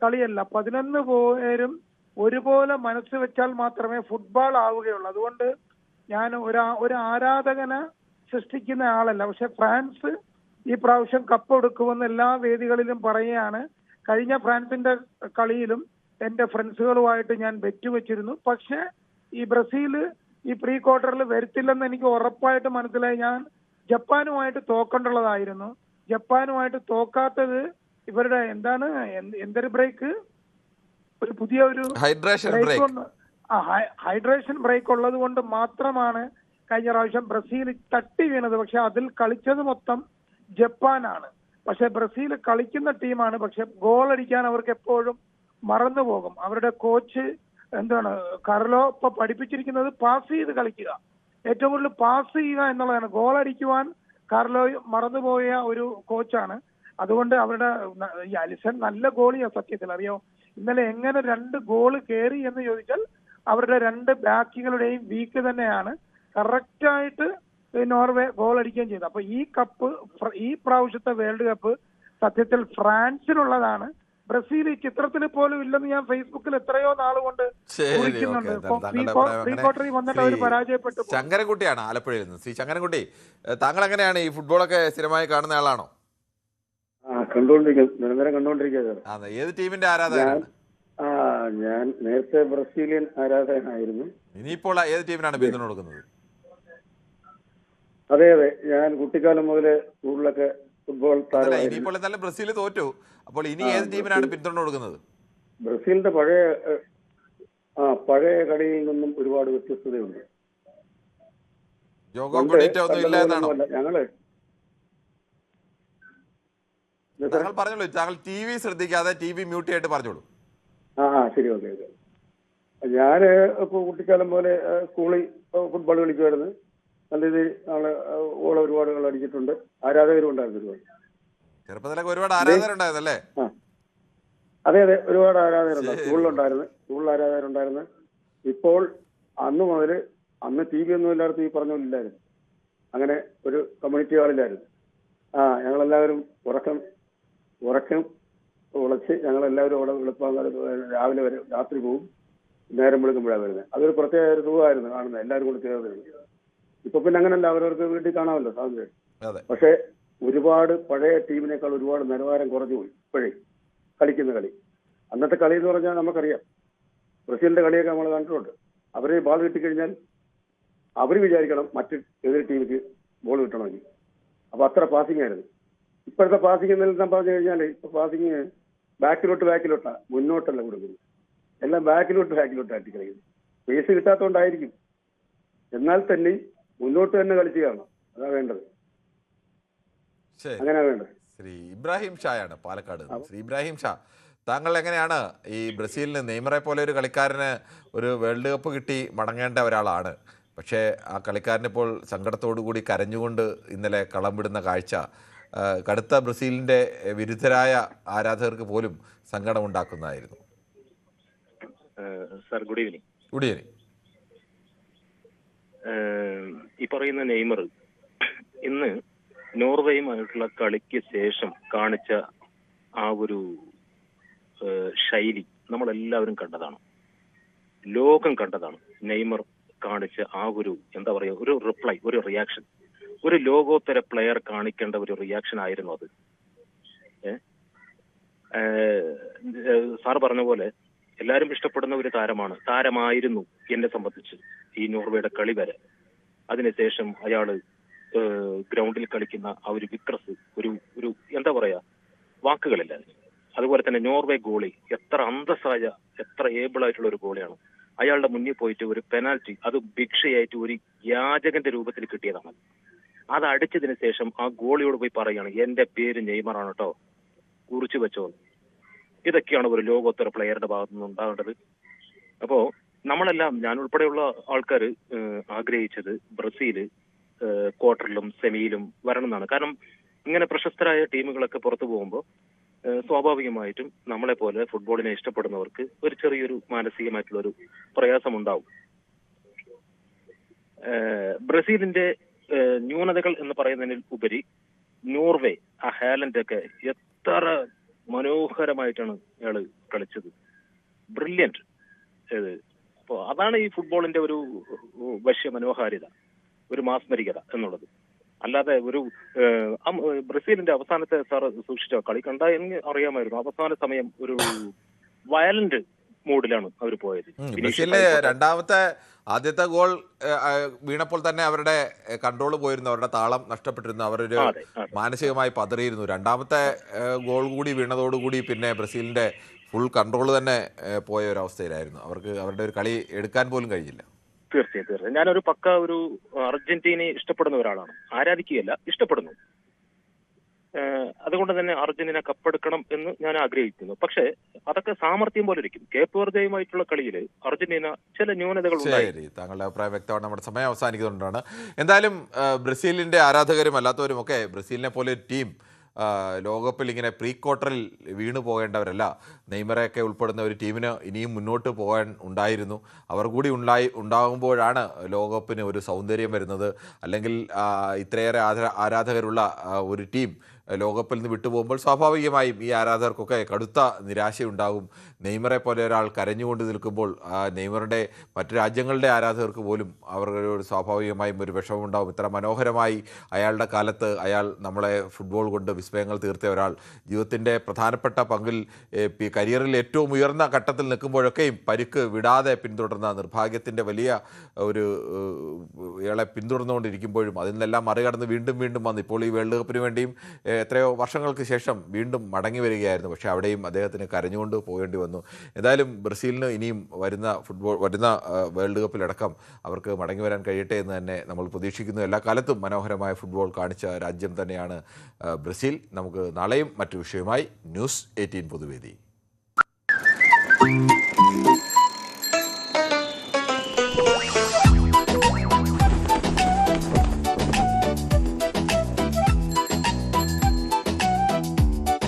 കളിയല്ല. 11 പേരും ഒരുപോലെ മനസ്സ് വെച്ചാൽ മാത്രമേ ഫുട്ബോൾ ആവുകയുള്ളൂ. അതുകൊണ്ട് ഞാൻ ഒരു ആരാധകനെ സൃഷ്ടിക്കുന്ന ആളല്ല. പക്ഷെ ഫ്രാൻസ് ഈ പ്രാവശ്യം കപ്പ് എടുക്കുമെന്ന് എല്ലാ വേദികളിലും പറയുകയാണ്. കഴിഞ്ഞ ഫ്രാൻസിന്റെ കളിയിലും എന്റെ ഫ്രണ്ട്സുകളുമായിട്ട് ഞാൻ ബെറ്റ് വെച്ചിരുന്നു. പക്ഷെ ഈ ബ്രസീല് ഈ പ്രീ ക്വാർട്ടറിൽ വരുത്തില്ലെന്ന് എനിക്ക് ഉറപ്പായിട്ട് മനസ്സിലായി. ഞാൻ ജപ്പാനുമായിട്ട് തോക്കേണ്ടുള്ളതായിരുന്നു. ജപ്പാനുമായിട്ട് തോക്കാത്തത് ഇവരുടെ എന്തൊരു ബ്രേക്ക്, ഒരു പുതിയ ഒരു ഹൈഡ്രേഷൻ ബ്രേക്ക് ഉള്ളത് കൊണ്ട് മാത്രമാണ് കഴിഞ്ഞ പ്രാവശ്യം ബ്രസീൽ തട്ടി വീണത്. പക്ഷെ അതിൽ കളിച്ചത് മൊത്തം ജപ്പാനാണ്. പക്ഷെ ബ്രസീൽ കളിക്കുന്ന ടീമാണ്. പക്ഷെ ഗോൾ അടിക്കാൻ അവർക്ക് എപ്പോഴും മറന്നു പോകും. അവരുടെ കോച്ച് കാർലോ ഇപ്പൊ പഠിപ്പിച്ചിരിക്കുന്നത് പാസ് ചെയ്ത് കളിക്കുക, ഏറ്റവും കൂടുതൽ പാസ് ചെയ്യുക എന്നുള്ളതാണ്. ഗോൾ അടിക്കുവാൻ കാർലോ മറന്നുപോയ ഒരു കോച്ചാണ്. അതുകൊണ്ട് അവരുടെ ഈ അലിസൺ നല്ല ഗോളിയാ സത്യത്തിൽ. അറിയോ, ഇന്നലെ എങ്ങനെ 2 ഗോള് കയറി എന്ന് ചോദിച്ചാൽ അവരുടെ 2 ബാക്കുകളുടെയും വീക്ക് തന്നെയാണ്. കറക്റ്റായിട്ട് നോർവേ ഗോൾ അടിക്കുകയും ചെയ്തു. അപ്പൊ ഈ കപ്പ്, ഈ പ്രാവശ്യത്തെ വേൾഡ് കപ്പ് സത്യത്തിൽ ഫ്രാൻസിനുള്ളതാണ്. ബ്രസീൽ ഈ ചിത്രത്തിൽ പോലും ഇല്ലെന്ന് ഞാൻ ഫേസ്ബുക്കിൽ എത്രയോ നാളുകൊണ്ട് കുറിക്കുന്നുണ്ട്. പ്രീ ക്വാർട്ടറിൽ വന്നിട്ട് അവർ പരാജയപ്പെട്ടു. ശങ്കരൻകുട്ടിയാണ് ആലപ്പുഴയിൽ നിന്ന്. ശ്രീ ശങ്കരൻകുട്ടി, താങ്കൾ എങ്ങനെയാണ് ഈ ഫുട്ബോളൊക്കെ സ്ഥിരമായി കാണുന്ന ആളാണോ? നിരന്തരം കണ്ടോണ്ടിരിക്കുക. ഏത് ടീമിന്റെ ആരാധകനാണ്? ഞാൻ നേരത്തെ ബ്രസീലിയൻ ആരാധകനായിരുന്നു. ഇനിയിപ്പോൾ ഏത് ടീമിനാണ് പിന്തുണ കൊടുക്കുന്നത്? അതെ, ഞാൻ കുട്ടിക്കാലം മുതലേ സ്കൂളിലൊക്കെ ഫുട്ബോൾ താരം. ഇനിയിപ്പോൾ നല്ല ബ്രസീൽ തോറ്റു, അപ്പോൾ ഇനി ഏത് ടീമിനാണ് പിന്തുണ കൊടുക്കുന്നത്? ബ്രസീലിന്റെ പഴയ കളിയിൽ നിന്നും ഒരുപാട് വ്യത്യസ്തതയുണ്ട്. താങ്കൾ പറഞ്ഞോളൂ, താങ്കൾ ടി വി ശ്രദ്ധിക്കാതെ ടി വി മ്യൂട്ട് ചെയ്തിട്ട് പറഞ്ഞോളൂ. ശരി, ഓക്കെ. ഞാന് ഇപ്പൊ കുട്ടിക്കാലം പോലെ സ്കൂളിൽ ഫുട്ബോൾ കളിക്കുമായിരുന്നു. നല്ല രീതിയിൽ ഒരുപാട് കൾ അടിച്ചിട്ടുണ്ട്. ആരാധകരും ഉണ്ടായിരുന്നു ഒരുപാട്. ചെറുപ്പത്തിലൊക്കെ ഒരുപാട് ആരാധകരുണ്ടായിരുന്നല്ലേ? അതെ, ഒരുപാട് ആരാധകരുണ്ട്. സ്കൂളിൽ ആരാധകരുണ്ടായിരുന്നു. ഇപ്പോൾ അന്ന് മുതൽ, അന്ന് ടി വി ഒന്നും എല്ലായിടത്തും ഈ പറഞ്ഞ പോലില്ലായിരുന്നു. അങ്ങനെ ഒരു കമ്മ്യൂണിറ്റി ഹാളിലായിരുന്നു. ഞങ്ങളെല്ലാവരും ഉറക്കം ഉളച്ച് ഞങ്ങളെല്ലാവരും അവിടെ രാവിലെ വരെ, രാത്രി പോകും, നേരം വിളിക്കുമ്പോഴാണ് വരുന്നത്. അതൊരു പ്രത്യേക ഒരു സുഖമായിരുന്നു കാണുന്നത്, എല്ലാവരും കൂടി ചേർന്ന്. ഇപ്പൊ പിന്നെ അങ്ങനല്ല, അവരവർക്ക് വീട്ടിൽ കാണാമല്ലോ സാധ്യത. പക്ഷെ ഒരുപാട് പഴയ ടീമിനേക്കാൾ ഒരുപാട് നിലവാരം കുറഞ്ഞു പോയി ഇപ്പോഴേ കളിക്കുന്ന കളി. അന്നത്തെ കളി എന്ന് പറഞ്ഞാൽ നമുക്കറിയാം, ബ്രസീലിന്റെ കളിയൊക്കെ നമ്മൾ കണ്ടിട്ടുണ്ട്. അവര് ബോൾ കിട്ടിക്കഴിഞ്ഞാൽ അവർ വിചാരിക്കണം മറ്റ് എതിർ ടീമിക്ക് ബോൾ കിട്ടണമെങ്കിൽ. അപ്പൊ അത്ര പാസിംഗ് ആയിരുന്നു. ഇപ്പോഴത്തെ പാസിംഗ് എന്നെല്ലാം പറഞ്ഞു കഴിഞ്ഞാൽ ഇപ്പൊ പാസിംഗ് ബാക്കിലോട്ടാ, മുന്നോട്ടല്ല കൊടുക്കുന്നത്. എല്ലാം ബാക്കിലോട്ട് ആട്ടി കളിക്കുന്നത്. പേസ് കിട്ടാത്തതുകൊണ്ടായിരിക്കും. എന്നാൽ തന്നെ മുന്നോട്ട് തന്നെ കളിച്ചു കാണണം. അതാ വേണ്ടത്. അങ്ങനെ വേണ്ടത്. ശ്രീ ഇബ്രാഹിം ഷായാണ് പാലക്കാട്. ശ്രീ ഇബ്രാഹിം ഷാ, താങ്കൾ എങ്ങനെയാണ് ഈ ബ്രസീലിന് നെയ്മറെ പോലെ ഒരു കളിക്കാരന് ഒരു വേൾഡ് കപ്പ് കിട്ടി മടങ്ങേണ്ട ഒരാളാണ്. പക്ഷേ ആ കളിക്കാരനിപ്പോൾ സങ്കടത്തോടുകൂടി കരഞ്ഞുകൊണ്ട് ഇന്നലെ കളം വിടുന്ന കാഴ്ച കടുത്ത ബ്രസീലിൻ്റെ വിരുദ്ധരായ ആരാധകർക്ക് പോലും സങ്കടമുണ്ടാക്കുന്നതായിരുന്നു. Sir, good evening. Good evening. ഈ പറയുന്ന നെയ്മർ ഇന്ന് നോർവേയുമായിട്ടുള്ള കളിക്ക് ശേഷം കാണിച്ച ആ ഒരു ശൈലി നമ്മളെല്ലാവരും കണ്ടതാണ്, ലോകം കണ്ടതാണ്. നെയ്മർ കാണിച്ച ആ ഒരു എന്താ പറയുക, ഒരു റിപ്ലൈ, ഒരു റിയാക്ഷൻ, ഒരു ലോകോത്തര പ്ലെയർ കാണിക്കേണ്ട ഒരു റിയാക്ഷൻ ആയിരുന്നു അത്. സാർ പറഞ്ഞ പോലെ എല്ലാവരും ഇഷ്ടപ്പെടുന്ന ഒരു താരമായിരുന്നു എന്നെ സംബന്ധിച്ച് ഈ നോർവേയുടെ കളി വരെ. അതിനുശേഷം അയാള് ഗ്രൗണ്ടിൽ കളിക്കുന്ന ആ ഒരു വിക്രസ്, ഒരു എന്താ പറയാ, വാക്കുകളില്ല. അതുപോലെ തന്നെ നോർവേ ഗോളി എത്ര അന്തസ്സായ, എത്ര ഏബിൾ ആയിട്ടുള്ള ഒരു ഗോളിയാണ്. അയാളുടെ മുന്നിൽ പോയിട്ട് ഒരു പെനാൽറ്റി, അത് ഭിക്ഷയായിട്ട് ഒരു യാചകന്റെ രൂപത്തിൽ കിട്ടിയതാണ്. അത് അടിച്ചതിന് ശേഷം ആ ഗോളിയോട് പോയി പറയാണ്, എന്റെ പേര് നെയ്മറാണ് കേട്ടോ, കുറിച്ചു വെച്ചോ. ഇതൊക്കെയാണ് ഒരു ലോകോത്തര പ്ലെയറുടെ ഭാഗത്തു നിന്ന് ഉണ്ടാകേണ്ടത്. അപ്പോ നമ്മളെല്ലാം, ഞാൻ ഉൾപ്പെടെയുള്ള ആൾക്കാർ ആഗ്രഹിച്ചത് ബ്രസീല് ക്വാർട്ടറിലും സെമിയിലും വരണം എന്നാണ്. കാരണം ഇങ്ങനെ പ്രശസ്തരായ ടീമുകളൊക്കെ പുറത്തു പോകുമ്പോൾ സ്വാഭാവികമായിട്ടും നമ്മളെ പോലെ ഫുട്ബോളിനെ ഇഷ്ടപ്പെടുന്നവർക്ക് ഒരു ചെറിയൊരു മാനസികമായിട്ടുള്ള ഒരു പ്രയാസമുണ്ടാവും. ബ്രസീലിന്റെ ന്യൂനതകൾ എന്ന് പറയുന്നതിന് ഉപരി നോർവേ, ആ ഹാലൻഡ് ഒക്കെ എത്ര മനോഹരമായിട്ടാണ് അയാള് കളിച്ചത്. ബ്രില്യന്റ്. അപ്പോ അതാണ് ഈ ഫുട്ബോളിന്റെ ഒരു വശ്യ മനോഹാരിത, ഒരു മാസ്മരികത എന്നുള്ളത്. അല്ലാതെ ഒരു ബ്രസീലിന്റെ അവസാനത്തെ സാർ സൂക്ഷിച്ച കളി കണ്ടാ എന്ന് അറിയാമായിരുന്നു. അവസാന സമയം ഒരു വയലന്റ് മൂഡിലാണ് അവർ പോയത്. ബ്രസീലിലെ ആദ്യത്തെ ഗോൾ വീണപ്പോൾ തന്നെ അവരുടെ കൺട്രോൾ പോയിരുന്നു, അവരുടെ താളം നഷ്ടപ്പെട്ടിരുന്നു, അവരൊരു മാനസികമായി പതറിയിരുന്നു. രണ്ടാമത്തെ ഗോൾ കൂടി വീണതോടുകൂടി പിന്നെ ബ്രസീലിന്റെ ഫുൾ കൺട്രോൾ തന്നെ പോയ ഒരു അവസ്ഥയിലായിരുന്നു. അവർക്ക് അവരുടെ ഒരു കളി എടുക്കാൻ പോലും കഴിഞ്ഞില്ല. തീർച്ചയായും ഞാനൊരു പക്ക ഒരു അർജന്റീനയെ ഇഷ്ടപ്പെടുന്ന ഒരാളാണ്. ആരാധിക്കുകയല്ല, ഇഷ്ടപ്പെടുന്നു. അതുകൊണ്ട് തന്നെ അർജന്റീന കപ്പെടുക്കണം എന്ന് ഞാൻ ആഗ്രഹിക്കുന്നു. പക്ഷേ അതൊക്കെ സാമർത്ഥ്യം പോലെ ഇരിക്കും. കേപ്പ് വെർദെയുമായിട്ടുള്ള കളിയിൽ അർജന്റീന ചില ന്യൂനതകൾ ഉണ്ടായി. താങ്കളുടെ അഭിപ്രായം വ്യക്തമാണ്. നമ്മുടെ സമയം അവസാനിക്കുന്നുണ്ടാണ്. എന്തായാലും ബ്രസീലിന്റെ ആരാധകരും അല്ലാത്തവരും ഒക്കെ ബ്രസീലിനെ പോലെ ടീം ലോകകപ്പിൽ ഇങ്ങനെ പ്രീ ക്വാർട്ടറിൽ വീണു പോകേണ്ടവരല്ല. നെയ്മറൊക്കെ ഉൾപ്പെടുന്ന ഒരു ടീമിന് ഇനിയും മുന്നോട്ട് പോകാൻ ഉണ്ടായിരുന്നു. അവർ കൂടി ഉണ്ടാകുമ്പോഴാണ് ലോകകപ്പിന് ഒരു സൗന്ദര്യം വരുന്നത്. അല്ലെങ്കിൽ ഇത്രയേറെ ആരാധകരുള്ള ഒരു ടീം ലോകകപ്പിൽ നിന്ന് വിട്ടുപോകുമ്പോൾ സ്വാഭാവികമായും ഈ ആരാധകർക്കൊക്കെ കടുത്ത നിരാശയുണ്ടാകും. നെയ്മറെ പോലെ ഒരാൾ കരഞ്ഞുകൊണ്ട് നിൽക്കുമ്പോൾ നെയ്മറുടെ മറ്റു രാജ്യങ്ങളുടെ ആരാധകർക്ക് പോലും അവരുടെ സ്വാഭാവികമായും ഒരു വിഷമമുണ്ടാകും. ഇത്ര മനോഹരമായി അയാളുടെ കാലത്ത് അയാൾ നമ്മളെ ഫുട്ബോൾ കൊണ്ട് വിസ്മയങ്ങൾ തീർത്ത ഒരാൾ ജീവിതത്തിൻ്റെ പ്രധാനപ്പെട്ട പങ്കിൽ കരിയറിൽ ഏറ്റവും ഉയർന്ന ഘട്ടത്തിൽ നിൽക്കുമ്പോഴൊക്കെയും പരിക്ക് വിടാതെ പിന്തുടർന്ന നിർഭാഗ്യത്തിൻ്റെ വലിയ ഒരു ഇയാളെ പിന്തുടർന്നുകൊണ്ടിരിക്കുമ്പോഴും അതിൽ നിന്നെല്ലാം മറികടന്ന് വീണ്ടും വീണ്ടും വന്ന് ഇപ്പോൾ ഈ വേൾഡ് കപ്പിന് വേണ്ടിയും എത്രയോ വർഷങ്ങൾക്ക് ശേഷം വീണ്ടും മടങ്ങി വരികയായിരുന്നു. പക്ഷേ അവിടെയും അദ്ദേഹത്തിന് കരഞ്ഞുകൊണ്ട് പോകേണ്ടി വന്നു. എന്തായാലും ബ്രസീലിന് ഇനിയും വരുന്ന വേൾഡ് കപ്പിലടക്കം അവർക്ക് മടങ്ങി വരാൻ കഴിയട്ടെ എന്ന് തന്നെ നമ്മൾ പ്രതീക്ഷിക്കുന്നു. എല്ലാ കാലത്തും മനോഹരമായ ഫുട്ബോൾ കാണിച്ച രാജ്യം തന്നെയാണ് ബ്രസീൽ. നമുക്ക് നാളെയും മറ്റു വിഷയവുമായി ന്യൂസ് 18 പൊതുവേദി.